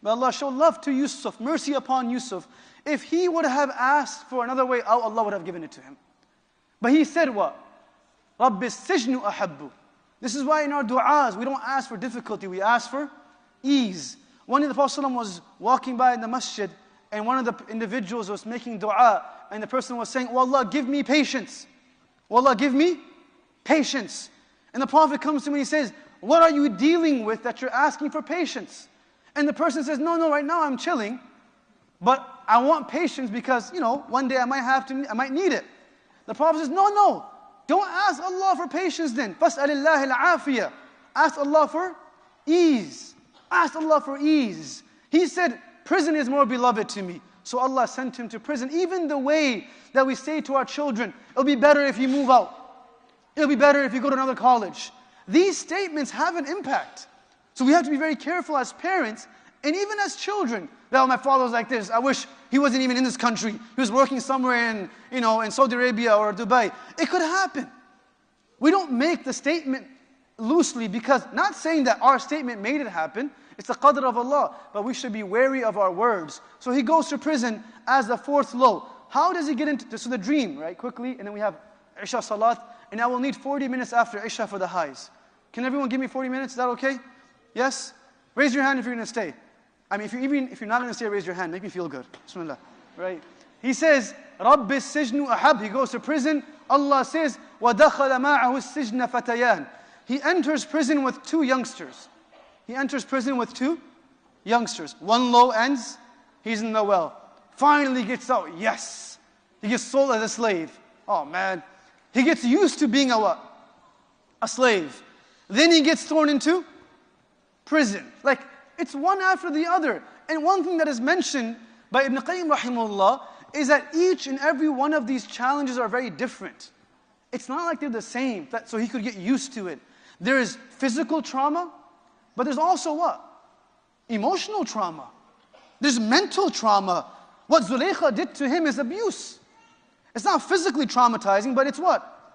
May Allah show love to Yusuf, mercy upon Yusuf. If he would have asked for another way out, Allah would have given it to him. But he said what? رَبِّ السِّجْنُ أَحَبُّ. This is why in our du'as, we don't ask for difficulty, we ask for ease. One day the Prophet ﷺ was walking by in the masjid, and one of the individuals was making dua, and the person was saying, oh Allah, give me patience. Oh Allah, give me patience. And the Prophet comes to me and he says, what are you dealing with that you're asking for patience? And the person says, no, right now I'm chilling, but I want patience because, one day I might need it. The Prophet says, no, don't ask Allah for patience then. فَاسْأَلِ اللَّهِ الْعَافِيَةِ. Ask Allah for ease. Ask Allah for ease. He said, prison is more beloved to me. So Allah sent him to prison. Even the way that we say to our children, it'll be better if you move out. It'll be better if you go to another college. These statements have an impact. So we have to be very careful as parents and even as children. Well, my father was like this. I wish he wasn't even in this country. He was working somewhere in Saudi Arabia or Dubai. It could happen. We don't make the statement loosely because not saying that our statement made it happen. It's the qadr of Allah. But we should be wary of our words. So he goes to prison as the 4th law. How does he get into this? So the dream, right? Quickly. And then we have Isha Salat. And I will need 40 minutes after Isha for the highs. Can everyone give me 40 minutes? Is that okay? Yes? Raise your hand if you're going to stay. I mean, if you're not going to stay, raise your hand. Make me feel good. Bismillah. Right? He says, رَبِّ السِّجْنُ أَحَبْ. He goes to prison. Allah says, وَدَخَلَ مَعَهُ السِّجْنَ فَتَيَانِ. He enters prison with 2 youngsters. He enters prison with 2 youngsters. 1 law ends. He's in the well. Finally gets out. Yes. He gets sold as a slave. Oh man. He gets used to being a what? A slave. Then he gets thrown into prison. Like, it's one after the other. And one thing that is mentioned by Ibn Qayyim rahimahullah is that each and every one of these challenges are very different. It's not like they're the same, so he could get used to it. There is physical trauma, but there's also what? Emotional trauma. There's mental trauma. What Zulaykha did to him is abuse. It's not physically traumatizing, but it's what?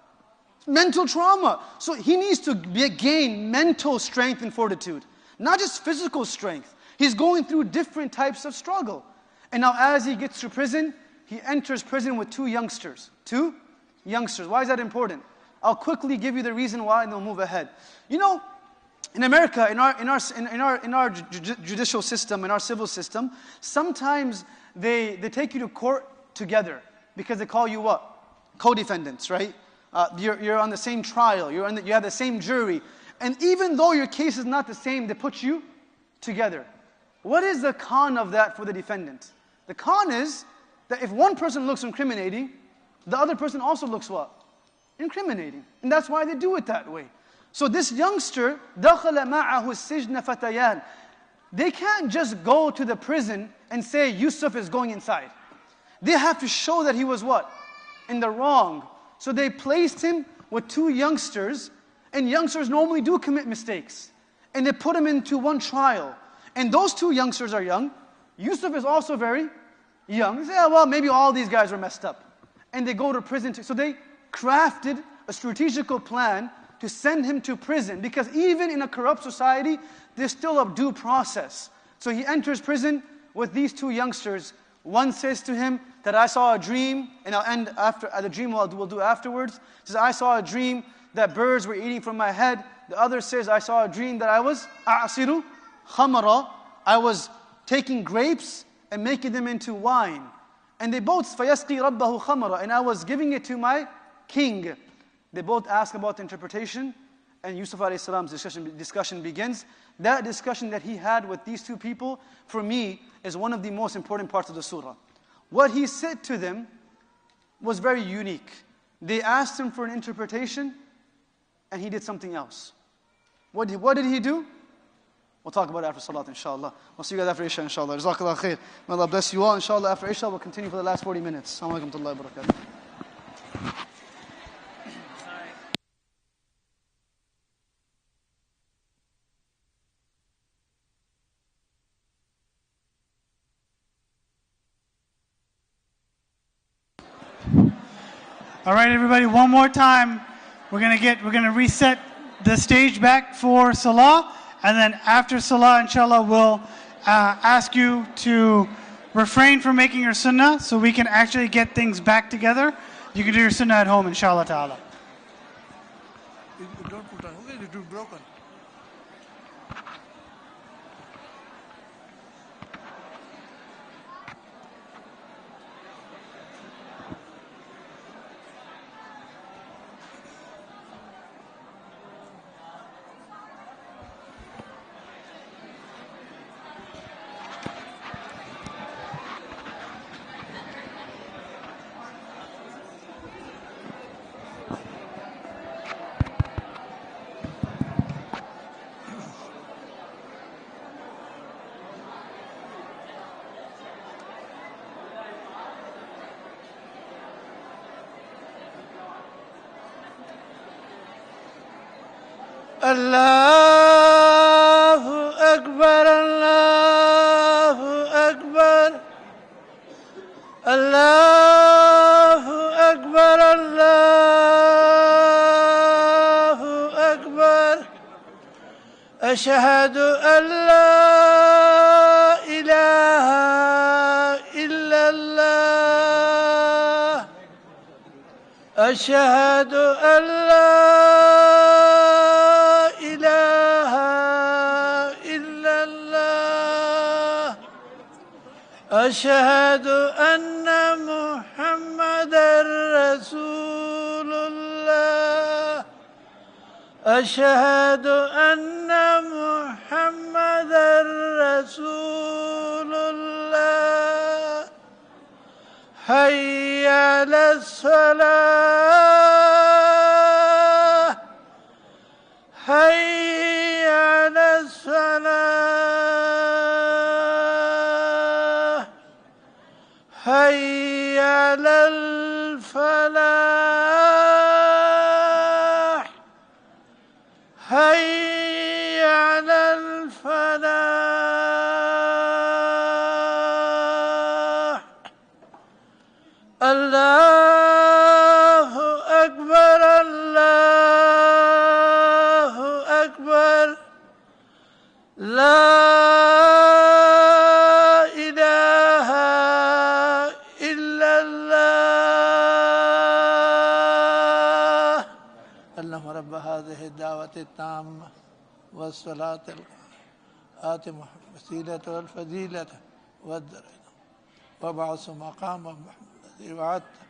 It's mental trauma. So he needs to gain mental strength and fortitude. Not just physical strength. He's going through different types of struggle. And now as he gets to prison, he enters prison with 2 youngsters. 2 youngsters. Why is that important? I'll quickly give you the reason why and then we'll move ahead. In America, in our judicial system, in our civil system, sometimes they take you to court together because they call you what? Co-defendants, right? You're on the same trial. You have the same jury. And even though your case is not the same, they put you together. What is the con of that for the defendant? The con is that if one person looks incriminating, the other person also looks what? Incriminating. And that's why they do it that way. So this youngster, دَخَلَ مَعَهُ السِّجْنَ فَتَيَانِ. They can't just go to the prison and say Yusuf is going inside. They have to show that he was what? In the wrong. So they placed him with 2 youngsters. And youngsters normally do commit mistakes. And they put him into one trial. And those two youngsters are young. Yusuf is also very young. They say, "Oh, well, maybe all these guys were messed up." And they go to prison. So they crafted a strategical plan to send him to prison. Because even in a corrupt society, there's still a due process. So he enters prison with these two youngsters. One says to him that I saw a dream, and I'll end after the dream we'll do afterwards. He says, I saw a dream that birds were eating from my head. The other says, I saw a dream that I was a'asiru khamara. I was taking grapes and making them into wine. And they both, فَيَسْقِي رَبَّهُ خَمَرًا, and I was giving it to my king. They both ask about the interpretation, and Yusuf a.s. discussion begins. That discussion that he had with these two people, for me, is one of the most important parts of the surah. What he said to them was very unique. They asked him for an interpretation, and he did something else. What did he do? We'll talk about it after Salat, inshallah. We'll see you guys after Isha, inshallah. Jazakallah khair. May Allah bless you all, inshallah. After Isha, we'll continue for the last 40 minutes. Assalamu alaikum wa rahmatullahi wa barakatuh. All right, everybody, one more time. We're gonna reset the stage back for Salah, and then after Salah, inshallah, we'll ask you to refrain from making your sunnah so we can actually get things back together. You can do your sunnah at home, inshallah ta'ala. Don't put on. Okay, it will broken. الله أكبر الله أكبر الله أكبر الله أكبر أشهد أن لا إله إلا الله أشهد أن لا أشهد أن محمدًا رسول الله أشهد أن محمدًا رسول الله حي على الصلاة حي على الصلاة حي على الفلاح حي على الفلاح الله أكبر الله أكبر لا إله إلا الله اللهم رب هذه الدعوة التامة والصلاة آت محمد الوسيلة والفضيلة والدرجة وابعث مقاما محمود الذي وعدته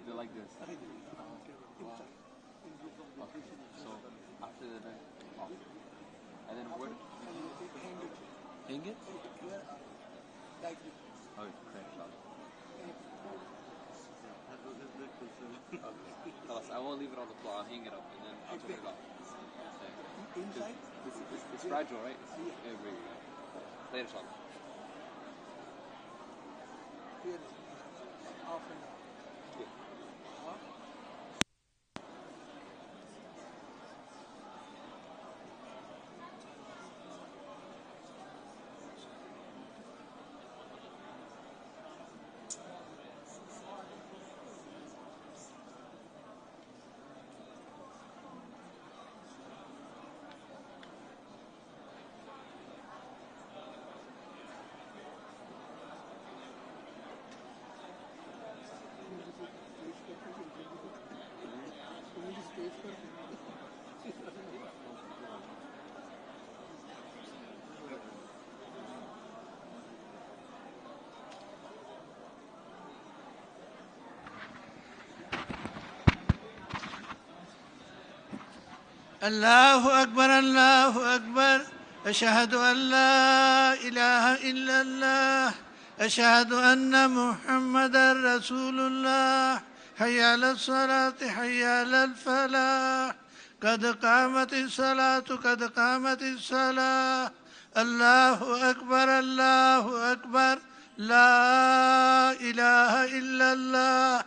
They're like this. Okay. So after the event, off. And then what? Hang it? Okay, great shot. Okay. I won't leave it on the floor. I'll hang it up and then I'll turn it off. Okay. It's fragile, right? Yeah, very good. Later, shot. الله أكبر الله أكبر أشهد أن لا إله إلا الله أشهد أن محمدا رسول الله حي على الصلاة حي على الفلاح قد قامت الصلاة قد قامت الصلاة الله أكبر الله أكبر لا إله إلا الله.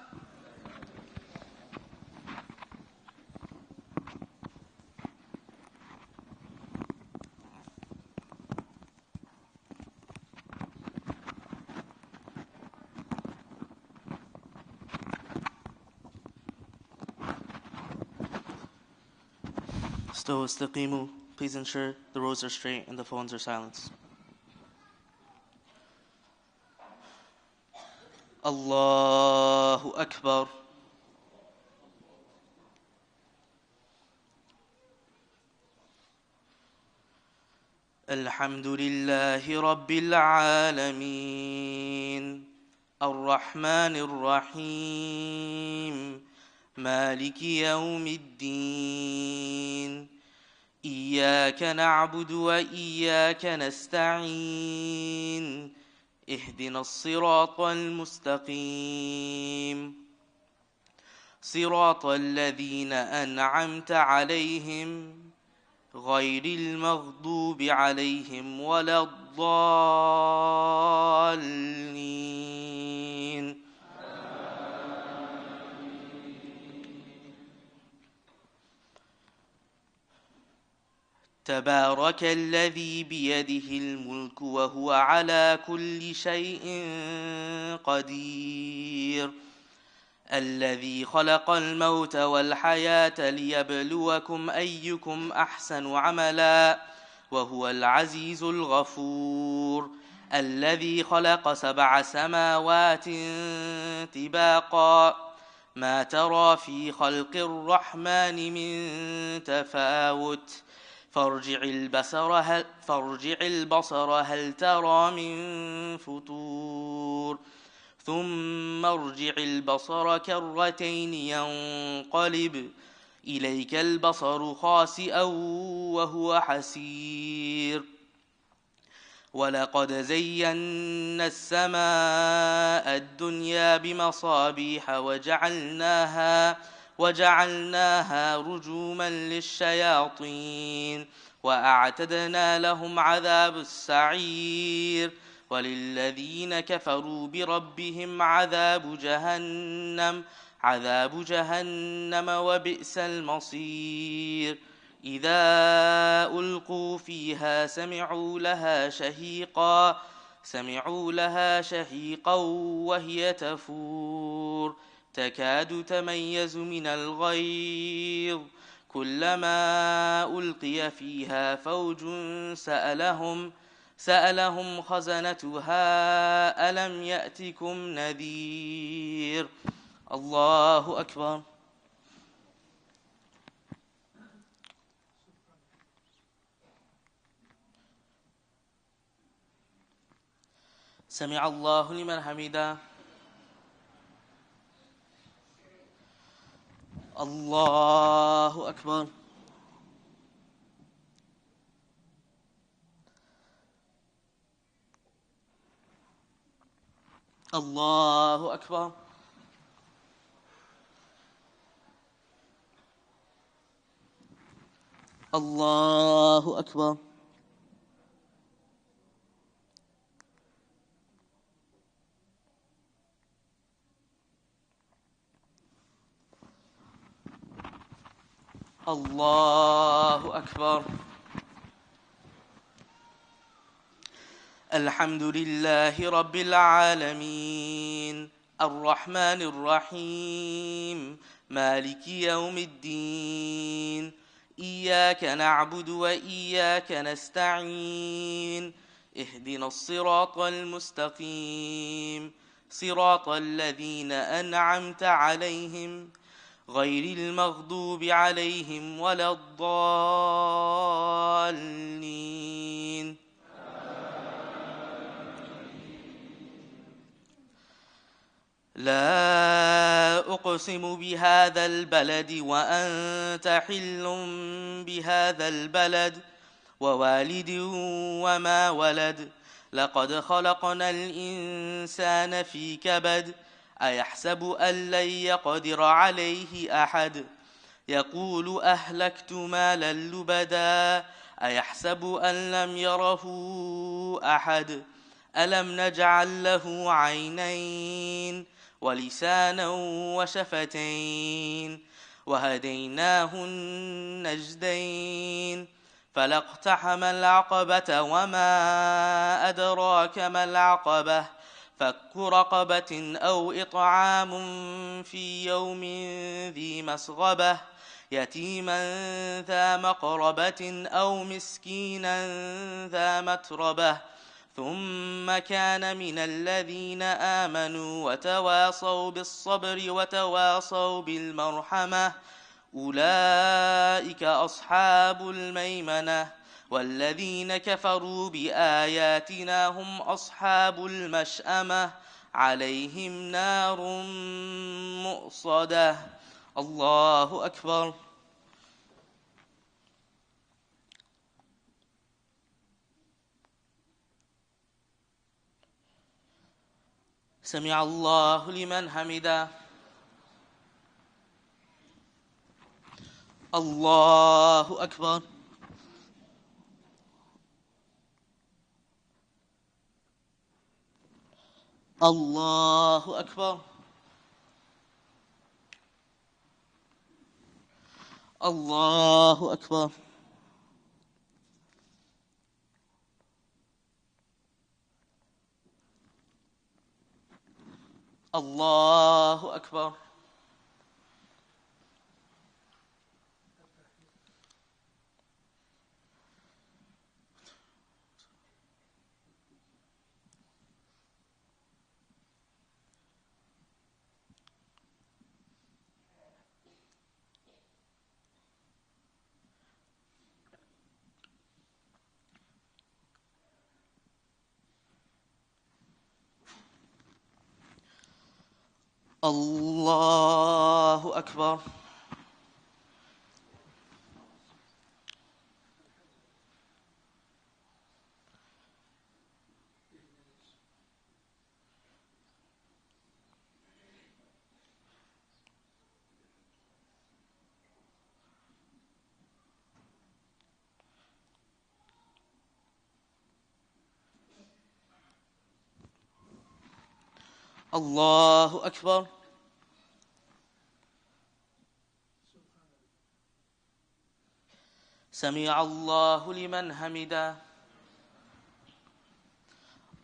Still istaqimu. Please ensure the rows are straight and the phones are silenced. Allahu Akbar. Alhamdulillahi Rabbil Alameen. Ar-Rahman Ar-Rahim. مالك يوم الدين إياك نعبد وإياك نستعين اهدنا الصراط المستقيم صراط الذين أنعمت عليهم غير المغضوب عليهم ولا الضالين. تبارك الذي بيده الملك وهو على كل شيء قدير الذي خلق الموت والحياة ليبلوكم أيكم أحسن عملا وهو العزيز الغفور الذي خلق 7 سماوات طباقا ما ترى في خلق الرحمن من تفاوت فارجع البصر هل ترى من فطور ثم ارجع البصر كرتين ينقلب إليك البصر خاسئا وهو حسير ولقد زينا السماء الدنيا بمصابيح وجعلناها رجوما للشياطين وأعتدنا لهم عذاب السعير وللذين كفروا بربهم عذاب جهنم وبئس المصير إذا ألقوا فيها سمعوا لها شهيقا وهي تفور تكاد تميز من الغيظ كلما ألقي فيها فوج سألهم خزنتها ألم يأتكم نذير. الله أكبر. سمع الله لمن حمده. الله أكبر. الله أكبر. الله أكبر. الله أكبر. الحمد لله رب العالمين الرحمن الرحيم مالك يوم الدين إياك نعبد وإياك نستعين اهدنا الصراط المستقيم صراط الذين أنعمت عليهم غير المغضوب عليهم ولا الضالين. لا أقسم بهذا البلد وأنت حل بهذا البلد ووالد وما ولد لقد خلقنا الإنسان في كبد أيحسب أن لن يقدر عليه أحد يقول أهلكت مالا لبدا أيحسب أن لم يره أحد ألم نجعل له عينين ولسانا وشفتين وهديناه النجدين فلا اقتحم العقبة وما أدراك ما العقبة فك رقبة أو إطعام في يوم ذي مسغبة يتيما ذا مقربة أو مسكينا ذا متربة ثم كان من الذين آمنوا وتواصوا بالصبر وتواصوا بالمرحمة أولئك أصحاب الميمنة والذين كفروا بآياتنا هم أصحاب المشأمة عليهم نار مؤصدة. الله أكبر. سمع الله لمن حمده. الله أكبر. الله أكبر. الله أكبر. الله أكبر. الله أكبر. الله أكبر. سمع الله لمن حمده.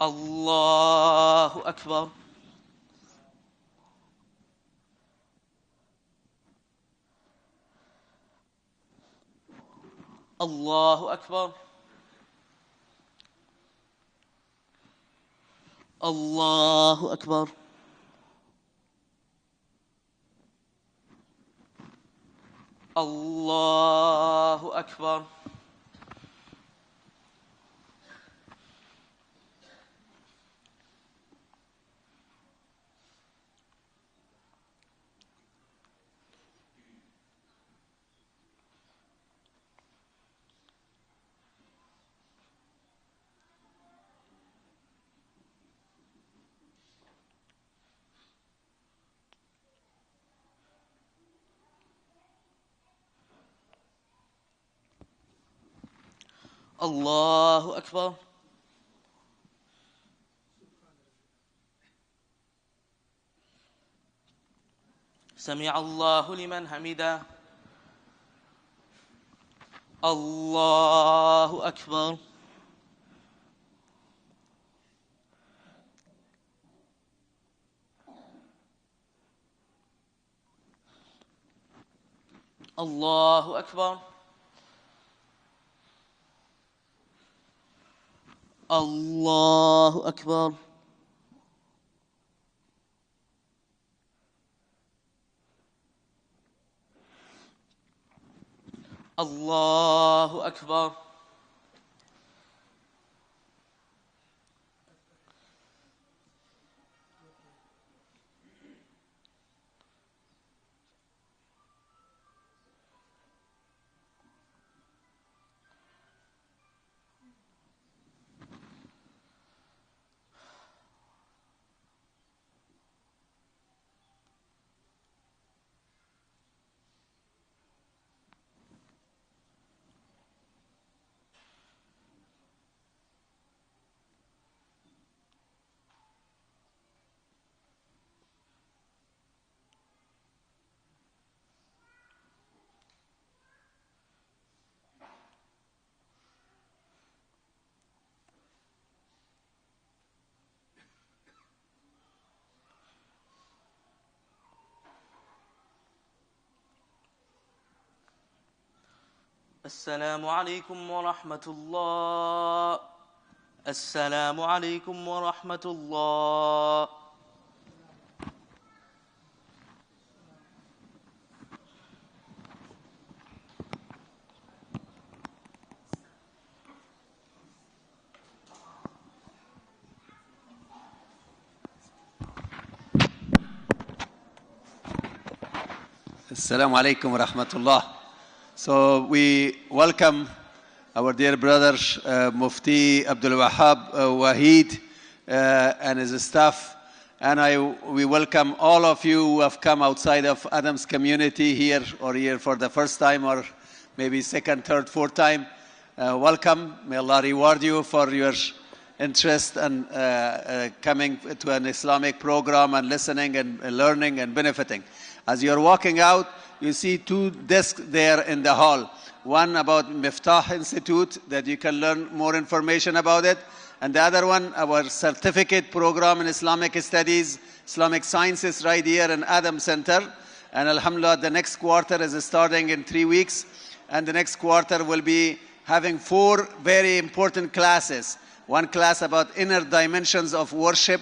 الله أكبر. الله أكبر. الله أكبر. الله أكبر. الله أكبر. سمع الله لمن حمده. الله أكبر. الله أكبر. الله أكبر. الله أكبر. السلام عليكم ورحمة الله. السلام عليكم ورحمة الله. Assalamu alaikum wa rahmatullah. So we welcome our dear brother Mufti Abdul Wahab Wahid and his staff. And we welcome all of you who have come outside of Adam's community here or here for the first time or maybe second, third, fourth time. Welcome. May Allah reward you for your interest and coming to an Islamic program and listening and learning and benefiting. As you're walking out, you see two desks there in the hall. One about Miftaah Institute, that you can learn more information about it. And the other one, our certificate program in Islamic Studies, Islamic Sciences, right here in Adam Center. And alhamdulillah, the next quarter is starting in 3 weeks. And the next quarter will be having 4 very important classes. One class about inner dimensions of worship.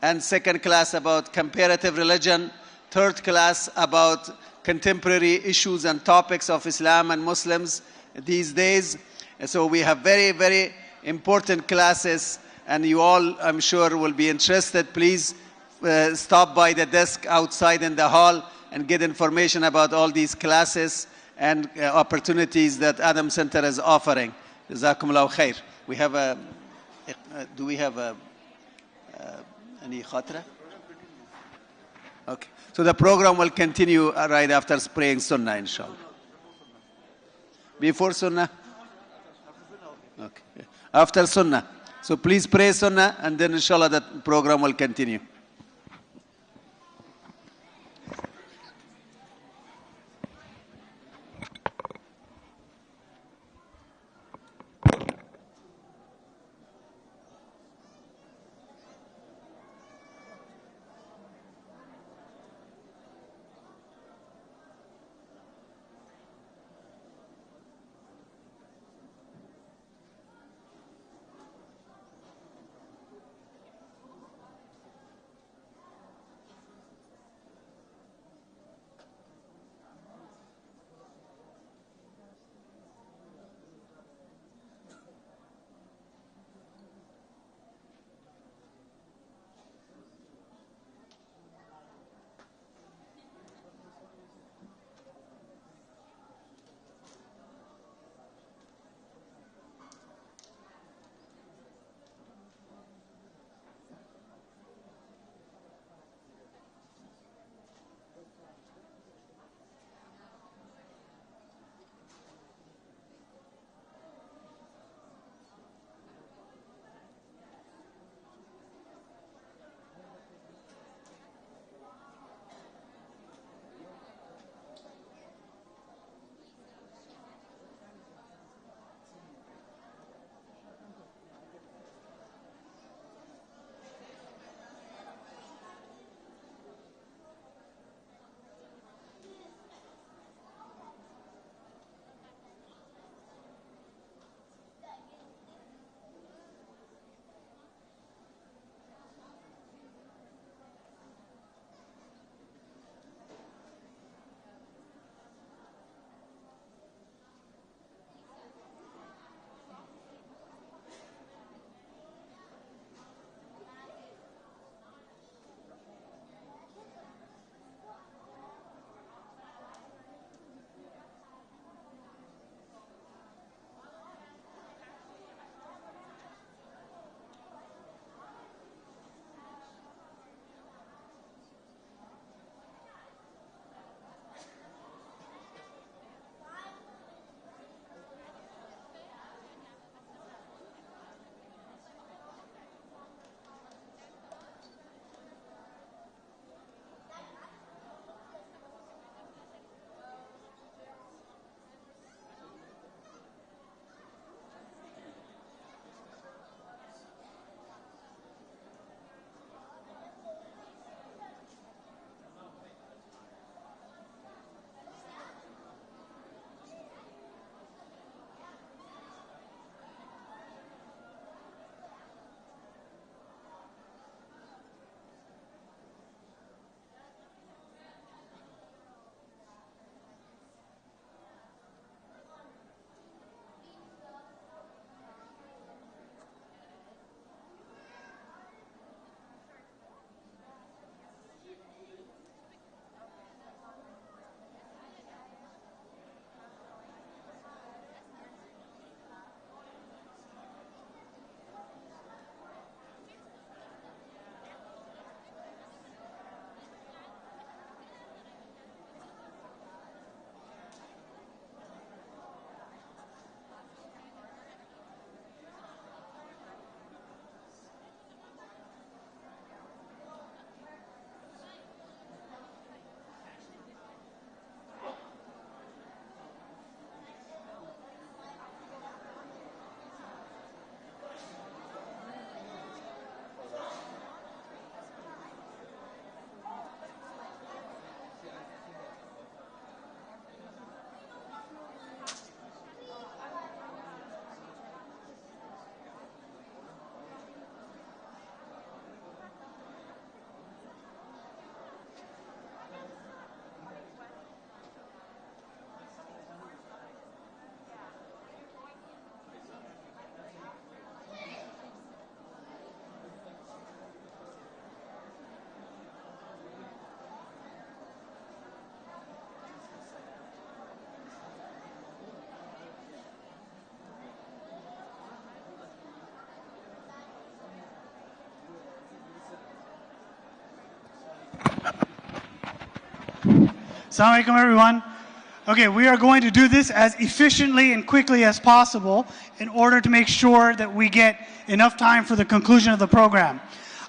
And second class about comparative religion. Third class about contemporary issues and topics of Islam and Muslims these days. So we have very, very important classes, and you all, I'm sure, will be interested. Please stop by the desk outside in the hall and get information about all these classes and opportunities that Adam Center is offering. Jazakumullahu khair. We have a, do we have any khatra? Okay. So the program will continue right after praying Sunnah, inshallah. Before Sunnah? Okay. After Sunnah. So please pray Sunnah and then inshallah the program will continue. Assalamu alaikum, everyone. Okay, we are going to do this as efficiently and quickly as possible in order to make sure that we get enough time for the conclusion of the program.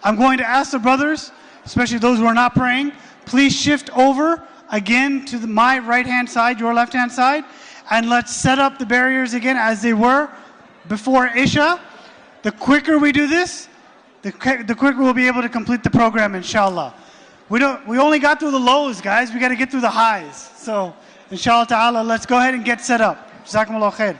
I'm going to ask the brothers, especially those who are not praying, please shift over again to my right-hand side, your left-hand side, and let's set up the barriers again as they were before Isha. The quicker we do this, the quicker we'll be able to complete the program, inshallah. We only got through the lows, guys. We got to get through the highs. So, inshallah ta'ala, let's go ahead and get set up. Jazakumullah khair.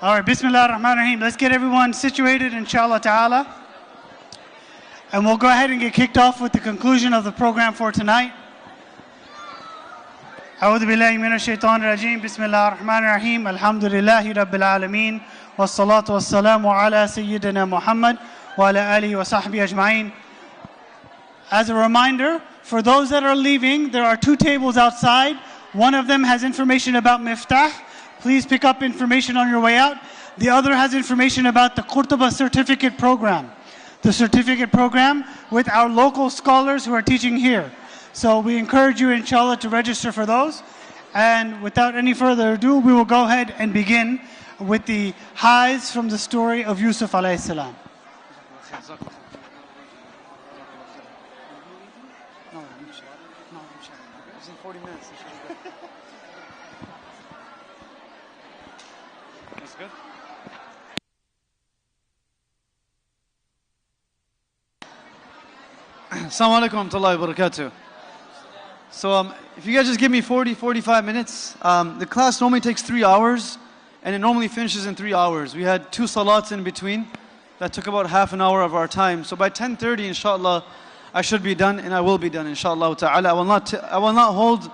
All right, Bismillah ar-Rahman ar-Rahim. Let's get everyone situated, inshallah ta'ala. And we'll go ahead and get kicked off with the conclusion of the program for tonight. أعوذ بالله من الشيطان الرجيم بسم الله الرحمن الرحيم الحمد لله رب العالمين والصلاة والسلام على سيدنا محمد وعلى آله وصحبه أجمعين. As a reminder, for those that are leaving, there are 2 tables outside. One of them has information about Miftaah. Please pick up information on your way out. The other has information about the Qurtuba certificate program. The certificate program with our local scholars who are teaching here. So we encourage you, inshallah, to register for those. And without any further ado, we will go ahead and begin with the highs from the story of Yusuf alayhi salam. It's in 40 minutes. That's good. Assalamu alaikum wa rahmatullahi wa barakatuh. So if you guys just give me 45 minutes, the class normally takes 3 hours and it normally finishes in 3 hours. We had 2 salats in between that took about half an hour of our time. So by 10:30, inshallah, I should be done and I will be done, inshallah ta'ala. I will not hold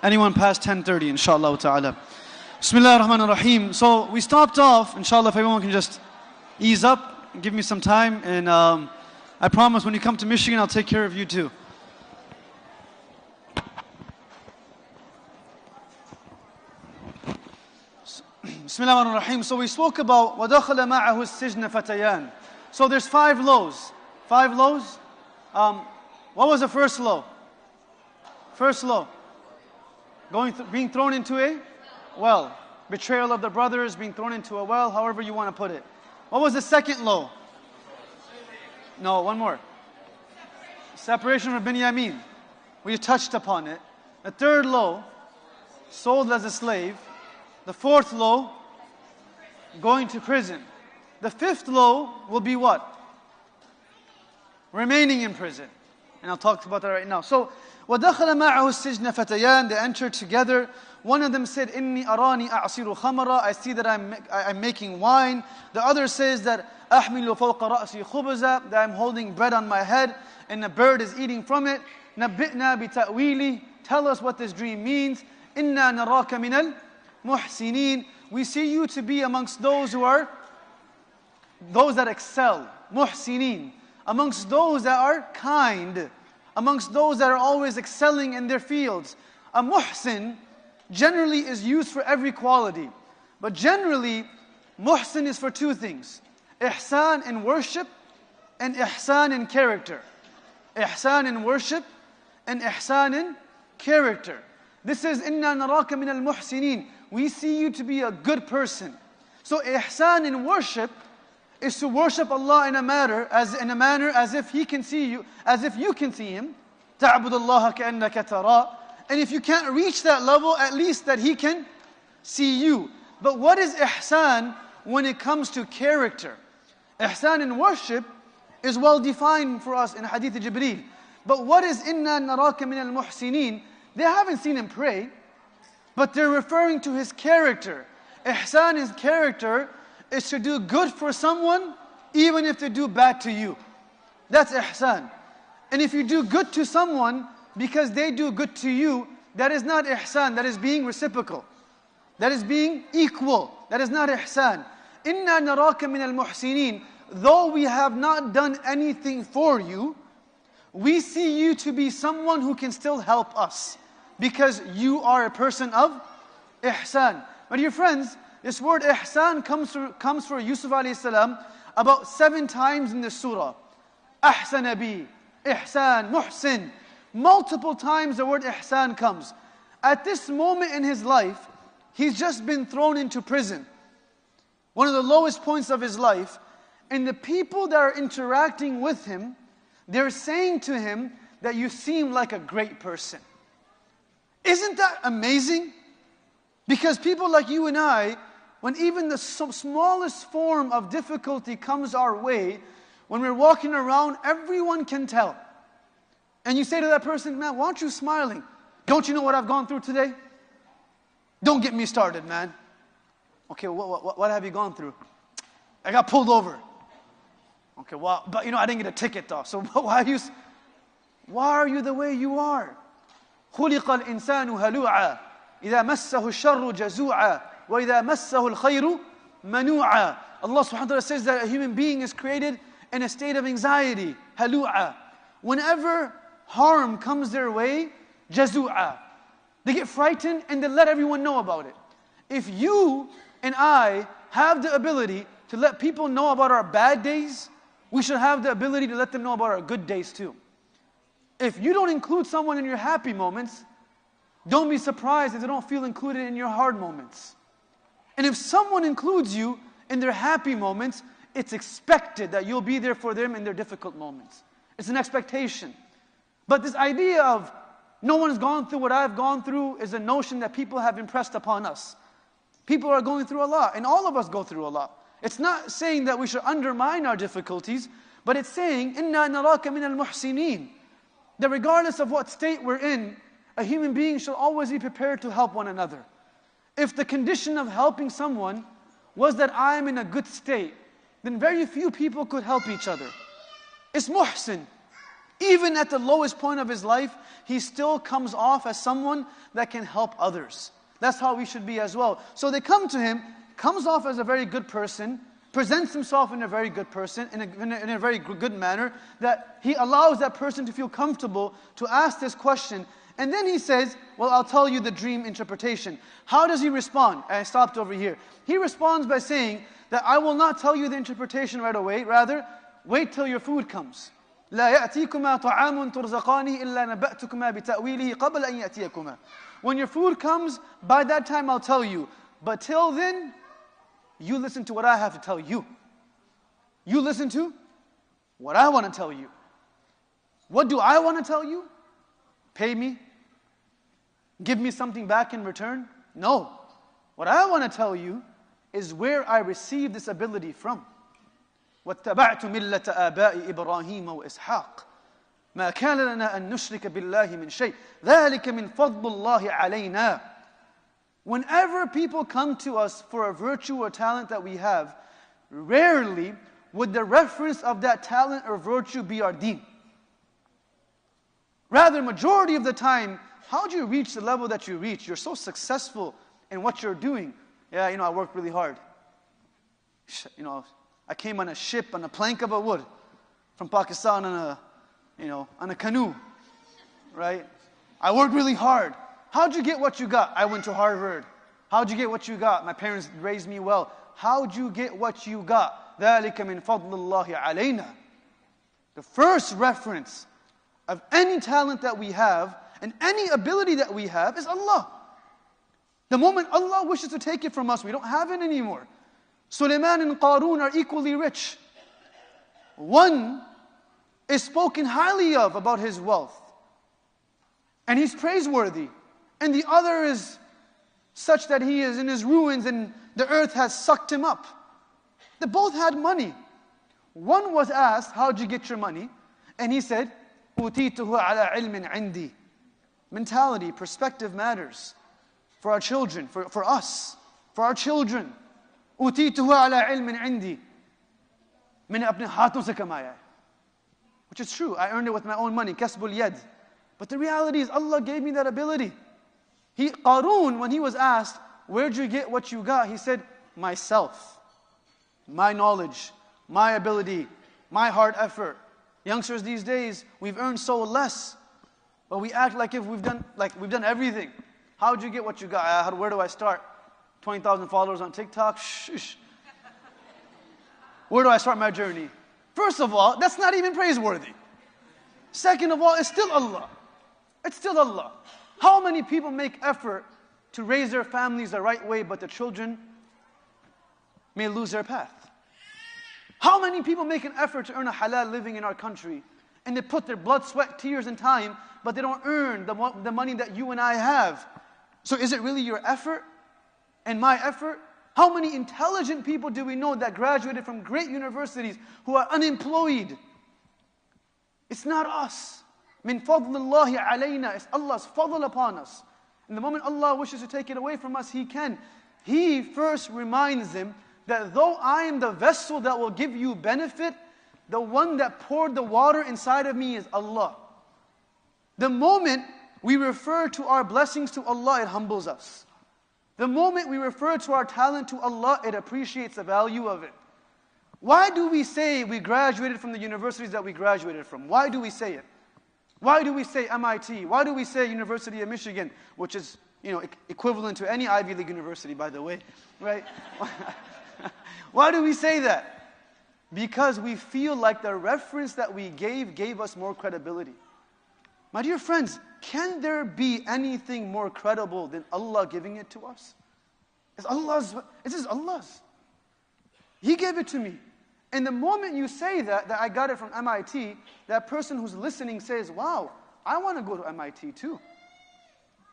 anyone past 10:30, inshallah ta'ala. Bismillah ar-Rahman ar-Rahim. So we stopped off, inshallah, if everyone can just ease up and give me some time. And I promise when you come to Michigan, I'll take care of you too. Bismillah ar-Rahman ar-Rahim. So we spoke about وَدَخَلَ مَعَهُ السِّجْنَ فَتَيَانِ. So there's 5 lows. 5 lows. What was the first low? First low. Being thrown into a well. Betrayal of the brothers, being thrown into a well, however you want to put it. What was the second low? No, one more. Separation from Binyamin. We touched upon it. The third low, sold as a slave. The fourth low, going to prison. The fifth low will be what? Remaining in prison. And I'll talk about that right now. So, وَدَخَلَ مَعَهُ السِّجْنَ فَتَيَانِ. They entered together. One of them said, إِنِّي أَرَانِي أَعْصِرُ خَمْرًا. I see that I'm making wine. The other says that أَحْمِلُ فَوْقَ رَأْسِي خُبْزًا. That I'm holding bread on my head and a bird is eating from it. نَبِّئْنَا بِتَأْوِيلِ. Tell us what this dream means. إِنَّا نَرَاكَ مِنَ الْمُحْسِنِينَ. We see you to be amongst those that excel. Muhsinin. Amongst those that are kind. Amongst those that are always excelling in their fields. A muhsin generally is used for every quality. But generally, muhsin is for 2 things. Ihsan in worship and ihsan in character. ihsan in worship and ihsan in character. This is inna naraka min al-muhsinin. We see you to be a good person. So ihsan in worship is to worship Allah in a manner as if He can see you, as if you can see Him. تَعْبُدُ اللَّهَ كَأَنَّكَ تَرَاهُ. And if you can't reach that level, at least that He can see you. But what is ihsan when it comes to character? Ihsan in worship is well defined for us in Hadith Jibreel. But what is inna naraka min al-muhsinin? They haven't seen Him pray, but they're referring to His character. Ihsan in character is to do good for someone even if they do bad to you. That's ihsan. And if you do good to someone because they do good to you, that is not ihsan, that is being reciprocal. That is being equal. That is not ihsan. Inna naraka min al-muhsinin. Though we have not done anything for you, we see you to be someone who can still help us because you are a person of ihsan. My dear friends, this word ihsan comes for Yusuf alayhi salam about 7 times in the surah. Ahsana bi, ihsan, muhsin. Multiple times the word ihsan comes. At this moment in his life, he's just been thrown into prison. One of the lowest points of his life. And the people that are interacting with him, they're saying to him that you seem like a great person. Isn't that amazing? Because people like you and I, when even the smallest form of difficulty comes our way, when we're walking around, everyone can tell. And you say to that person, man, why aren't you smiling? Don't you know what I've gone through today? Don't get me started, man. Okay, what have you gone through? I got pulled over. Okay, well, but I didn't get a ticket though. So why are you the way you are? خُلِقَ الْإِنسَانُ هَلُوعًا إِذَا مَسَّهُ الشَّرُّ جَزُوعًا وَإِذَا مَسَّهُ الْخَيْرُ مَنُوعًا. Allah subhanahu wa ta'ala says that a human being is created in a state of anxiety, halu'a. Whenever harm comes their way, jazu'a. They get frightened and they let everyone know about it. If you and I have the ability to let people know about our bad days, we should have the ability to let them know about our good days too. If you don't include someone in your happy moments, don't be surprised if they don't feel included in your hard moments. And if someone includes you in their happy moments, it's expected that you'll be there for them in their difficult moments. It's an expectation. But this idea of no one's gone through what I've gone through is a notion that people have impressed upon us. People are going through a lot, and all of us go through a lot. It's not saying that we should undermine our difficulties, but it's saying, إِنَّا نَرَاكَ مِنَ الْمُحْسِنِينَ. That regardless of what state we're in, a human being should always be prepared to help one another. If the condition of helping someone was that I'm in a good state, then very few people could help each other. It's muhsin. Even at the lowest point of his life, he still comes off as someone that can help others. That's how we should be as well. So they come to him, comes off as a very good person, presents himself in a very good person, in a very good manner, that he allows that person to feel comfortable to ask this question. And then he says, well, I'll tell you the dream interpretation. How does he respond? I stopped over here. He responds by saying that I will not tell you the interpretation right away. Rather, wait till your food comes. لا يأتيكما طعام ترزقانه إلا نبأتكما بتأويله قبل أن يأتيكما. When your food comes, by that time I'll tell you. But till then, you listen to what I have to tell you. You listen to what I want to tell you. What do I want to tell you? Pay me? Give me something back in return? No. What I want to tell you is where I received this ability from. وَاتَّبَعْتُ مِلَّةَ آبَاءِ إِبْرَاهِيمَ وَإِسْحَاقَ مَا كَانَ لَنَا أَن نُشْرِكَ بِاللَّهِ مِنْ شَيْءٍ ذَلِكَ مِنْ فَضْلِ اللَّهِ عَلَيْنَا. Whenever people come to us for a virtue or talent that we have, rarely would the reference of that talent or virtue be our deen. Rather, majority of the time, how do you reach the level that you reach? You're so successful in what you're doing. Yeah, I worked really hard. I came on a ship, on a plank of a wood from Pakistan on a canoe, right? I worked really hard. How'd you get what you got? I went to Harvard. How'd you get what you got? My parents raised me well. How'd you get what you got? ذَلِكَ مِنْ فَضْلِ اللَّهِ عَلَيْنَا. The first reference of any talent that we have and any ability that we have is Allah. The moment Allah wishes to take it from us, we don't have it anymore. Sulaiman and Qarun are equally rich. One is spoken highly of about his wealth, and he's praiseworthy. And the other is such that he is in his ruins and the earth has sucked him up. They both had money. One was asked, how'd you get your money? And he said, أُوتِيتُهُ عَلَى عِلْمٍ عِنْدِي. Mentality, perspective matters. For our children, for us, for our children. أُوتِيتُهُ عَلَى عِلْمٍ عِنْدِي. मैंने अपने हाथों से कमाया है. Which is true, I earned it with my own money, kasbul yad. But the reality is Allah gave me that ability. Qarun, when he was asked, where'd you get what you got? He said, myself, my knowledge, my ability, my hard effort. Youngsters these days, we've earned so less, but we act like if we've done everything. How'd you get what you got? Where do I start? 20,000 followers on TikTok? Shh. Where do I start my journey? First of all, that's not even praiseworthy. Second of all, it's still Allah. It's still Allah. How many people make effort to raise their families the right way, but the children may lose their path? How many people make an effort to earn a halal living in our country, and they put their blood, sweat, tears, and time, but they don't earn the money that you and I have? So is it really your effort and my effort? How many intelligent people do we know that graduated from great universities who are unemployed? It's not us. Min fadlillahi alayna. It's Allah's fadl upon us. And the moment Allah wishes to take it away from us, He can. He first reminds them that though I am the vessel that will give you benefit, the one that poured the water inside of me is Allah. The moment we refer to our blessings to Allah, it humbles us. The moment we refer to our talent to Allah, it appreciates the value of it. Why do we say we graduated from the universities that we graduated from? Why do we say it? Why do we say MIT? Why do we say University of Michigan, which is, equivalent to any Ivy League university, by the way, right? Why do we say that? Because we feel like the reference that we gave us more credibility. My dear friends, can there be anything more credible than Allah giving it to us? It's Allah's. It is Allah's. He gave it to me. And the moment you say that I got it from MIT, that person who's listening says, wow, I want to go to MIT too.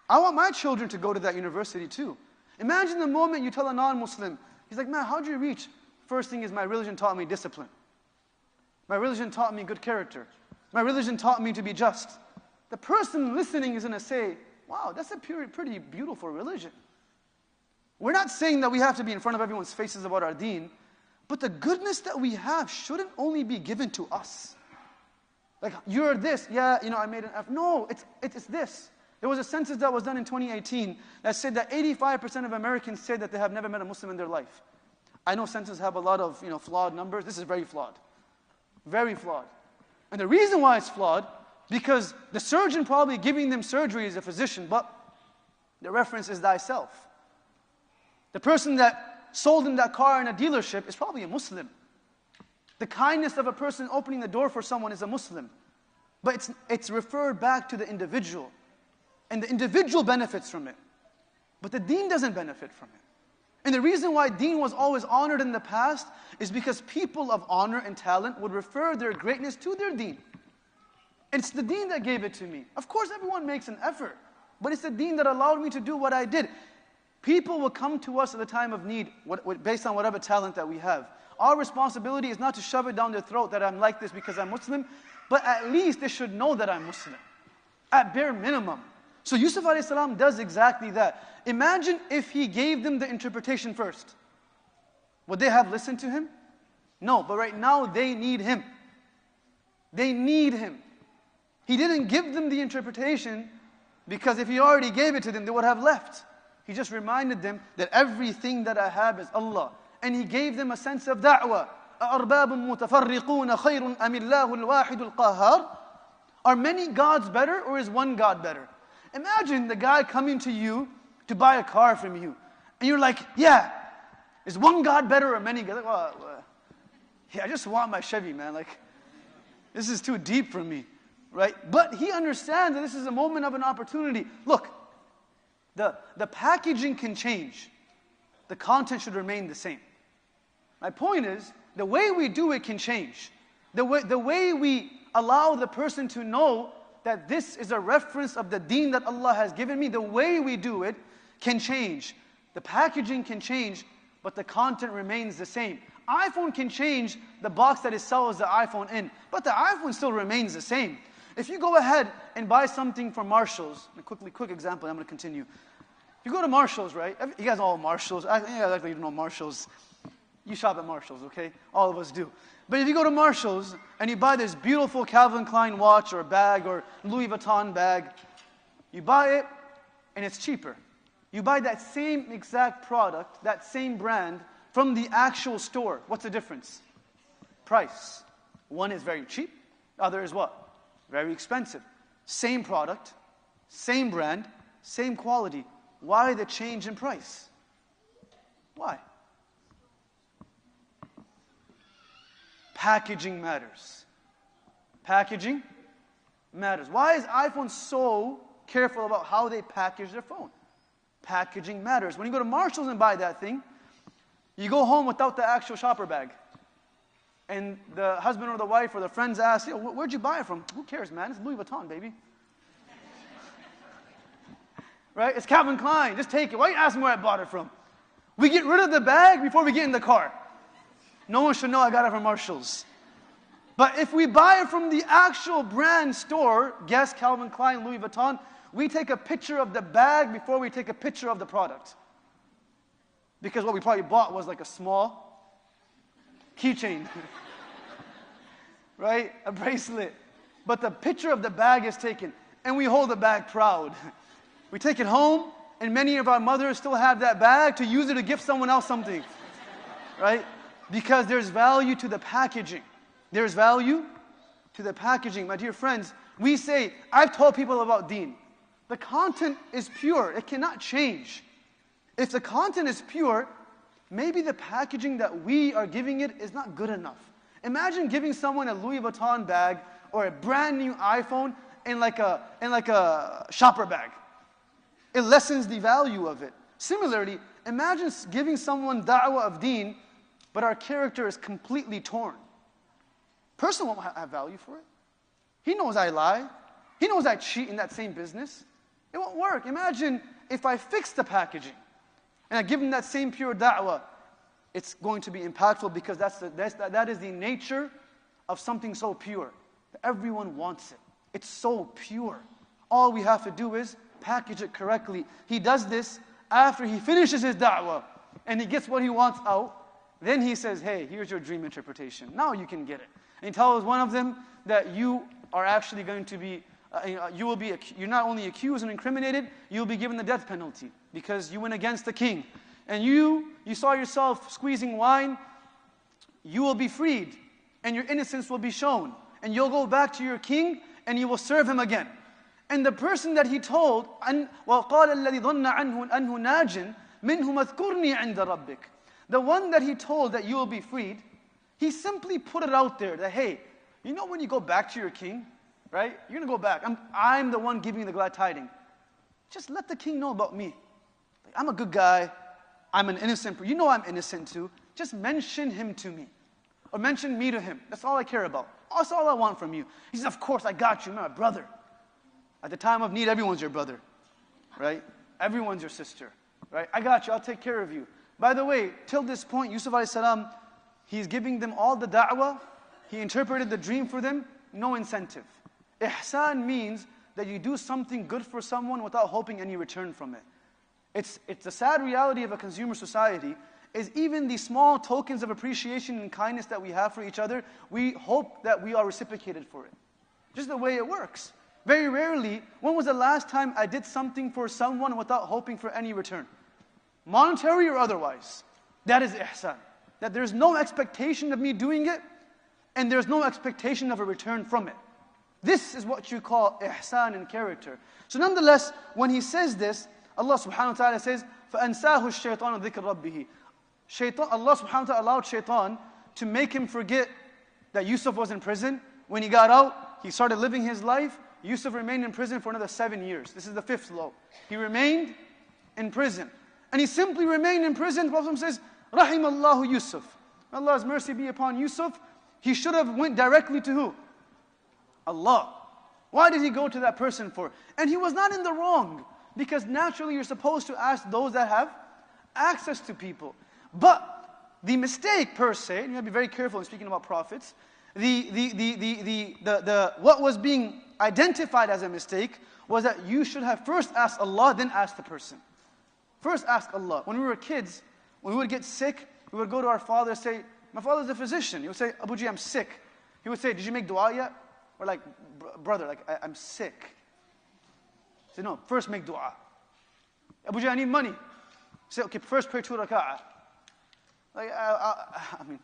I want my children to go to that university too. Imagine the moment you tell a non-Muslim, he's like, man, how'd you reach? First thing is my religion taught me discipline. My religion taught me good character. My religion taught me to be just. The person listening is going to say, wow, that's a pretty beautiful religion. We're not saying that we have to be in front of everyone's faces about our deen, but the goodness that we have shouldn't only be given to us. Like, you're this, yeah, I made an effort. No, it's this. There was a census that was done in 2018 that said that 85% of Americans said that they have never met a Muslim in their life. I know census have a lot of, flawed numbers. This is very flawed. Very flawed. And the reason why it's flawed, because the surgeon probably giving them surgery is a physician, but the reference is thyself. The person that sold him that car in a dealership is probably a Muslim. The kindness of a person opening the door for someone is a Muslim. But it's referred back to the individual. And the individual benefits from it. But the deen doesn't benefit from it. And the reason why deen was always honored in the past is because people of honor and talent would refer their greatness to their deen. And it's the deen that gave it to me. Of course, everyone makes an effort. But it's the deen that allowed me to do what I did. People will come to us at the time of need based on whatever talent that we have. Our responsibility is not to shove it down their throat that I'm like this because I'm Muslim, but at least they should know that I'm Muslim. At bare minimum. So Yusuf a.s. does exactly that. Imagine if he gave them the interpretation first. Would they have listened to him? No, but right now they need him. They need him. He didn't give them the interpretation because if he already gave it to them, they would have left. He just reminded them that everything that I have is Allah. And he gave them a sense of da'wah. أَأَرْبَابٌ مُتَفَرِّقُونَ خَيْرٌ أَمِ اللَّهُ الْوَاحِدُ الْقَهَّارُ. Are many gods better or is one God better? Imagine the guy coming to you to buy a car from you. And you're like, yeah, is one God better or many gods? Like, yeah, I just want my Chevy, man. Like, this is too deep for me. right? But he understands that this is a moment of an opportunity. Look, the packaging can change. The content should remain the same. My point is, the way we do it can change. The way we allow the person to know that this is a reference of the deen that Allah has given me, the way we do it can change. The packaging can change, but the content remains the same. iPhone can change the box that it sells the iPhone in, but the iPhone still remains the same. If you go ahead and buy something from Marshalls, quick example, I'm going to continue. If you go to Marshalls, right? You guys all Marshalls. You guys like you know Marshalls. You shop at Marshalls, okay? All of us do. But if you go to Marshalls and you buy this beautiful Calvin Klein watch or bag or Louis Vuitton bag, you buy it and it's cheaper. You buy that same exact product, that same brand from the actual store. What's the difference? Price. One is very cheap, the other is what? Very expensive. Same product, same brand, same quality. Why the change in price? Why? Packaging matters. Packaging matters. Why is iPhone so careful about how they package their phone? Packaging matters. When you go to Marshalls and buy that thing, you go home without the actual shopper bag. And the husband or the wife or the friends ask, where'd you buy it from? Who cares, man? It's Louis Vuitton, baby. Right? It's Calvin Klein. Just take it. Why are you asking where I bought it from? We get rid of the bag before we get in the car. No one should know I got it from Marshalls. But if we buy it from the actual brand store, guess Calvin Klein, Louis Vuitton, we take a picture of the bag before we take a picture of the product. Because what we probably bought was like a small keychain. Right? A bracelet. But the picture of the bag is taken. And we hold the bag proud. We take it home, and many of our mothers still have that bag to use it to gift someone else something. Right? Because there's value to the packaging. There's value to the packaging. My dear friends, we say, I've told people about deen. The content is pure. It cannot change. If the content is pure, maybe the packaging that we are giving it is not good enough. Imagine giving someone a Louis Vuitton bag or a brand new iPhone in like a shopper bag. It lessens the value of it. Similarly, imagine giving someone da'wah of deen, but our character is completely torn. Person won't have value for it. He knows I lie. He knows I cheat in that same business. It won't work. Imagine if I fix the packaging and I give him that same pure da'wah, it's going to be impactful because that is the nature of something so pure. Everyone wants it. It's so pure. All we have to do is package it correctly. He does this after he finishes his da'wah and he gets what he wants out. Then he says, hey, here's your dream interpretation. Now you can get it. And he tells one of them that you are actually going to be, you're not only accused and incriminated, you'll be given the death penalty because you went against the king. And you saw yourself squeezing wine, you will be freed and your innocence will be shown. And you'll go back to your king and you will serve him again. And the person that he told, وَقَالَ الَّذِي ظَنَّ عَنْهُ أَنْهُ نَاجٍ مِنْهُ مَذْكُرْنِي عِنْدَ رَبِّكَ. The one that he told that you will be freed, he simply put it out there that, hey, you know when you go back to your king, right? You're going to go back. I'm the one giving you the glad tidings. Just let the king know about me. I'm a good guy. I'm an innocent person. You know I'm innocent too. Just mention him to me. Or mention me to him. That's all I care about. That's all I want from you. He says, of course, I got you. I'm my brother. At the time of need, everyone's your brother. Right? Everyone's your sister. Right? I got you. I'll take care of you. By the way, till this point, Yusuf alayhi salam, he's giving them all the da'wah. He interpreted the dream for them. No incentive. Ihsan means that you do something good for someone without hoping any return from it. It's the sad reality of a consumer society is even the small tokens of appreciation and kindness that we have for each other, we hope that we are reciprocated for it. Just the way it works. Very rarely, when was the last time I did something for someone without hoping for any return? Monetary or otherwise. That is ihsan. That there's no expectation of me doing it, and there's no expectation of a return from it. This is what you call ihsan in character. So nonetheless, when he says this, Allah subhanahu wa ta'ala says, فَأَنْسَاهُ الشَّيْطَانُ ذِكْرَ رَبِّهِ. Allah subhanahu wa ta'ala allowed shaitan to make him forget that Yusuf was in prison. When he got out, he started living his life. Yusuf remained in prison for another 7 years. This is the 5th low. He remained in prison. And he simply remained in prison. The Prophet says, Rahimallahu Yusuf. Allah's mercy be upon Yusuf. He should have went directly to who? Allah. Why did he go to that person for? And he was not in the wrong. Because naturally you're supposed to ask those that have access to people. But the mistake per se, and you have to be very careful in speaking about prophets, what was being identified as a mistake was that you should have first asked Allah, then ask the person. First ask Allah. When we were kids, when we would get sick, we would go to our father and say, my father's a physician. He would say, Abuji, I'm sick. He would say, did you make dua yet? Or like, brother, like, I'm sick. He said, no, first make dua. Abuji, I need money. He said, okay, first pray 2 raka'ah. Like, I mean,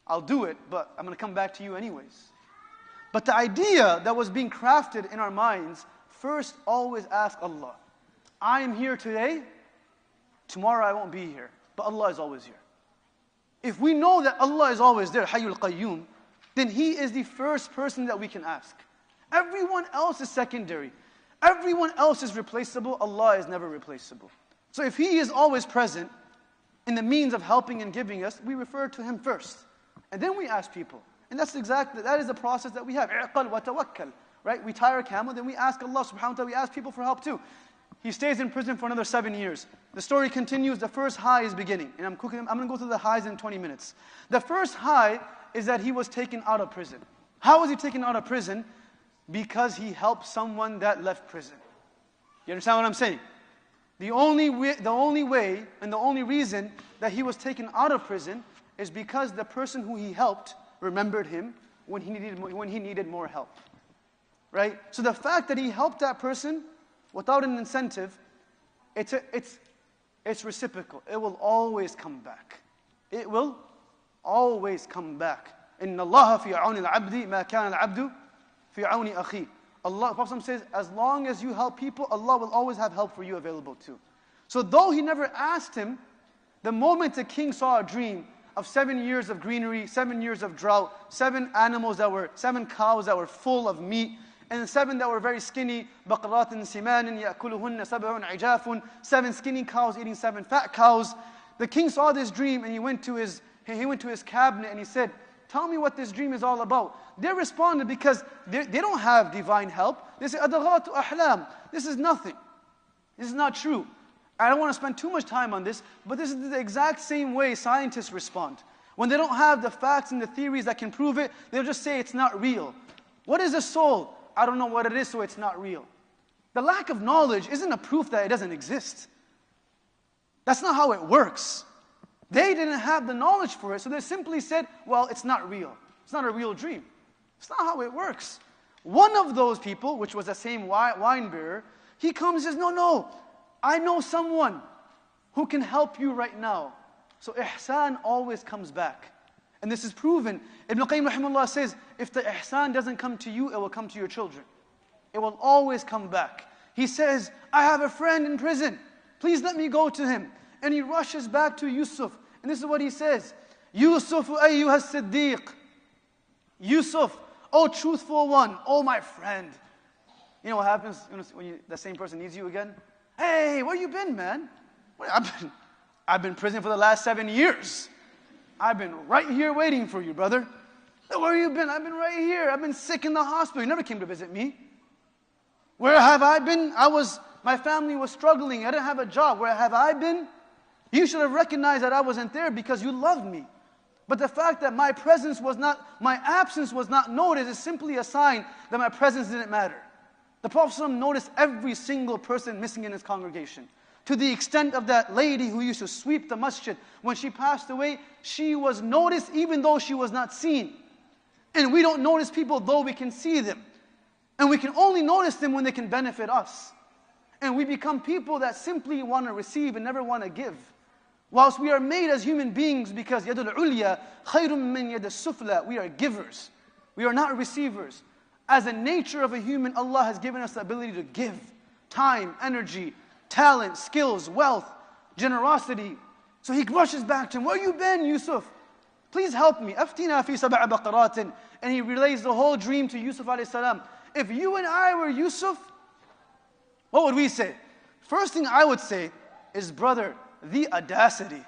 I'll do it, but I'm going to come back to you anyways. But the idea that was being crafted in our minds, first always ask Allah. I am here today, tomorrow I won't be here, but Allah is always here. If we know that Allah is always there, Hayyul Qayyum, then He is the first person that we can ask. Everyone else is secondary. Everyone else is replaceable. Allah is never replaceable. So if He is always present in the means of helping and giving us, we refer to Him first. And then we ask people. And that is the process that we have. I'qal wa tawakkal. Right? We tie our camel, then we ask Allah subhanahu wa ta'ala, we ask people for help too. He stays in prison for another 7 years. The story continues, the first high is beginning. And I'm going to go through the highs in 20 minutes. The first high is that he was taken out of prison. How was he taken out of prison? Because he helped someone that left prison. You understand what I'm saying? The only way and the only reason that he was taken out of prison is because the person who he helped remembered him when he needed more help. Right? So the fact that he helped that person without an incentive, it's reciprocal. It will always come back. It will always come back. Inna Allah fi auni al-abdi ma kana al-abdu fi auni akhi. Allah, the Prophet says, as long as you help people, Allah will always have help for you available too. So though he never asked him, the moment the king saw a dream of 7 years of greenery, 7 years of drought, 7 cows that were full of meat, and 7 that were very skinny, بَقْرَاتٍ سِمَانٍ يَأْكُلُهُنَّ سَبْعٌ عِجَافٌ, 7 skinny cows eating 7 fat cows. The king saw this dream and he went to his cabinet and he said, tell me what this dream is all about. They responded because they don't have divine help. They say, أَدَغَاتُ أَحْلَامٍ. This is nothing. This is not true. I don't want to spend too much time on this, but this is the exact same way scientists respond. When they don't have the facts and the theories that can prove it, they'll just say it's not real. What is a soul? I don't know what it is, so it's not real. The lack of knowledge isn't a proof that it doesn't exist. That's not how it works. They didn't have the knowledge for it, so they simply said, well, it's not real. It's not a real dream. It's not how it works. One of those people, which was the same wine bearer, he comes and says, no, I know someone who can help you right now. So ihsan always comes back. And this is proven. Ibn Qayyim rahimahullah says, if the ihsan doesn't come to you, it will come to your children. It will always come back. He says, I have a friend in prison. Please let me go to him. And he rushes back to Yusuf. And this is what he says. Yusuf ayyuha siddiq. Yusuf, oh truthful one, oh my friend. You know what happens when the same person needs you again? Hey, where you been, man? I've been in prison for the last 7 years. I've been right here waiting for you, brother. Where you been? I've been right here. I've been sick in the hospital. You never came to visit me. Where have I been? My family was struggling. I didn't have a job. Where have I been? You should have recognized that I wasn't there because you loved me. But the fact that my absence was not noticed is simply a sign that my presence didn't matter. The Prophet ﷺ noticed every single person missing in his congregation. To the extent of that lady who used to sweep the masjid. When she passed away, she was noticed even though she was not seen. And we don't notice people though we can see them. And we can only notice them when they can benefit us. And we become people that simply want to receive and never want to give. Whilst we are made as human beings because yadul ulya khayrun min yad sufla, we are givers. We are not receivers. As a nature of a human, Allah has given us the ability to give time, energy, talent, skills, wealth, generosity. So he rushes back to him. Where you been, Yusuf? Please help me. أفتنا في سبع بقرات. And he relays the whole dream to Yusuf alayhi salam. If you and I were Yusuf, what would we say? First thing I would say is, brother, the audacity.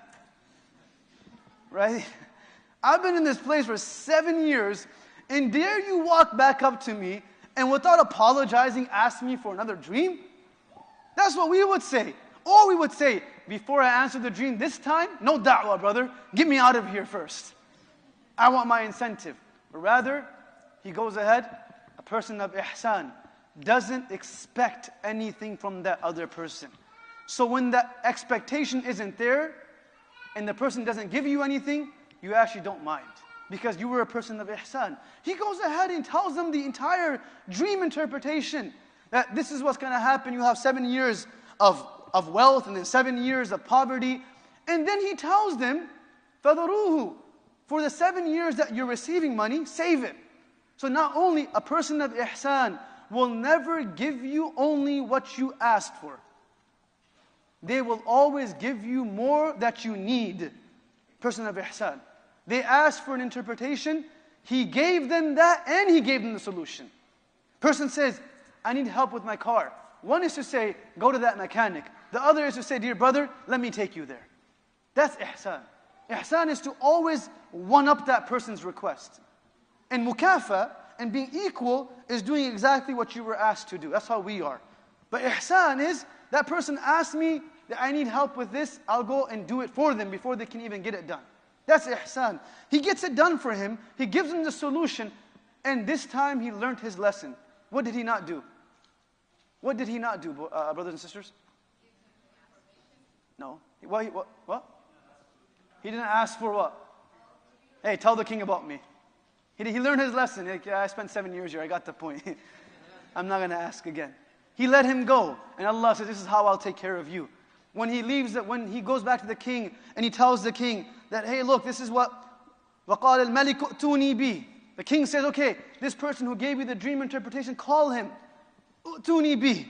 Right? I've been in this place for 7 years, and dare you walk back up to me and without apologizing ask me for another dream? That's what we would say. Or we would say, before I answer the dream this time, no da'wah, brother. Get me out of here first. I want my incentive. But rather, he goes ahead, a person of ihsan doesn't expect anything from that other person. So when that expectation isn't there, and the person doesn't give you anything, you actually don't mind, because you were a person of ihsan. He goes ahead and tells them the entire dream interpretation, that this is what's going to happen. You have 7 years of wealth, and then 7 years of poverty. And then he tells them, فَذَرُوهُ, for the 7 years that you're receiving money, save it. So not only a person of ihsan will never give you only what you asked for. They will always give you more that you need. Person of ihsan. They asked for an interpretation, he gave them that and he gave them the solution. Person says, I need help with my car. One is to say, go to that mechanic. The other is to say, dear brother, let me take you there. That's ihsan. Ihsan is to always one-up that person's request. And mukafa, and being equal, is doing exactly what you were asked to do. That's how we are. But ihsan is, that person asked me that I need help with this, I'll go and do it for them before they can even get it done. That's ihsan. He gets it done for him, he gives him the solution, and this time he learned his lesson. What did he not do? What did he not do, brothers and sisters? No. What? He didn't ask for what? Hey, tell the king about me. He learned his lesson. Like, I spent 7 years here, I got the point. I'm not going to ask again. He let him go. And Allah says, this is how I'll take care of you. When he leaves, when he goes back to the king, and he tells the king that, hey, look, this is what, وَقَالَ الْمَلِكُ ائْتُونِي بِي. The king says, okay, this person who gave you the dream interpretation, call him. ائْتُونِي بِي.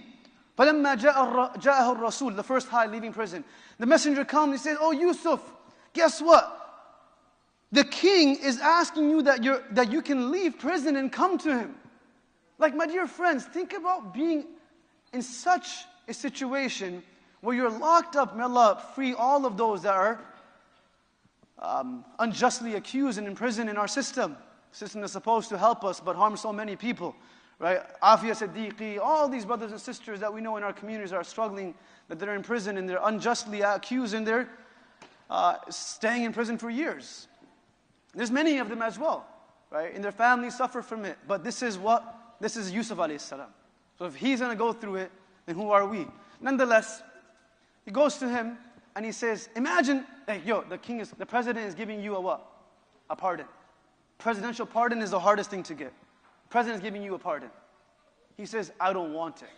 فَلَمَّا جَاءَهُ الرَّسُولُ, the first high leaving prison. The messenger comes, he says, oh Yusuf, guess what? The king is asking you that you can leave prison and come to him. Like, my dear friends, think about being in such a situation where you're locked up. May Allah free all of those that are unjustly accused and imprisoned in our system. The system is supposed to help us but harm so many people. Right? Afia Siddiqui, all these brothers and sisters that we know in our communities are struggling, that they're in prison and they're unjustly accused and they're staying in prison for years. There's many of them as well, right? And their families suffer from it. But this is Yusuf alayhi salam. So if he's going to go through it, then who are we? Nonetheless, he goes to him and he says, imagine, hey, the president is giving you a what? A pardon. Presidential pardon is the hardest thing to get. President is giving you a pardon. He says, I don't want it.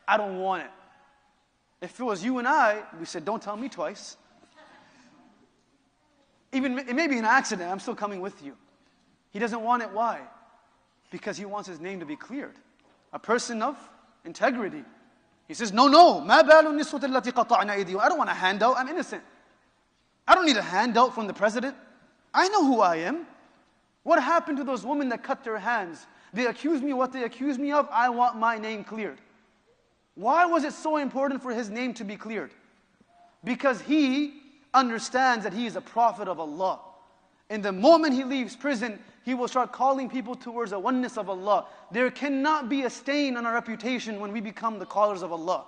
I don't want it. If it was you and I, we said, don't tell me twice. Even, it may be an accident, I'm still coming with you. He doesn't want it, why? Because he wants his name to be cleared. A person of integrity. He says, no, مَا بَالُ النِّسْوَةِ الَّتِي قَطَعْنَا أَيْدِيهِمْ. I don't want a handout, I'm innocent. I don't need a handout from the president. I know who I am. What happened to those women that cut their hands? They accused me of what they accused me of, I want my name cleared. Why was it so important for his name to be cleared? Because he understands that he is a prophet of Allah. And the moment he leaves prison, he will start calling people towards the oneness of Allah. There cannot be a stain on our reputation when we become the callers of Allah.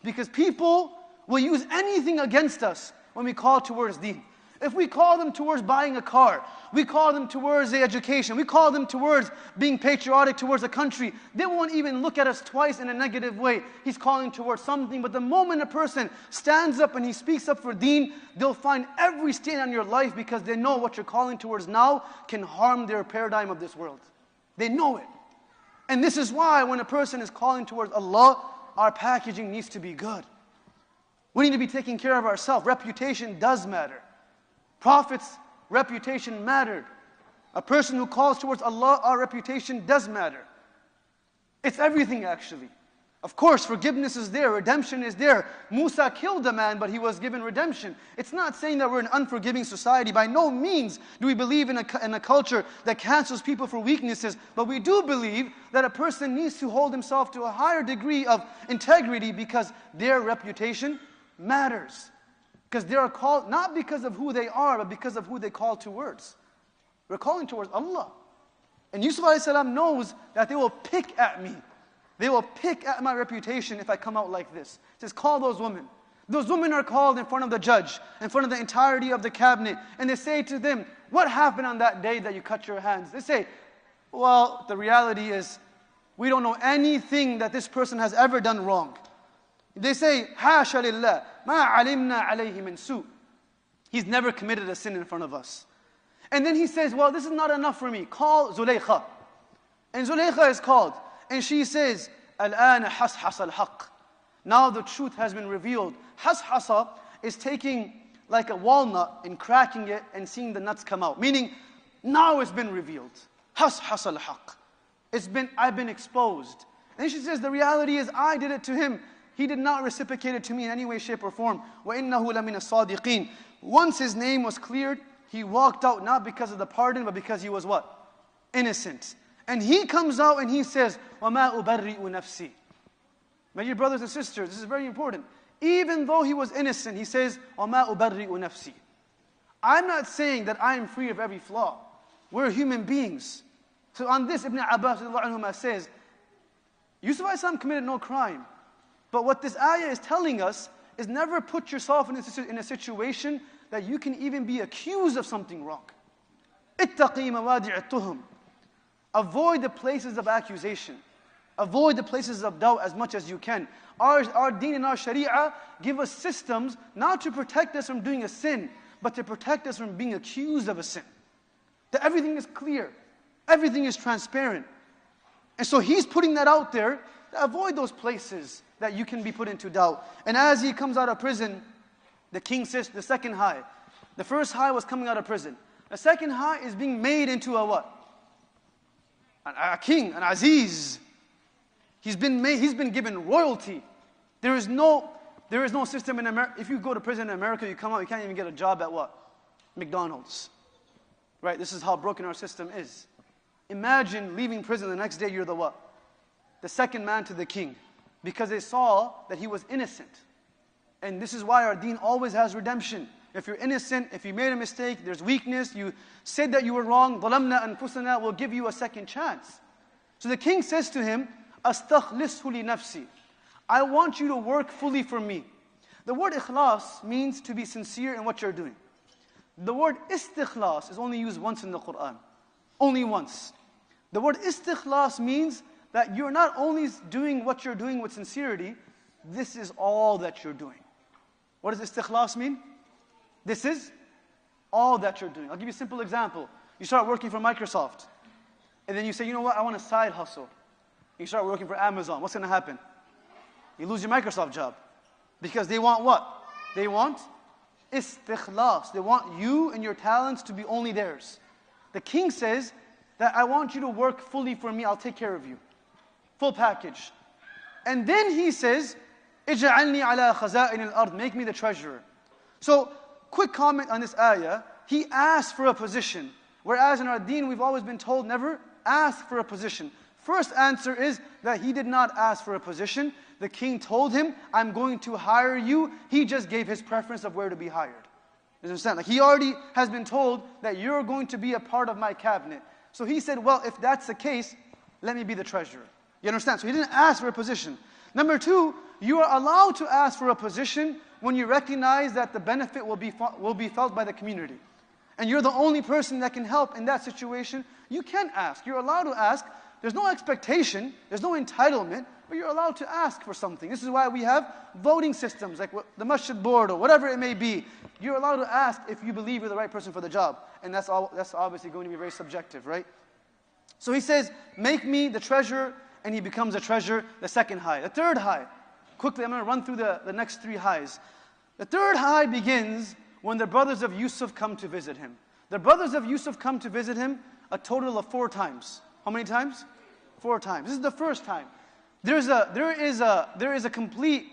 Because people will use anything against us when we call towards deen. If we call them towards buying a car, we call them towards the education, we call them towards being patriotic towards a country, they won't even look at us twice in a negative way. He's calling towards something. But the moment a person stands up and he speaks up for deen, they'll find every stain on your life because they know what you're calling towards now can harm their paradigm of this world. They know it. And this is why when a person is calling towards Allah, our packaging needs to be good. We need to be taking care of ourselves. Reputation does matter. Prophets' reputation mattered. A person who calls towards Allah, our reputation does matter. It's everything actually. Of course, forgiveness is there, redemption is there. Musa killed a man, but he was given redemption. It's not saying that we're an unforgiving society. By no means do we believe in a culture that cancels people for weaknesses. But we do believe that a person needs to hold himself to a higher degree of integrity because their reputation matters. Because they are called, not because of who they are, but because of who they call towards. We're calling towards Allah. And Yusuf a.s. knows that they will pick at me. They will pick at my reputation if I come out like this. He says, call those women. Those women are called in front of the judge, in front of the entirety of the cabinet. And they say to them, what happened on that day that you cut your hands? They say, well, the reality is, we don't know anything that this person has ever done wrong. They say, حَاشَ لِلَّهِ مَا عَلِمْنَا عَلَيْهِ مِنْ سُوءٍ. He's never committed a sin in front of us. And then he says, well, this is not enough for me. Call Zulaykha. And Zulaykha is called. And she says, الآن حَصْحَصَ الْحَقِّ. Now the truth has been revealed. Hashasa is taking like a walnut and cracking it and seeing the nuts come out. Meaning, now it's been revealed. حَصْحَصَ الْحَقِّ. I've been exposed. And she says, the reality is I did it to him. He did not reciprocate it to me in any way, shape, or form. وَإِنَّهُ لَمِنَ الصَّادِقِينَ. Once his name was cleared, he walked out not because of the pardon, but because he was what? Innocent. And he comes out and he says, وَمَا أُبَرِّئُ نَفْسِي. My dear brothers and sisters, this is very important. Even though he was innocent, he says, وَمَا أُبَرِّئُ نَفْسِي. I'm not saying that I am free of every flaw. We're human beings. So on this, Ibn Abbas says, Yusuf a.s. committed no crime. But what this ayah is telling us is never put yourself in a situation that you can even be accused of something wrong. اتَّقِي مَوَادِعَ التُّهُمْ. Avoid the places of accusation. Avoid the places of doubt as much as you can. Our deen and our sharia give us systems not to protect us from doing a sin, but to protect us from being accused of a sin. That everything is clear. Everything is transparent. And so he's putting that out there to avoid those places that you can be put into doubt. And as he comes out of prison, the king says the second high. The first high was coming out of prison. The second high is being made into a what? A king, an aziz. He's been given royalty. There is no system in America. If you go to prison in America, you come out, you can't even get a job at what? McDonald's. Right? This is how broken our system is. Imagine leaving prison the next day, you're the what? The second man to the king. Because they saw that he was innocent. And this is why our deen always has redemption. If you're innocent, if you made a mistake, there's weakness, you said that you were wrong, ظَلَمْنَا أَنفُسَنَا will give you a second chance. So the king says to him, أَسْتَخْلِصْهُ لِنَفْسِي. I want you to work fully for me. The word ikhlas means to be sincere in what you're doing. The word istikhlas is only used once in the Quran. Only once. The word istikhlas means that you're not only doing what you're doing with sincerity, this is all that you're doing. What does istikhlas mean? This is all that you're doing. I'll give you a simple example. You start working for Microsoft, and then you say, you know what, I want a side hustle. You start working for Amazon. What's going to happen? You lose your Microsoft job. Because they want what? They want istikhlas. They want you and your talents to be only theirs. The king says that I want you to work fully for me. I'll take care of you. Full package. And then he says, اجعلني على خزائن الأرض. Make me the treasurer. So, quick comment on this ayah. He asked for a position. Whereas in our deen, we've always been told never ask for a position. First answer is that he did not ask for a position. The king told him, I'm going to hire you. He just gave his preference of where to be hired. You understand? Like he already has been told that you're going to be a part of my cabinet. So he said, well, if that's the case, let me be the treasurer. You understand? So he didn't ask for a position. Number two, you are allowed to ask for a position when you recognize that the benefit will be felt by the community. And you're the only person that can help in that situation. You can ask. You're allowed to ask. There's no expectation. There's no entitlement. But you're allowed to ask for something. This is why we have voting systems, like the masjid board or whatever it may be. You're allowed to ask if you believe you're the right person for the job. And that's obviously going to be very subjective, right? So he says, make me the treasurer, and he becomes a treasurer, the second high. The third high, quickly I'm going to run through the next three highs. The third high begins when the brothers of Yusuf come to visit him. The brothers of Yusuf come to visit him a total of 4 times. How many times? 4 times. This is the first time. there is a complete,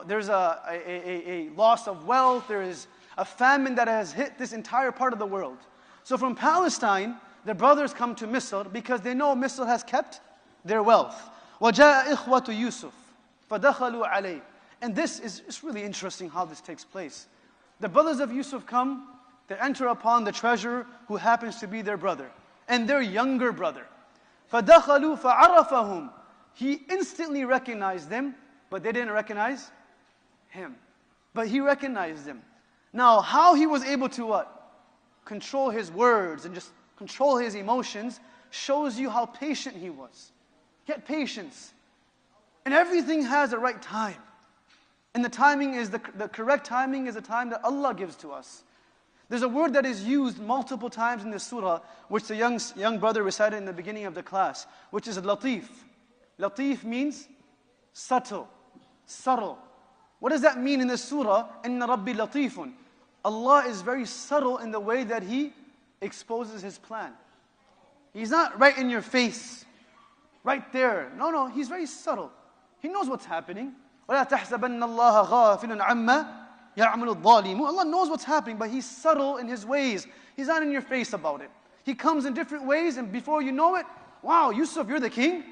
there's a loss of wealth. There is a famine that has hit this entire part of the world. So from Palestine, the brothers come to Misr because they know Misr has kept their wealth. وَجَاءَ إِخْوَةُ يُوسُف فَدَخَلُوا عَلَيْهِ. And this is, it's really interesting how this takes place. The brothers of Yusuf come, they enter upon the treasurer who happens to be their brother and their younger brother. فَدَخَلُوا فَعَرَفَهُمْ. He instantly recognized them, but they didn't recognize him. But he recognized them. Now, how he was able to what? Control his words and just control his emotions shows you how patient he was. Get patience. And everything has a right time. And the timing is, the correct timing is the time that Allah gives to us. There's a word that is used multiple times in this surah, which the young brother recited in the beginning of the class, which is latif. Latif means subtle, subtle. What does that mean in this surah? Inna Rabbi latifun. Allah is very subtle in the way that He exposes His plan. He's not right in your face, right there. No, He's very subtle. He knows what's happening. وَلَا تَحْسَبَنَّ اللَّهَ غَافِلٌ عَمَّا يَعْمَلُ الظَّالِمُونَ. Allah knows what's happening, but He's subtle in His ways. He's not in your face about it. He comes in different ways, and before you know it, wow, Yusuf, you're the king.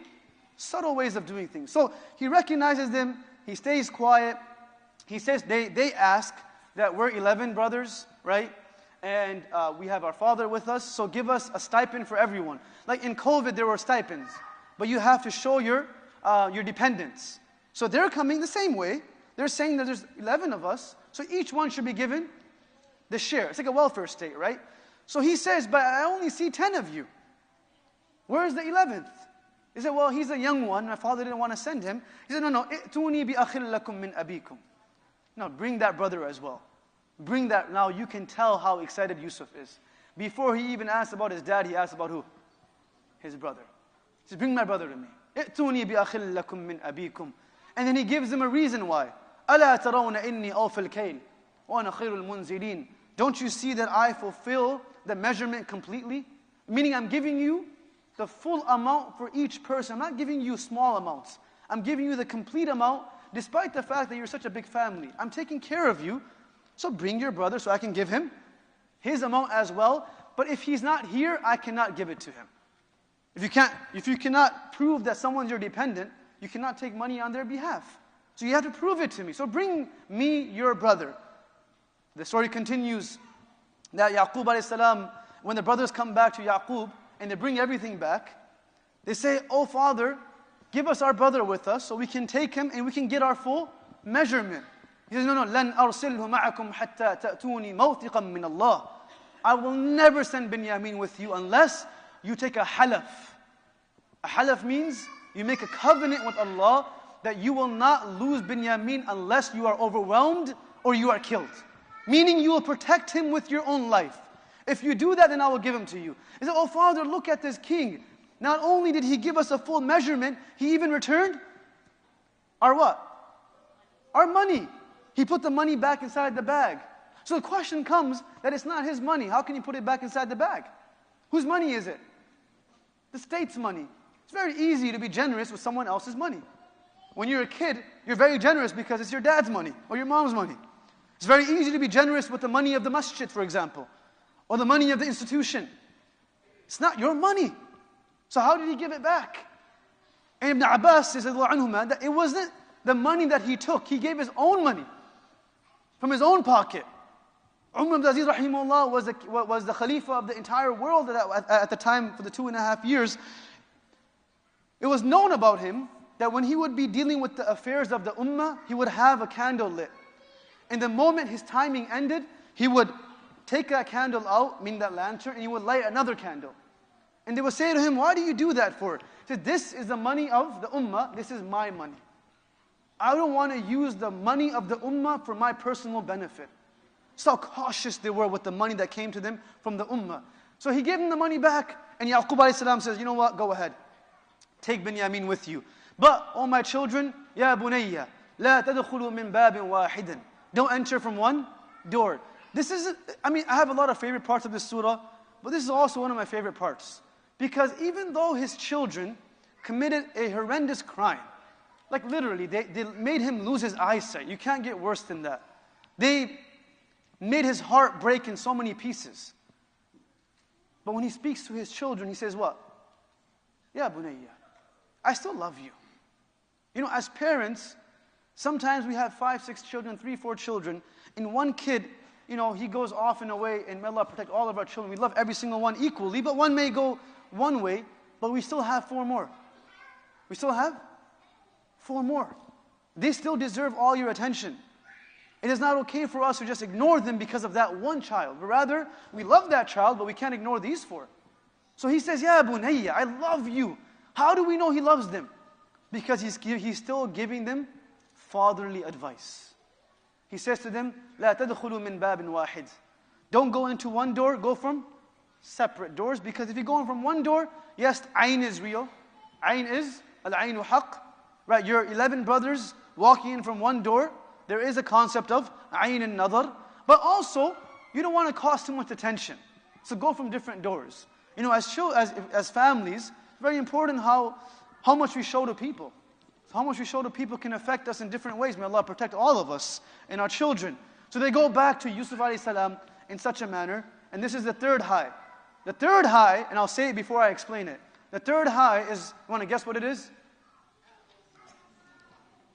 Subtle ways of doing things. So He recognizes them. He stays quiet. He says, they ask that we're 11 brothers, right? And we have our father with us, so give us a stipend for everyone. Like in COVID, there were stipends, but you have to show your dependence. So they're coming the same way. They're saying that there's 11 of us, so each one should be given the share. It's like a welfare state, right? So he says, but I only see 10 of you. Where's the 11th? He said, well, he's a young one. My father didn't want to send him. He said, no, ائتوني بأخ لكم من أبيكم. No, bring that brother as well. Bring that. Now you can tell how excited Yusuf is. Before he even asked about his dad, he asked about who? His brother. He said, bring my brother to me. ائتوني بأخ لكم من أبيكم. And then he gives them a reason why. ألا ترون إني أوفي الكيل وأنا خير المنزلين. Don't you see that I fulfill the measurement completely? Meaning I'm giving you the full amount for each person. I'm not giving you small amounts. I'm giving you the complete amount, despite the fact that you're such a big family. I'm taking care of you, so bring your brother so I can give him his amount as well. But if he's not here, I cannot give it to him. If you cannot prove that someone's your dependent, you cannot take money on their behalf. So you have to prove it to me. So bring me your brother. The story continues that Yaqub alayhi salam, when the brothers come back to Yaqub and they bring everything back, they say, oh father, give us our brother with us so we can take him and we can get our full measurement. He says, no, لَنْ أَرْسِلْهُ مَعَكُمْ حَتَّى تَأْتُونِي مَوْثِقًا مِّنَ اللَّهِ. I will never send Binyamin with you unless you take a halaf. A halaf means you make a covenant with Allah that you will not lose Binyamin unless you are overwhelmed or you are killed. Meaning you will protect him with your own life. If you do that, then I will give him to you. He said, oh father, look at this king. Not only did he give us a full measurement, he even returned our what? Our money. He put the money back inside the bag. So the question comes that it's not his money. How can he put it back inside the bag? Whose money is it? The state's money. It's very easy to be generous with someone else's money. When you're a kid, you're very generous because it's your dad's money or your mom's money. It's very easy to be generous with the money of the masjid, for example, or the money of the institution. It's not your money. So how did he give it back? And Ibn Abbas says that it wasn't the money that he took. He gave his own money from his own pocket. Umar ibn Aziz rahimahullah was the Khalifa of the entire world at the time for the 2.5 years. It was known about him that when he would be dealing with the affairs of the ummah, he would have a candle lit. And the moment his timing ended, he would take that candle out, meaning that lantern, and he would light another candle. And they would say to him, why do you do that for? He said, this is the money of the ummah, this is my money. I don't want to use the money of the ummah for my personal benefit. So how cautious they were with the money that came to them from the ummah. So he gave them the money back, and Yaqub alayhi salam says, you know what, go ahead. Take Binyamin with you. But, oh my children, Ya bunayya, la tadkhulu min babin wahidin. Don't enter from one door. This is, I have a lot of favorite parts of this surah, but this is also one of my favorite parts. Because even though his children committed a horrendous crime. Like literally, they made him lose his eyesight. You can't get worse than that. They made his heart break in so many pieces. But when he speaks to his children, he says what? Ya bunayya, I still love you. You know, as parents, sometimes we have 5, 6 children, 3, 4 children, and one kid, you know, he goes off in a way, and may Allah protect all of our children. We love every single one equally, but one may go one way, but we still have 4 more. We still have 4 more. They still deserve all your attention. It is not okay for us to just ignore them because of that one child. But rather, we love that child, but we can't ignore these 4. So he says, Ya bunayya, I love you. How do we know he loves them? Because he's still giving them fatherly advice. He says to them, لا تدخلوا من باب واحد. Don't go into one door, go from separate doors. Because if you go in from one door, yes, ayn is real. Ayn is, al-aynu haqq. Right, you're 11 brothers walking in from one door. There is a concept of ayn and nadar. But also, you don't want to cause too much attention. So go from different doors. You know, as families, it's very important how much we show to people. How much we show to people can affect us in different ways. May Allah protect all of us and our children. So they go back to Yusuf alayhi salam in such a manner. And this is the third high. The third high, and I'll say it before I explain it. The third high is, you want to guess what it is?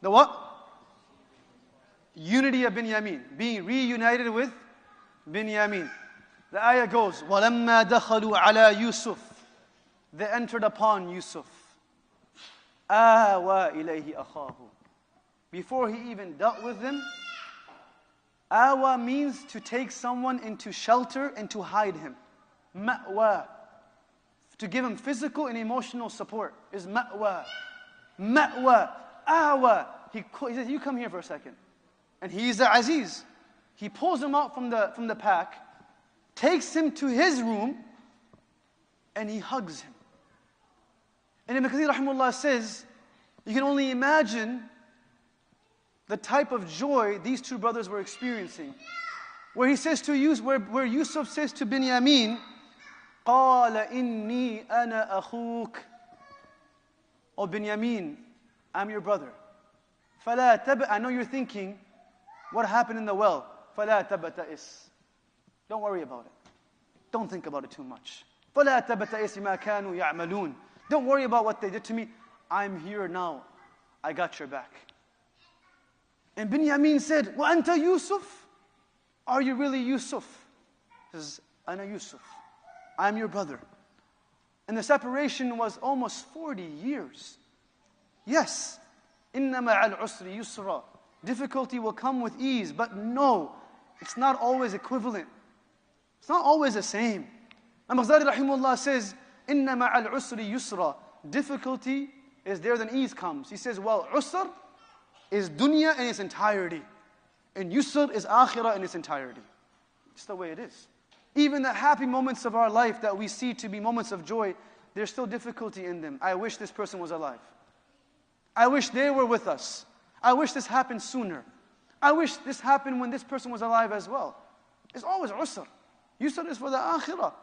The what? Unity of Binyamin. Being reunited with Binyamin. The ayah goes, وَلَمَّا دَخَلُوا عَلَى يُوسُف. They entered upon Yusuf. آوَى إِلَيْهِ أَخَاهُ. Before he even dealt with them, awa means to take someone into shelter and to hide him. Ma'wa. To give him physical and emotional support is ma'wa. Ma'wa. Awa. He says, you come here for a second. And he's the Aziz. He pulls him out from the pack, takes him to his room, and he hugs him. And Ibn Kathir rahimahullah says, you can only imagine the type of joy these 2 brothers were experiencing. Where he says to Yusuf, where Yusuf says to Binyamin, قَالَ إِنِّي أَنَا أَخُوكَ. Oh Binyamin, I'm your brother. فَلَا تَبْأَ. I know you're thinking, what happened in the well? فَلَا تَبْتَئِسْ. Don't worry about it. Don't think about it too much. فَلَا تَبْتَئِسْ مَا كَانُوا يَعْمَلُونَ. Don't worry about what they did to me. I'm here now. I got your back. And Binyamin said, وَأَنْتَ Yusuf? Are you really Yusuf? He says, أَنَا Yusuf. I'm your brother. And the separation was almost 40 years. Yes. إِنَّ مَعَ الْعُسْرِ يُسْرًا. Difficulty will come with ease, but no, it's not always equivalent. It's not always the same. Al-Maghzali rahimahullah says, إِنَّ مَعَ الْعُسْرِ يُسْرًا. Difficulty is there, then ease comes. He says, well, usr is dunya in its entirety. And yusr is akhirah in its entirety. It's the way it is. Even the happy moments of our life that we see to be moments of joy, there's still difficulty in them. I wish this person was alive. I wish they were with us. I wish this happened sooner. I wish this happened when this person was alive as well. It's always usr. Yusr is for the akhirah.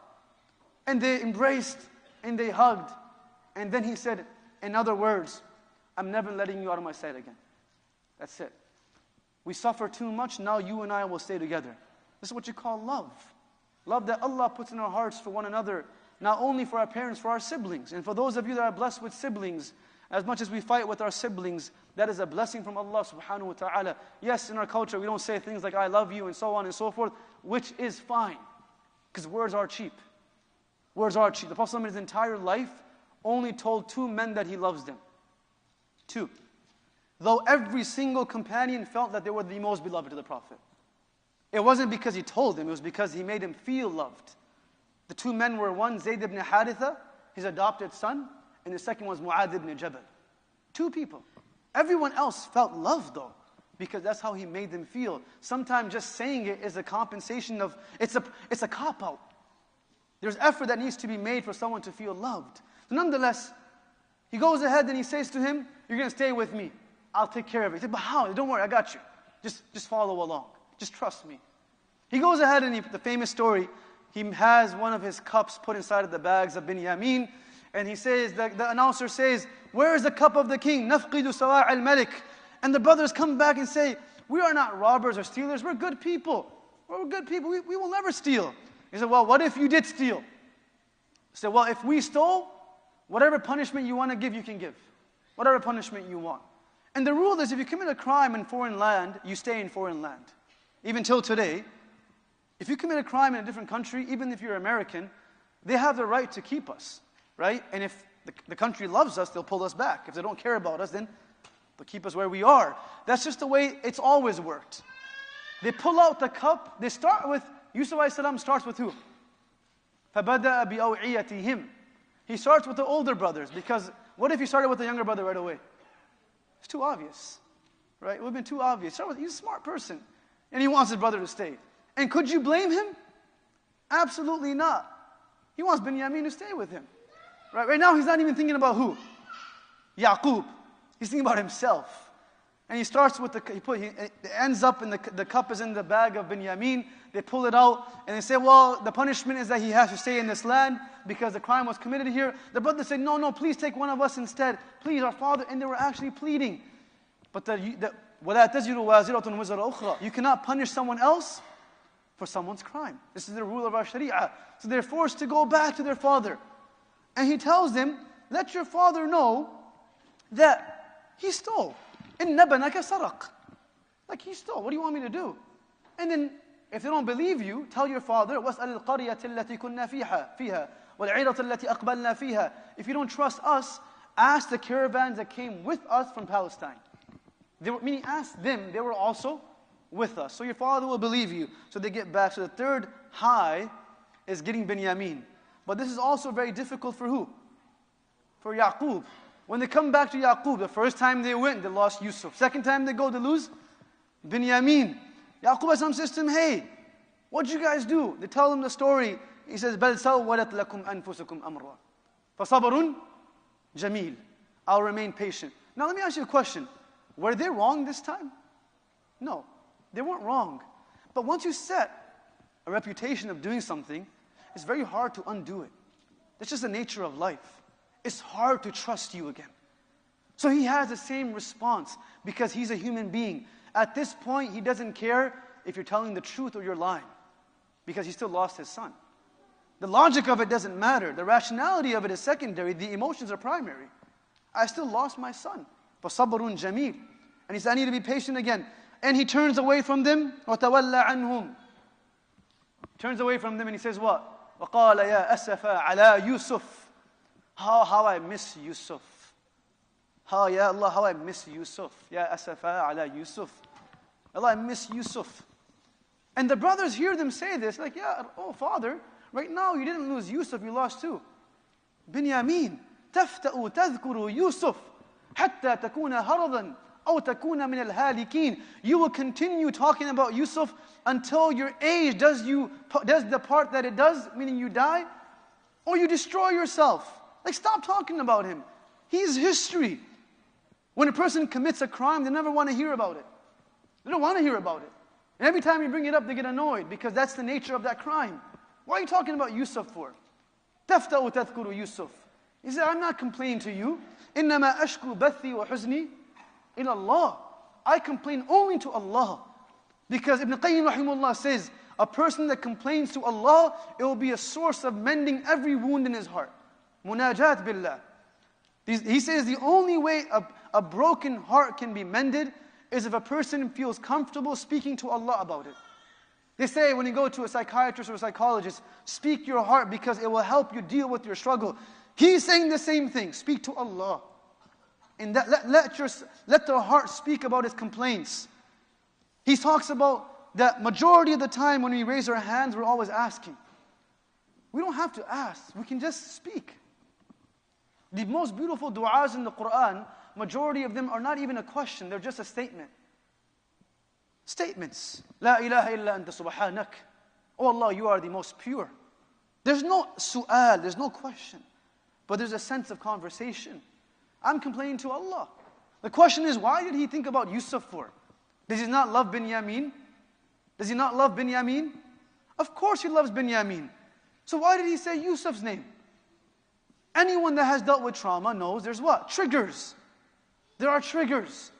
And they embraced and they hugged. And then he said, in other words, I'm never letting you out of my sight again. That's it. We suffer too much, now you and I will stay together. This is what you call love. Love that Allah puts in our hearts for one another, not only for our parents, for our siblings. And for those of you that are blessed with siblings, as much as we fight with our siblings, that is a blessing from Allah subhanahu wa ta'ala. Yes, in our culture we don't say things like I love you and so on and so forth, which is fine. Because words are cheap. Words are cheap. The Prophet in his entire life only told 2 men that he loves them. 2. Though every single companion felt that they were the most beloved to the Prophet. It wasn't because he told them, it was because he made them feel loved. The 2 men were one, Zayd ibn Haritha, his adopted son, and the second was Mu'adh ibn Jabal. 2 people. Everyone else felt loved though, because that's how he made them feel. Sometimes just saying it is a compensation of, it's a cop-out. There's effort that needs to be made for someone to feel loved. So nonetheless, he goes ahead and he says to him, you're going to stay with me. I'll take care of it. He said, but how? Don't worry, I got you. Just follow along. Just trust me. He goes ahead and the famous story, he has one of his cups put inside of the bags of Binyamin, And he says, the announcer says, where is the cup of the king? نَفْقِدُ سَوَاعِ الْمَلِكِ. And the brothers come back and say, we are not robbers or stealers, we're good people. We're good people, we will never steal. He said, well, what if you did steal? He said, well, if we stole, whatever punishment you want to give, you can give. Whatever punishment you want. And the rule is if you commit a crime in foreign land, you stay in foreign land. Even till today, if you commit a crime in a different country, even if you're American, they have the right to keep us, right? And if the country loves us, they'll pull us back. If they don't care about us, then they'll keep us where we are. That's just the way it's always worked. They pull out the cup. They start with, Yusuf a.s. starts with who? فَبَدَأَ بِأَوْعِيَتِهِمْ. He starts with the older brothers, because what if he started with the younger brother right away? It's too obvious, right? It would have been too obvious. He's a smart person, and he wants his brother to stay. And could you blame him? Absolutely not. He wants Binyamin to stay with him. Right now, he's not even thinking about who? Yaqub. He's thinking about himself. And he starts with it ends up in the cup is in the bag of Binyamin. They pull it out and they say, well, the punishment is that he has to stay in this land because the crime was committed here. The brothers say, no, please take one of us instead. Please, our father. And they were actually pleading. But وَلَا تَزِرُ وَازِرَةٌ وِزْرَ أُخْرَى. You cannot punish someone else for someone's crime. This is the rule of our Sharia. So they're forced to go back to their father. And he tells them, let your father know that he stole. إِنَّ بَنَكَ سَرَقْ. Like he stole. What do you want me to do? And then, if they don't believe you, tell your father, وَاسْأَلِ الْقَرْيَةِ الَّتِي كُنَّا فِيهَا وَالْعِيرَةَ الَّتِي أَقْبَلْنَا فِيهَا. If you don't trust us, ask the caravans that came with us from Palestine. Meaning, ask them, they were also with us. So your father will believe you. So they get back. So the third high is getting Binyamin. But this is also very difficult for who? For Yaqub. When they come back to Yaqub, the first time they went, they lost Yusuf. Second time they go, they lose Binyamin. Yaqub says to him, hey, what'd you guys do? They tell him the story. He says, بَلْ سَوَّلَتْ لَكُمْ أَنفُسُكُمْ أَمْرًا فَصَبْرٌ جَمِيلٌ. I'll remain patient. Now let me ask you a question. Were they wrong this time? No, they weren't wrong. But once you set a reputation of doing something, it's very hard to undo it. That's just the nature of life. It's hard to trust you again. So he has the same response because he's a human being. At this point, he doesn't care if you're telling the truth or you're lying because he still lost his son. The logic of it doesn't matter. The rationality of it is secondary. The emotions are primary. I still lost my son. فَصَبْرٌ جَمِيلٌ. And he said, I need to be patient again. And he turns away from them. وَتَوَلَّى عَنْهُمْ. Turns away from them and he says what? وَقَالَ يَا أَسَفَا عَلَى يُوسُفَ. How I miss Yusuf. Ya Allah, how I miss Yusuf. Ya asafa ala Yusuf. Allah, I miss Yusuf. And the brothers hear them say this, like, oh father, right now you didn't lose Yusuf, you lost who? Binyamin. تفتأ تذكر يوسف حتى تكون هرضا أو تكون من الهالكين. You will continue talking about Yusuf until your age does the part that it does, meaning you die, or you destroy yourself. Like, stop talking about him. He's history. When a person commits a crime, they never want to hear about it. They don't want to hear about it. And every time you bring it up, they get annoyed because that's the nature of that crime. Why are you talking about Yusuf for? تَفْتَأُ تَذْكُرُ يُوسُف. He said, I'm not complaining to you. إِنَّمَا أَشْكُ بَثِّي وَحُزْنِي إِلَى اللَّهِ. I complain only to Allah. Because Ibn Qayyim rahimahullah says, a person that complains to Allah, it will be a source of mending every wound in his heart. Munajat billah. He says the only way a broken heart can be mended is if a person feels comfortable speaking to Allah about it. They say when you go to a psychiatrist or a psychologist, speak your heart because it will help you deal with your struggle. He's saying the same thing. Speak to Allah. And let the heart speak about its complaints. He talks about that majority of the time when we raise our hands, we're always asking. We don't have to ask. We can just speak. The most beautiful du'as in the Quran, majority of them are not even a question, they're just a statement. Statements. La ilaha illa anta subhanak. Oh Allah, you are the most pure. There's no su'al, there's no question. But there's a sense of conversation. I'm complaining to Allah. The question is, why did he think about Yusuf for? Does he not love Binyamin? Does he not love Binyamin? Of course he loves Binyamin. So why did he say Yusuf's name? Anyone that has dealt with trauma knows there's what? Triggers. There are triggers.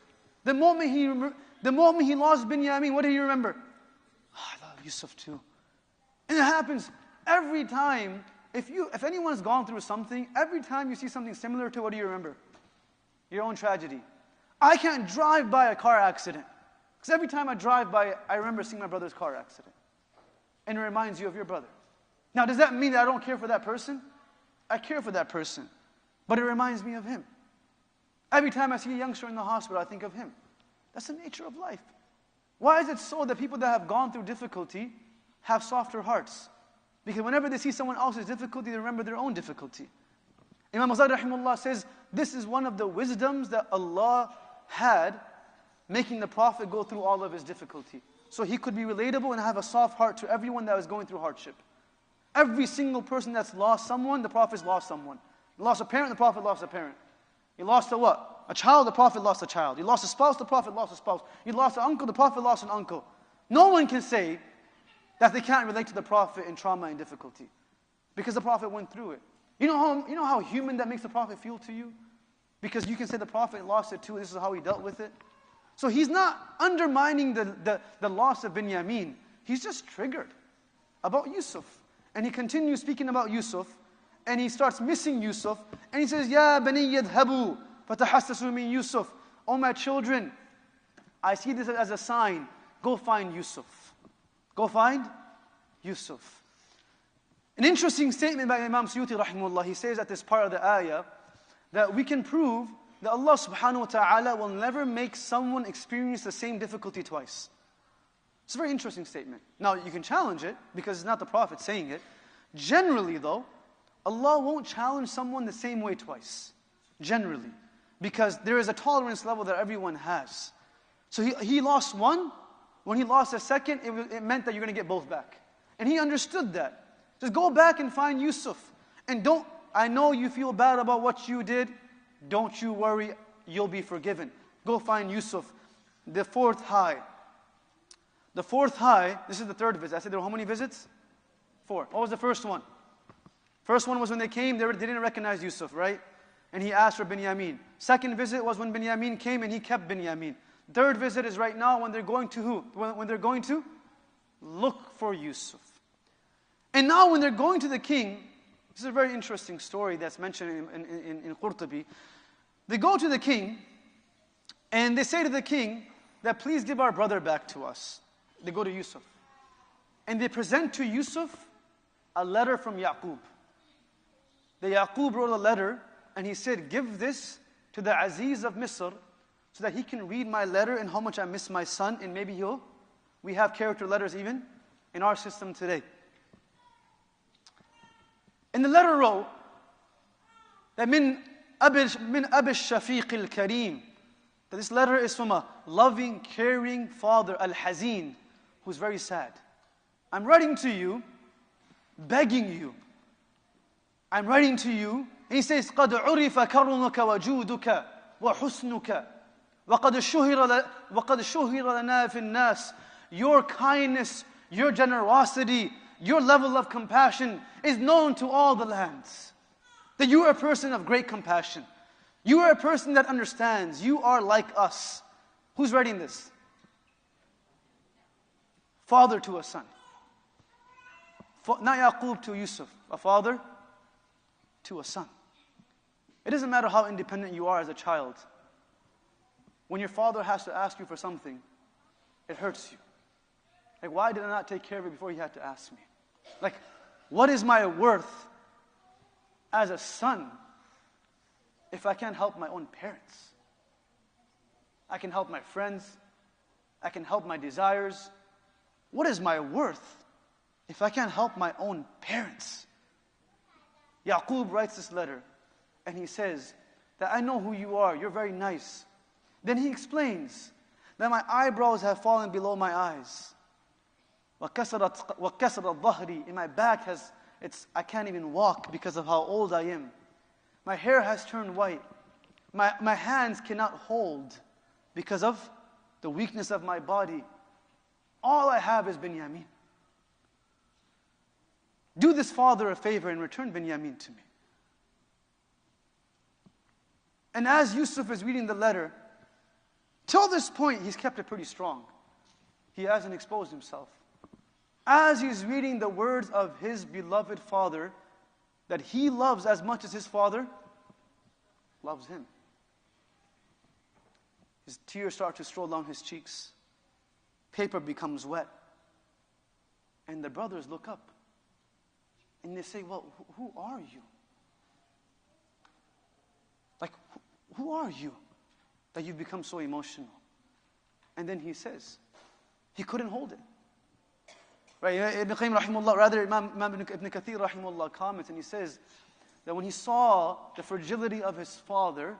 The moment he lost Binyamin, what did he remember? Oh, I love Yusuf too. And it happens every time. If anyone's gone through something, every time you see something similar to, what do you remember? Your own tragedy. I can't drive by a car accident. Because every time I drive by it, I remember seeing my brother's car accident. And it reminds you of your brother. Now, does that mean that I don't care for that person? I care for that person. But it reminds me of him. Every time I see a youngster in the hospital, I think of him. That's the nature of life. Why is it so that people that have gone through difficulty have softer hearts? Because whenever they see someone else's difficulty, they remember their own difficulty. Imam Ghazali rahimahullah says, this is one of the wisdoms that Allah had, making the Prophet go through all of his difficulty. So he could be relatable and have a soft heart to everyone that was going through hardship. Every single person that's lost someone, the Prophet's lost someone. You lost a parent, the Prophet lost a parent. You lost a what? A child, the Prophet lost a child. You lost a spouse, the Prophet lost a spouse. You lost an uncle, the Prophet lost an uncle. No one can say that they can't relate to the Prophet in trauma and difficulty. Because the Prophet went through it. You know how human that makes the Prophet feel to you? Because you can say the Prophet lost it too, this is how he dealt with it. So he's not undermining the loss of Binyamin. He's just triggered about Yusuf. And he continues speaking about Yusuf, and he starts missing Yusuf, and he says, Ya bani yadhabu fatahassasu min Yusuf. Oh my children, I see this as a sign. Go find Yusuf. Go find Yusuf. An interesting statement by Imam Suyuti rahimahullah. He says at this part of the ayah that we can prove that Allah subhanahu wa ta'ala will never make someone experience the same difficulty twice. It's a very interesting statement. Now, you can challenge it because it's not the Prophet saying it. Generally, though, Allah won't challenge someone the same way twice. Generally. Because there is a tolerance level that everyone has. So he lost one. When he lost a second, it meant that you're going to get both back. And he understood that. Just go back and find Yusuf. And I know you feel bad about what you did. Don't you worry, you'll be forgiven. Go find Yusuf. The fourth high. The fourth high, this is the third visit. I said there were how many visits? 4. What was the first one? First one was when they came, they didn't recognize Yusuf, right? And he asked for Binyamin. Second visit was when Binyamin came and he kept Binyamin. Third visit is right now when they're going to who? When they're going to look for Yusuf. And now when they're going to the king, this is a very interesting story that's mentioned in Qurtuba. They go to the king and they say to the king that please give our brother back to us. They go to Yusuf. And they present to Yusuf a letter from Yaqub. The Yaqub wrote a letter and he said, give this to the Aziz of Misr so that he can read my letter and how much I miss my son, and maybe we have character letters even in our system today. And the letter wrote that min abi shafiq al-kareem, that this letter is from a loving, caring father, al-hazin, who's very sad. I'm writing to you, begging you. I'm writing to you, and he says, قَدْ عُرِفَ كَرُمُكَ وَجُودُكَ وَحُسْنُكَ وَقَدْ شُهِرَ لَنَا فِي النَّاسِ. Your kindness, your generosity, your level of compassion is known to all the lands. That you are a person of great compassion. You are a person that understands. You are like us. Who's writing this? Father to a son. Not Yaqub to Yusuf. A father to a son. It doesn't matter how independent you are as a child. When your father has to ask you for something, it hurts you. Like, why did I not take care of it before he had to ask me? Like, what is my worth as a son if I can't help my own parents? I can help my friends. I can help my desires. What is my worth if I can't help my own parents? Yaqub writes this letter, and he says that I know who you are. You're very nice. Then he explains that my eyebrows have fallen below my eyes. وَكَسَرَتْ ظَهْرِي. In my back I can't even walk because of how old I am. My hair has turned white. My hands cannot hold because of the weakness of my body. All I have is Binyamin. Do this father a favor and return Binyamin to me. And as Yusuf is reading the letter, till this point, he's kept it pretty strong. He hasn't exposed himself. As he's reading the words of his beloved father, that he loves as much as his father loves him, his tears start to stroll down his cheeks. Paper becomes wet. And the brothers look up. And they say, well, who are you? Like, who are you that you've become so emotional? And then he says, he couldn't hold it. Right, Ibn Qayyim rahimahullah, rather Imam Ibn Kathir rahimahullah comments, and he says that when he saw the fragility of his father,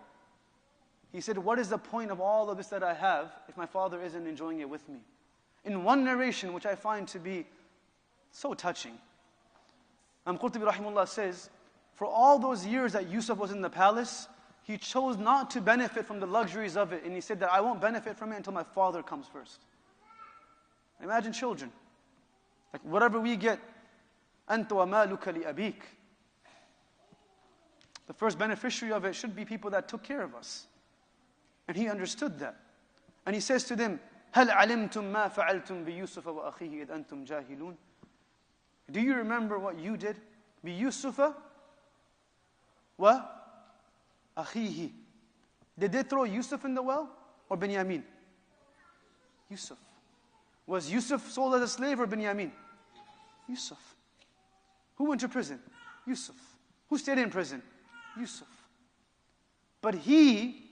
he said, what is the point of all of this that I have if my father isn't enjoying it with me? In one narration, which I find to be so touching, Qurtuba rahimahullah says, for all those years that Yusuf was in the palace, he chose not to benefit from the luxuries of it. And he said that I won't benefit from it until my father comes first. Imagine children. Like whatever we get, أَنْتَ وَمَالُكَ لِأَبِيكَ. The first beneficiary of it should be people that took care of us. And he understood that. And he says to them, هَلْ عَلِمْتُم مَا فَعَلْتُم بِيُوسُفَ وَأَخِيهِ إِذْ أَنْتُمْ جَاهِلُونَ. Do you remember what you did? بِيُوسُفَ وَأَخِيهِ. Did they throw Yusuf in the well or Binyamin? Yusuf. Was Yusuf sold as a slave or Binyamin? Yusuf. Who went to prison? Yusuf. Who stayed in prison? Yusuf. But he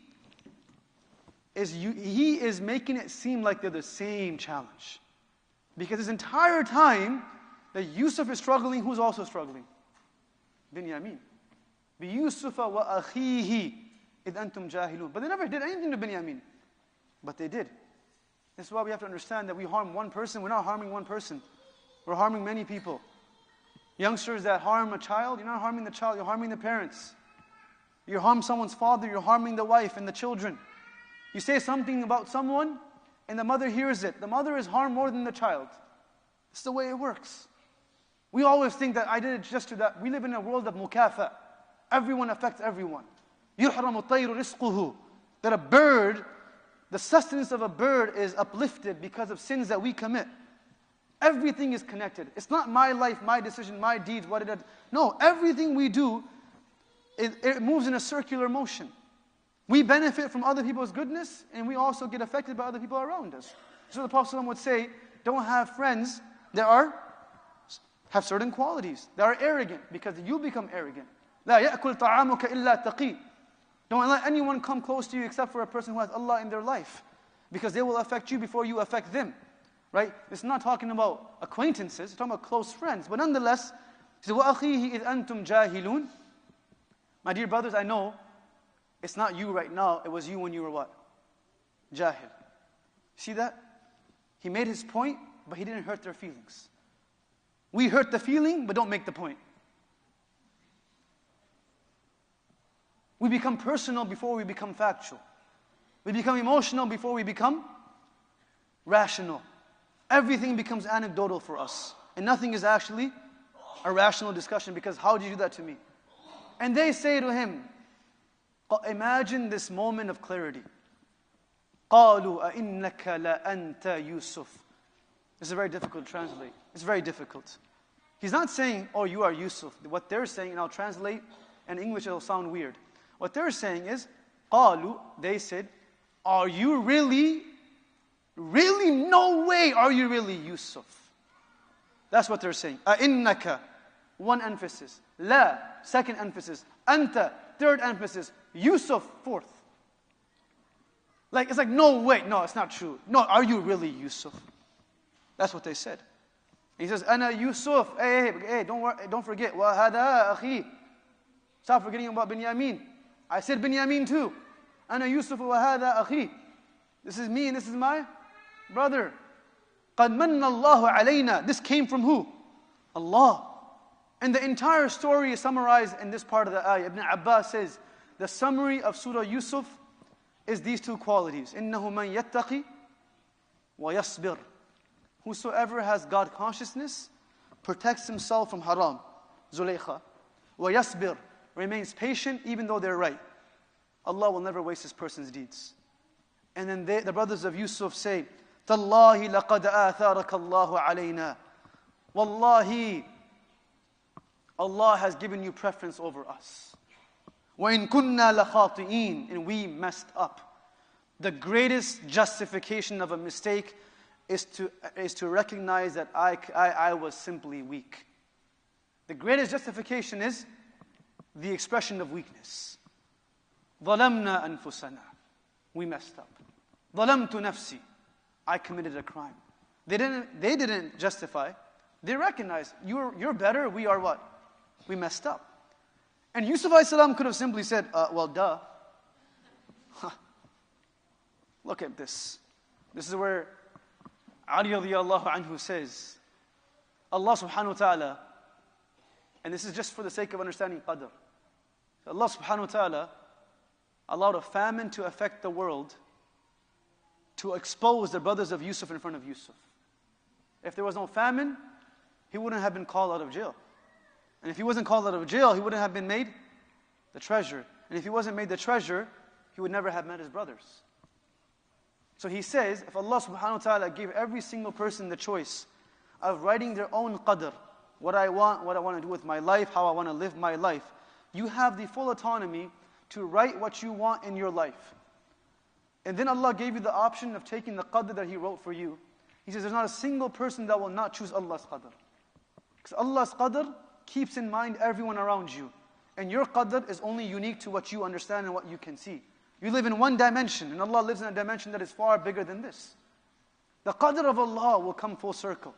is making it seem like they're the same challenge. Because this entire time that Yusuf is struggling, who's also struggling? Binyamin. بِيُوسُفَ وَأَخِيهِ إِذْ أَنْتُمْ جَاهِلُونَ. But they never did anything to Binyamin. But they did. This is why we have to understand that we harm one person, we're not harming one person. We're harming many people. Youngsters that harm a child, you're not harming the child, you're harming the parents. You harm someone's father, you're harming the wife and the children. You say something about someone, and the mother hears it. The mother is harmed more than the child. It's the way it works. We always think that I did it just to that. We live in a world of mukafa. Everyone affects everyone. يُحْرَمُ الطَّيْرُ رِزْقُهُ. That a bird, the sustenance of a bird is uplifted because of sins that we commit. Everything is connected. It's not my life, my decision, my deeds, what it is. No, everything we do, it moves in a circular motion. We benefit from other people's goodness, and we also get affected by other people around us. So the Prophet ﷺ would say, don't have friends that have certain qualities, that are arrogant, because you become arrogant. لا يأكل طعامك إلا تقي. Don't let anyone come close to you except for a person who has Allah in their life, because they will affect you before you affect them. Right? It's not talking about acquaintances, it's talking about close friends. But nonetheless, he said, وَأَخِيهِ إِذْ أَنْتُمْ جَاهِلُونَ. My dear brothers, I know it's not you right now, it was you when you were what? Jahil. See that? He made his point, but he didn't hurt their feelings. We hurt the feeling, but don't make the point. We become personal before we become factual. We become emotional before we become rational. Everything becomes anecdotal for us. And nothing is actually a rational discussion, because how did you do that to me? And they say to him, imagine this moment of clarity. قَالُوا أَإِنَّكَ لَأَنْتَ يُوسُف. This is very difficult to translate. It's very difficult. He's not saying, oh, you are Yusuf. What they're saying, and I'll translate, in English it'll sound weird. What they're saying is, قَالُوا, they said, are you really, no way are you really Yusuf? That's what they're saying. أَإِنَّكَ, one emphasis. La, second emphasis. Anta, third emphasis. Yusuf, fourth. It's like, no, wait, no, it's not true. No, are you really Yusuf? That's what they said. He says, Ana Yusuf. Hey, don't forget. وَهَذَا أَخِي. Stop forgetting about Binyamin. I said Binyamin too. Ana Yusuf وَهَذَا أَخِي. This is me and this is my brother. قَدْ مَنَّ اللَّهُ عَلَيْنَا. This came from who? Allah. And the entire story is summarized in this part of the ayah. Ibn Abbas says, the summary of Surah Yusuf is these two qualities. إِنَّهُ مَنْ يَتَّقِ وَيَصْبِرُ. Whosoever has God consciousness protects himself from haram. Zulaykha. وَيَصْبِرُ. Remains patient even though they're right. Allah will never waste this person's deeds. And then the brothers of Yusuf say, Tallahi laqad atharaka Allahu alayna. Wallahi, Allah has given you preference over us. وَإِن كُنَّا لَخَاطِئِينَ. And we messed up. The greatest justification of a mistake is to recognize that I was simply weak. The greatest justification is the expression of weakness. ظَلَمْنَا أَنفُسَنَا. We messed up. ظَلَمْتُ نَفْسِي. I committed a crime. They didn't justify. They recognized, you're better, we are what? We messed up. And Yusuf a.s. could have simply said, well, duh. Look at this. This is where Ali radiallahu anhu says, Allah subhanahu wa ta'ala, and this is just for the sake of understanding qadr. Allah subhanahu wa ta'ala allowed a famine to affect the world to expose the brothers of Yusuf in front of Yusuf. If there was no famine, he wouldn't have been called out of jail. And if he wasn't called out of jail, he wouldn't have been made the treasure. And if he wasn't made the treasure, he would never have met his brothers. So he says, if Allah subhanahu wa ta'ala gave every single person the choice of writing their own qadr, what I want to do with my life, how I want to live my life, you have the full autonomy to write what you want in your life. And then Allah gave you the option of taking the qadr that He wrote for you. He says there's not a single person that will not choose Allah's qadr. Because Allah's qadr keeps in mind everyone around you. And your qadr is only unique to what you understand and what you can see. You live in one dimension, and Allah lives in a dimension that is far bigger than this. The qadr of Allah will come full circle.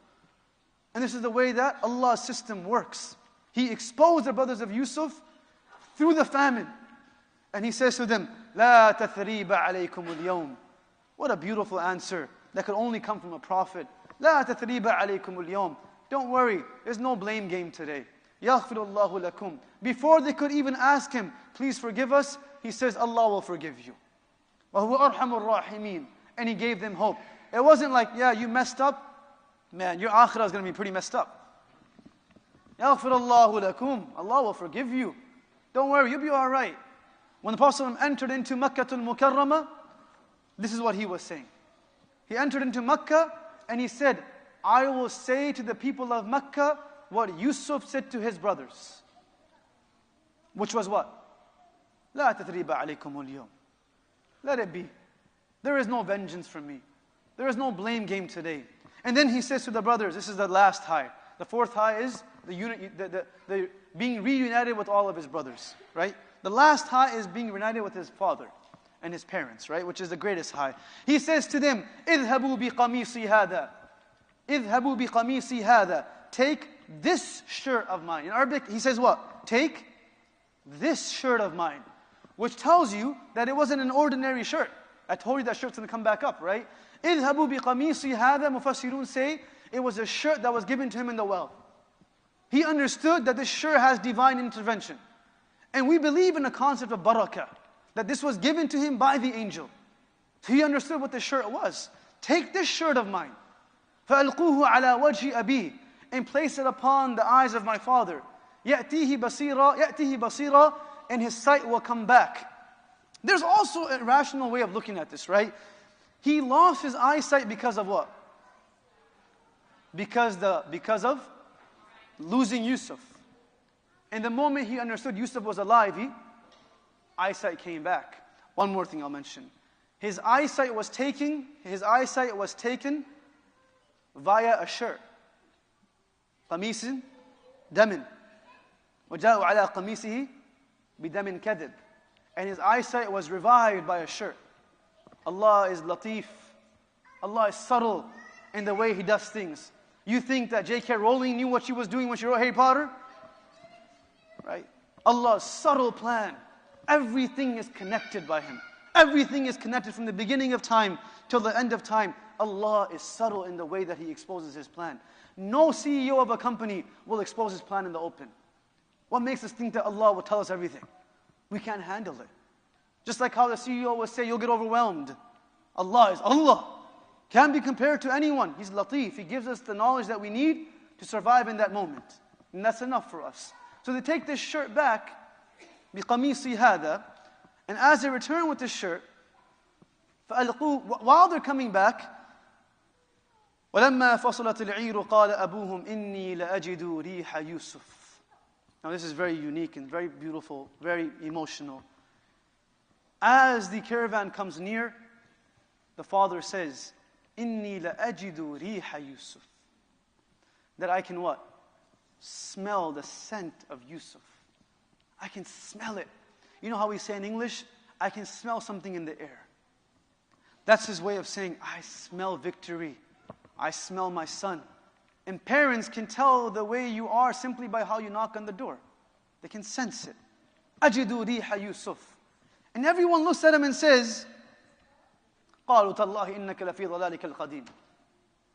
And this is the way that Allah's system works. He exposed the brothers of Yusuf through the famine. And He says to them, لا تثريب عليكم اليوم. What a beautiful answer that could only come from a prophet. لا تثريب عليكم اليوم. Don't worry, there's no blame game today. يغفر الله لكم. Before they could even ask Him, please forgive us, He says, Allah will forgive you. وَهُوَ أَرْحَمُ الرَّاحِمِينَ. And He gave them hope. It wasn't like, yeah, you messed up. Man, your akhirah is going to be pretty messed up. يَغْفِرَ اللَّهُ لَكُمْ. Allah will forgive you. Don't worry, you'll be all right. When the Prophet entered into Makkah al-Mukarramah, this is what he was saying. He entered into Makkah and he said, I will say to the people of Makkah what Yusuf said to his brothers. Which was what? لا تثريب عليكم اليوم. Let it be. There is no vengeance from me. There is no blame game today. And then he says to the brothers, this is the last high. The fourth high is the being reunited with all of his brothers, right? The last high is being reunited with his father and his parents, right? Which is the greatest high. He says to them, اذهبوا بقميصي هذا. اذهبوا بقميصي هذا. Take this shirt of mine. In Arabic, he says what? Take this shirt of mine. Which tells you that it wasn't an ordinary shirt. I told you that shirt's going to come back up, right? اذهبوا بقميصي هذا. Mufassirun say it was a shirt that was given to him in the well. He understood that this shirt has divine intervention. And we believe in the concept of barakah, that this was given to him by the angel. So he understood what the shirt was. Take this shirt of mine, فَأَلْقُوهُ عَلَى وَجْهِ أَبِيهِ, and place it upon the eyes of my father. يَأْتِيهِ بَصِيرًا, and his sight will come back. There's also a rational way of looking at this, right? He lost his eyesight because of what? Because of losing Yusuf. And the moment he understood Yusuf was alive, eyesight came back. One more thing I'll mention. His eyesight was taken via a shirt. قميص دم وجاءوا على قميصه بدم كذب. And his eyesight was revived by a shirt. Allah is latif. Allah is subtle in the way He does things. You think that J.K. Rowling knew what she was doing when she wrote Harry Potter? Right? Allah's subtle plan. Everything is connected by Him. Everything is connected from the beginning of time till the end of time. Allah is subtle in the way that He exposes His plan. No CEO of a company will expose his plan in the open. What makes us think that Allah will tell us everything? We can't handle it. Just like how the CEO will say, you'll get overwhelmed. Allah is Allah. Can't be compared to anyone. He's latif. He gives us the knowledge that we need to survive in that moment. And that's enough for us. So they take this shirt back, بِقَمِيصِ هَذَا, And as they return with this shirt, while they're coming back, وَلَمَّا فَصَلَتِ الْعِيرُ قَالَ أَبُوهُمْ إِنِّي لَأَجِدُ رِيحَ يُوسُفَ. Now this is very unique and very beautiful, very emotional. As the caravan comes near, the father says, إِنِّي لَأَجِدُ رِيحَ يُوسُفَ. That I can what? Smell the scent of Yusuf. I can smell it. You know how we say in English, I can smell something in the air. That's his way of saying, I smell victory. I smell my son. And parents can tell the way you are simply by how you knock on the door. They can sense it. أَجِدُ رِيحَ يُوسُفَ. And everyone looks at him and says, قَالُوا تَاللَّهِ إِنَّكَ لَفِي ضَلَالِكَ الْقَدِيمِ.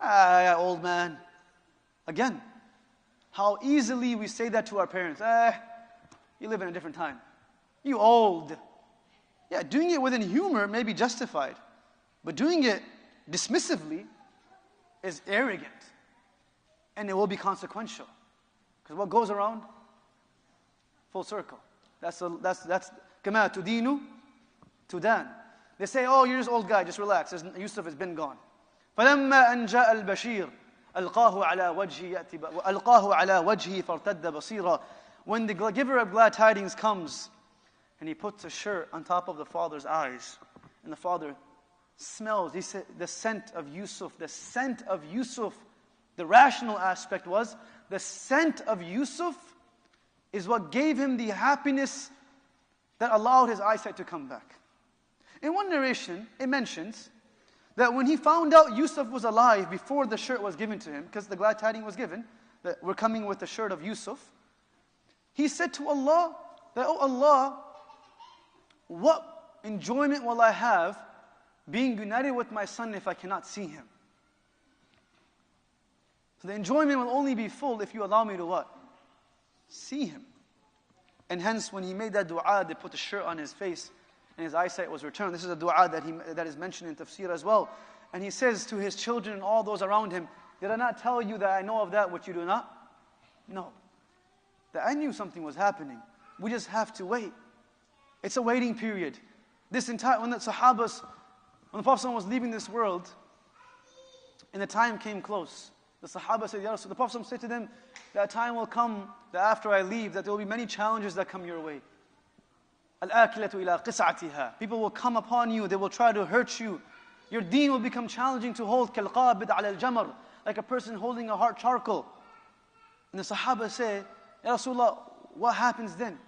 Ah, old man. Again, how easily we say that to our parents. You live in a different time. You old. Yeah, doing it within humor may be justified. But doing it dismissively is arrogant. And it will be consequential. Because what goes around? Full circle. That's كَمَا تُدِينُ تُدَانُ. They say, oh, you're just old guy, just relax. Yusuf has been gone. فَلَمَّا أَنْ جَاءَ الْبَشِيرُ أَلْقَاهُ عَلَى وَجْهِهِ فَارْتَدَّ بَصِيرًا. When the giver of glad tidings comes, and he puts a shirt on top of the father's eyes, and the father smells, he said, the scent of Yusuf, the scent of Yusuf. The rational aspect was, the scent of Yusuf is what gave him the happiness that allowed his eyesight to come back. In one narration, it mentions that when he found out Yusuf was alive before the shirt was given to him, because the glad tidings was given, that we're coming with the shirt of Yusuf, he said to Allah, that, oh Allah, what enjoyment will I have being united with my son if I cannot see him? So the enjoyment will only be full if you allow me to what? See him. And hence when he made that dua, they put the shirt on his face and his eyesight was returned. This is a dua that is mentioned in tafsir as well. And he says to his children and all those around him, did I not tell you that I know of that which you do not? No. That I knew something was happening. We just have to wait. It's a waiting period. When the Sahabas, when the Prophet was leaving this world, and the time came close, the Sahaba said, Ya Rasul, the Prophet said to them, that time will come that after I leave, that there will be many challenges that come your way. Al-akilatu ila qis'atiha. People will come upon you, they will try to hurt you. Your deen will become challenging to hold, kal-qabid ala al-jamar, like a person holding a hard charcoal. And the Sahaba say, Ya Rasulullah, what happens then?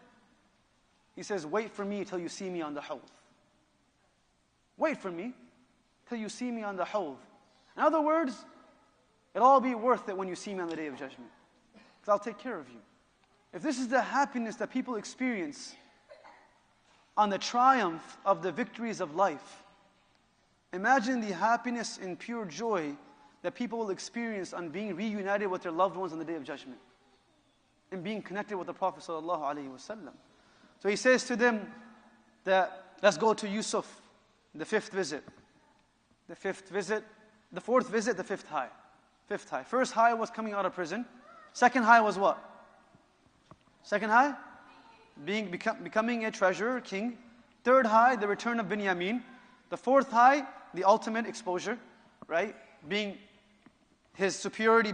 He says, wait for me till you see me on the hawd. Wait for me till you see me on the hawd. In other words, it'll all be worth it when you see me on the Day of Judgment. Because I'll take care of you. If this is the happiness that people experience on the triumph of the victories of life, imagine the happiness and pure joy that people will experience on being reunited with their loved ones on the Day of Judgment and being connected with the Prophet ﷺ. So he says to them that, let's go to Yusuf, the fifth visit. The fourth visit, the fifth high. Fifth high. First high was coming out of prison. Second high was what? Second high? Becoming a treasurer, king. Third high, the return of Binyamin. The fourth high, the ultimate exposure, right? Being his superiority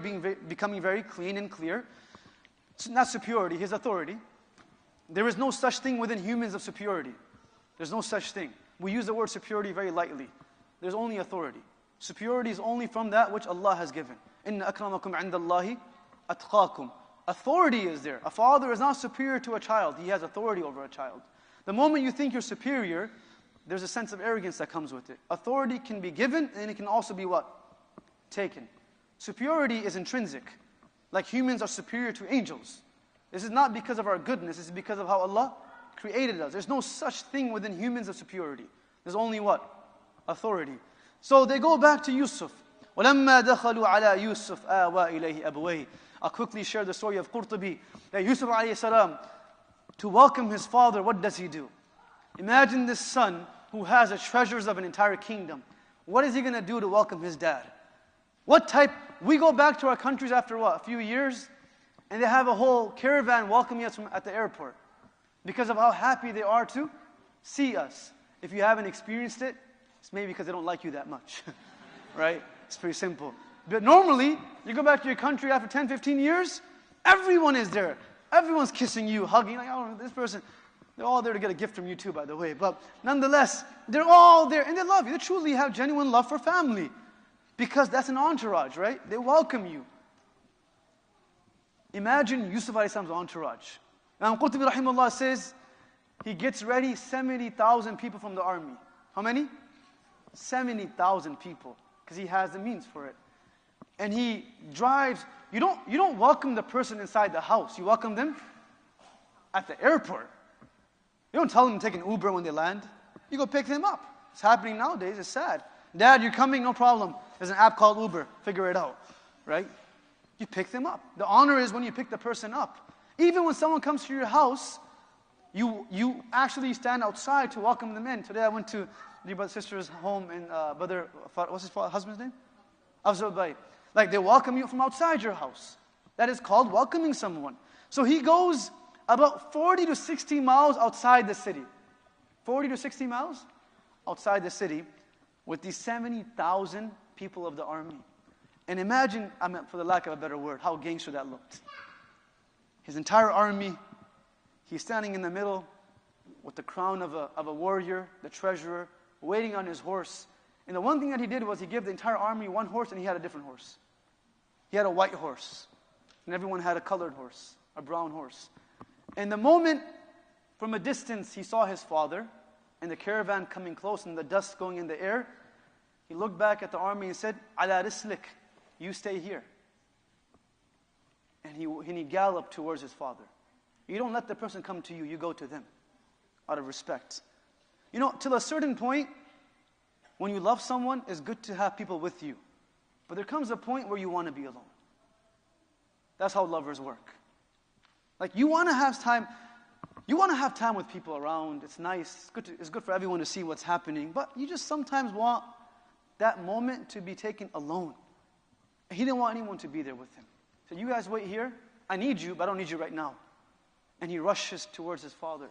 becoming very clean and clear. Not superiority, his authority. There is no such thing within humans of superiority. There's no such thing. We use the word superiority very lightly. There's only authority. Superiority is only from that which Allah has given. Inna akramakum indallahi atqakum. Authority is there. A father is not superior to a child. He has authority over a child. The moment you think you're superior, there's a sense of arrogance that comes with it. Authority can be given and it can also be what? Taken. Superiority is intrinsic. Like humans are superior to angels. This is not because of our goodness. This is because of how Allah created us. There's no such thing within humans of superiority. There's only what? Authority. So they go back to Yusuf. وَلَمَّا دَخَلُوا عَلَى يُوسُفَ آوَى إِلَيْهِ أَبْوَيْهِ. I'll quickly share the story of Qurtubi. That Yusuf alayhi salam, to welcome his father, what does he do? Imagine this son who has the treasures of an entire kingdom. What is he going to do to welcome his dad? We go back to our countries after what? A few years, and they have a whole caravan welcoming us at the airport because of how happy they are to see us. If you haven't experienced it, it's maybe because they don't like you that much, right? It's pretty simple. But normally, you go back to your country after 10, 15 years, everyone is there. Everyone's kissing you, hugging, like, oh, this person. They're all there to get a gift from you too, by the way. But nonetheless, they're all there, and they love you. They truly have genuine love for family. Because that's an entourage, right? They welcome you. Imagine Yusuf a.s. entourage. Now, Qurtuba rahimahullah says, he gets ready 70,000 people from the army. How many? 70,000 people. Because he has the means for it. And he drives. You don't welcome the person inside the house. You welcome them at the airport. You don't tell them to take an Uber when they land. You go pick them up. It's happening nowadays. It's sad. Dad, you're coming? No problem. There's an app called Uber. Figure it out. Right? You pick them up. The honor is when you pick the person up. Even when someone comes to your house, you actually stand outside to welcome them in. Today I went to the brother sister's home in brother, what's his husband's name? Afzal Bhai. Like they welcome you from outside your house. That is called welcoming someone. So he goes about 40 to 60 miles outside the city. 40 to 60 miles outside the city with these 70,000 people of the army. And imagine, for the lack of a better word, how gangster that looked. His entire army, he's standing in the middle with the crown of a warrior, the treasurer, waiting on his horse. And the one thing that he did was he gave the entire army one horse, and he had a different horse. He had a white horse, and everyone had a colored horse, a brown horse. And the moment, from a distance, he saw his father, and the caravan coming close, and the dust going in the air, he looked back at the army and said, "Ala rislik, you stay here." And he galloped towards his father. You don't let the person come to you, you go to them, out of respect. You know, till a certain point, when you love someone, it's good to have people with you. But there comes a point where you want to be alone. That's how lovers work. Like you want to have time with people around. It's nice. It's good for everyone to see what's happening. But you just sometimes want that moment to be taken alone. And he didn't want anyone to be there with him. So you guys wait here. I need you, but I don't need you right now. And he rushes towards his father.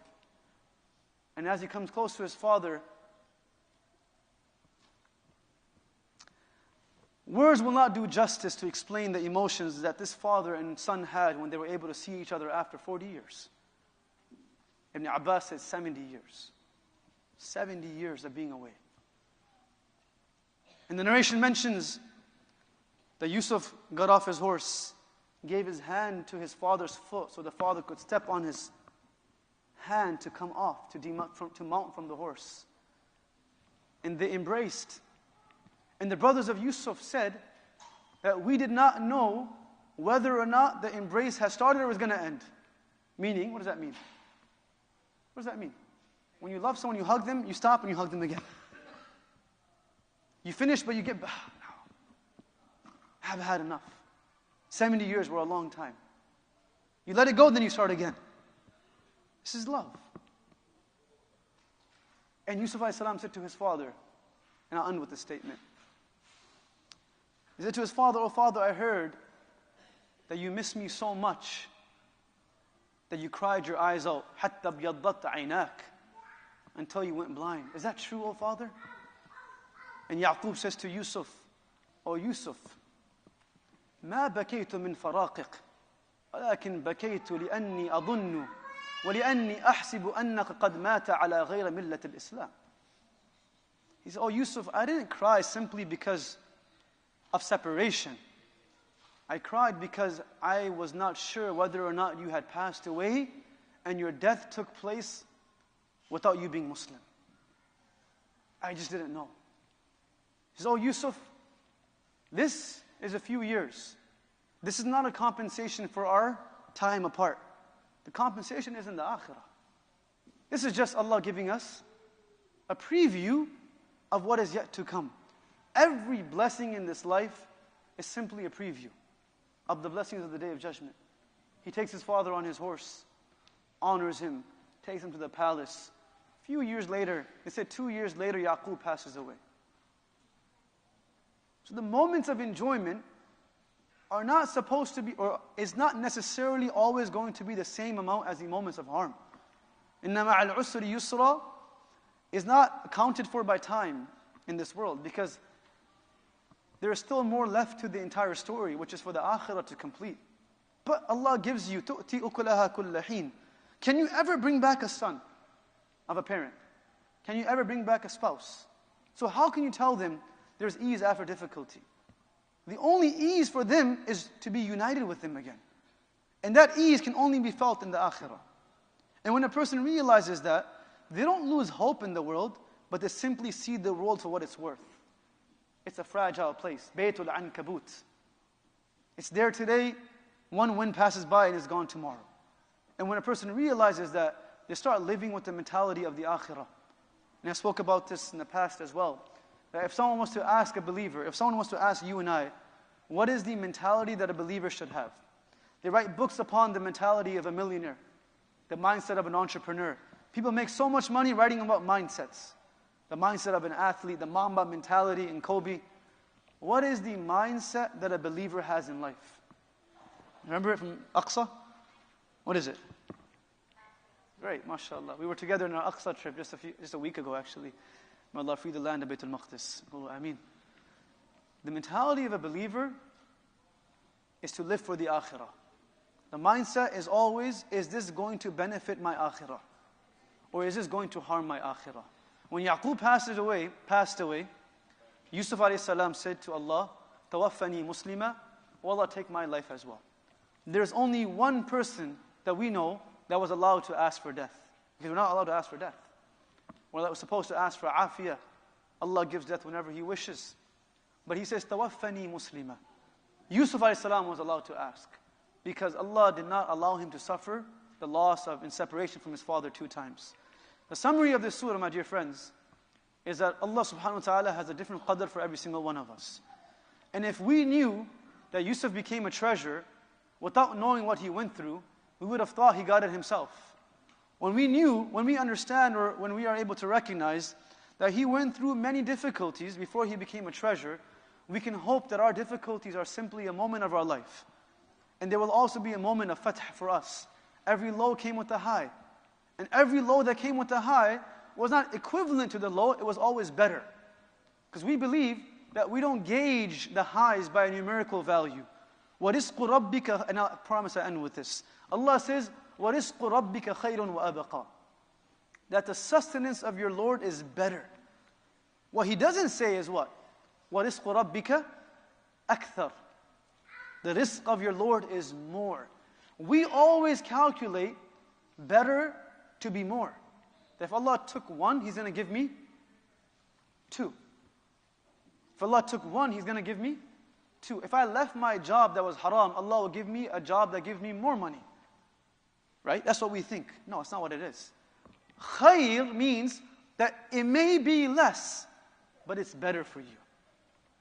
And as he comes close to his father, words will not do justice to explain the emotions that this father and son had when they were able to see each other after 40 years. Ibn Abbas said 70 years. 70 years of being away. And the narration mentions that Yusuf got off his horse, gave his hand to his father's foot so the father could step on his hand to come off, to mount from the horse. And they embraced. And the brothers of Yusuf said that we did not know whether or not the embrace had started or was going to end. Meaning, what does that mean? What does that mean? When you love someone, you hug them, you stop and you hug them again. You finish, but you get, no. I have had enough. 70 years were a long time. You let it go, then you start again. This is love. And Yusuf a.s. said to his father, and I'll end with this statement. He said to his father, "Oh father, I heard that you miss me so much that you cried your eyes out, حَتَّى بْيَضَّتْ عَيْنَاكَ, until you went blind. Is that true, oh father?" And Yaqub says to Yusuf, "Oh Yusuf, ما بكيت من فراقك ولكن بكيت لأني أظن ولأني أحسب أنك قد مات على غير ملة الإسلام." He said, "Oh Yusuf, I didn't cry simply because of separation. I cried because I was not sure whether or not you had passed away and your death took place without you being Muslim. I just didn't know." He says, "Oh Yusuf, this is a few years. This is not a compensation for our time apart. The compensation is in the akhirah. This is just Allah giving us a preview of what is yet to come. Every blessing in this life is simply a preview of the blessings of the Day of Judgment." He takes his father on his horse, honors him, takes him to the palace. A few years later, they said 2 years later, Yaqub passes away. So the moments of enjoyment are not supposed to be, or is not necessarily always going to be the same amount as the moments of harm. إِنَّ مَعَ الْعُسْرِ يُسْرًا. is not accounted for by time in this world, because there is still more left to the entire story, which is for the akhirah to complete. But Allah gives you تُؤْتِي أُكُلَهَا كُلَّ حِينٍ. Can you ever bring back a son of a parent? Can you ever bring back a spouse? So how can you tell them there's ease after difficulty? The only ease for them is to be united with them again. And that ease can only be felt in the akhirah. And when a person realizes that, they don't lose hope in the world, but they simply see the world for what it's worth. It's a fragile place. Baytul Ankabut. It's there today, one wind passes by and it's gone tomorrow. And when a person realizes that, they start living with the mentality of the akhirah. And I spoke about this in the past as well. That if someone was to ask a believer, if someone was to ask you and I, what is the mentality that a believer should have? They write books upon the mentality of a millionaire, the mindset of an entrepreneur. People make so much money writing about mindsets. The mindset of an athlete, the Mamba mentality in Kobe. What is the mindset that a believer has in life? Remember it from Aqsa? What is it? Great, mashallah. We were together in our Aqsa trip just a week ago actually. May Allah free the land of Bayt al-Maqdis. Oh, Ameen. The mentality of a believer is to live for the akhirah. The mindset is always, is this going to benefit my akhirah? Or is this going to harm my akhirah? When Yaqub passed away, Yusuf a.s. said to Allah, Tawaffani muslima, oh Allah, take my life as well. There's only one person that we know that was allowed to ask for death. Because we're not allowed to ask for death. We're not supposed to ask for afiyah. Allah gives death whenever He wishes. But He says, Tawaffani muslima. Yusuf a.s. was allowed to ask, because Allah did not allow him to suffer the loss of and separation from his father 2 times. The summary of this surah, my dear friends, is that Allah subhanahu wa ta'ala has a different qadr for every single one of us. And if we knew that Yusuf became a treasure without knowing what he went through, we would have thought he got it himself. When we understand, or when we are able to recognize that he went through many difficulties before he became a treasure, we can hope that our difficulties are simply a moment of our life. And there will also be a moment of fath for us. Every low came with a high. And every low that came with a high was not equivalent to the low, it was always better. Because we believe that we don't gauge the highs by a numerical value. وَرِزْقُ رَبِّكَ, and I promise I end with this. Allah says, وَرِزْقُ رَبِّكَ خَيْرٌ وَأَبَقَى. That the sustenance of your Lord is better. What He doesn't say is what? وَرِزْقُ رَبِّكَ أَكْثَرٌ. The rizq of your Lord is more. We always calculate better to be more. That if Allah took 1, He's going to give me 2. If Allah took 1, He's going to give me 2. If I left my job that was haram, Allah will give me a job that gives me more money. Right? That's what we think. No, it's not what it is. Khayr means that it may be less, but it's better for you.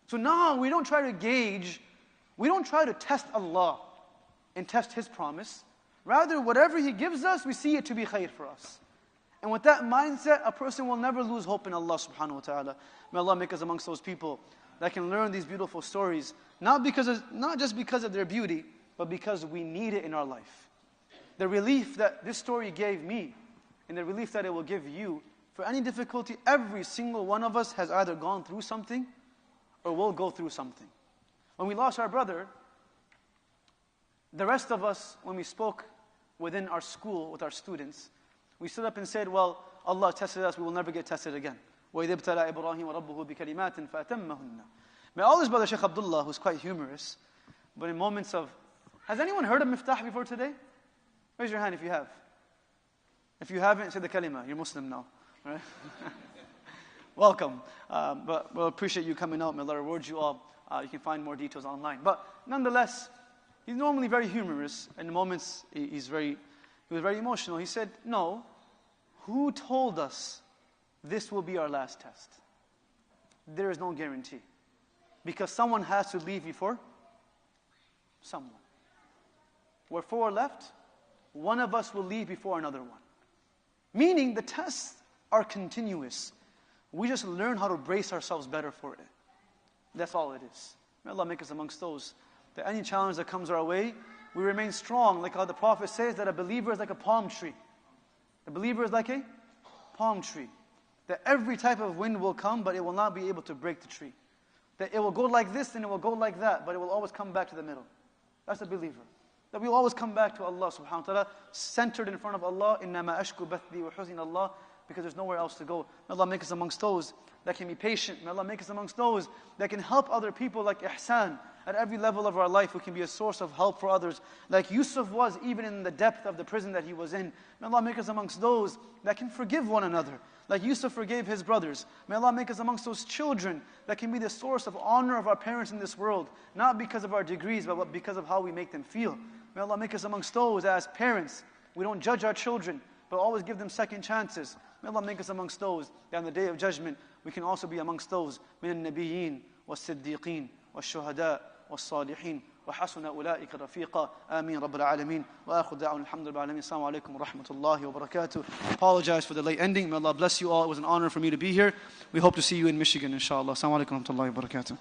So now we don't try to gauge, we don't try to test Allah and test His promise. Rather, whatever He gives us, we see it to be khayr for us. And with that mindset, a person will never lose hope in Allah subhanahu wa ta'ala. May Allah make us amongst those people that can learn these beautiful stories, not just because of their beauty, but because we need it in our life. The relief that this story gave me, and the relief that it will give you, for any difficulty, every single one of us has either gone through something or will go through something. When we lost our brother, the rest of us, when we spoke within our school with our students, we stood up and said, well, Allah tested us, we will never get tested again. وَإِذِ ابْتَلَى إِبْرَاهِيمَ رَبُّهُ بِكَلِمَاتٍ فَأَتَمَّهُنَّ. May all his brother Shaykh Abdullah, who's quite humorous, but in moments of... Has anyone heard of Miftaah before today? Raise your hand if you have. If you haven't, say the kalima. You're Muslim now. Right? Welcome. But we'll appreciate you coming out. May Allah reward you all. You can find more details online. But nonetheless, he's normally very humorous. In moments, he was very emotional. He said, no, who told us this will be our last test? There is no guarantee. Because someone has to leave before someone. We're 4 left. One of us will leave before another one. Meaning the tests are continuous. We just learn how to brace ourselves better for it. That's all it is. May Allah make us amongst those that any challenge that comes our way, we remain strong. Like how the Prophet says that a believer is like a palm tree. The believer is like a palm tree. That every type of wind will come, but it will not be able to break the tree. That it will go like this and it will go like that, but it will always come back to the middle. That's a believer. That we will always come back to Allah subhanahu wa ta'ala, centered in front of Allah, إِنَّمَا أَشْكُ بَثِّي وَحُزْنِ Allah, because there's nowhere else to go. May Allah make us amongst those that can be patient. May Allah make us amongst those that can help other people like ihsan. At every level of our life, we can be a source of help for others. Like Yusuf was, even in the depth of the prison that he was in. May Allah make us amongst those that can forgive one another. Like Yusuf forgave his brothers. May Allah make us amongst those children that can be the source of honor of our parents in this world. Not because of our degrees, but because of how we make them feel. May Allah make us amongst those as parents. We don't judge our children, but always give them second chances. May Allah make us amongst those that on the Day of Judgment, we can also be amongst those من النبيين والصديقين والشهداء والصالحين وحسن أولئك رفيقا آمين رب العالمين وآخر دعونا الحمد لله العالمين السلام عليكم ورحمة الله وبركاته. Apologize for the late ending. May Allah bless you all. It was an honor for me to be here. We hope to see you in Michigan, inshallah. Assalamu alaikum wa rahmatullahi wa barakatuh.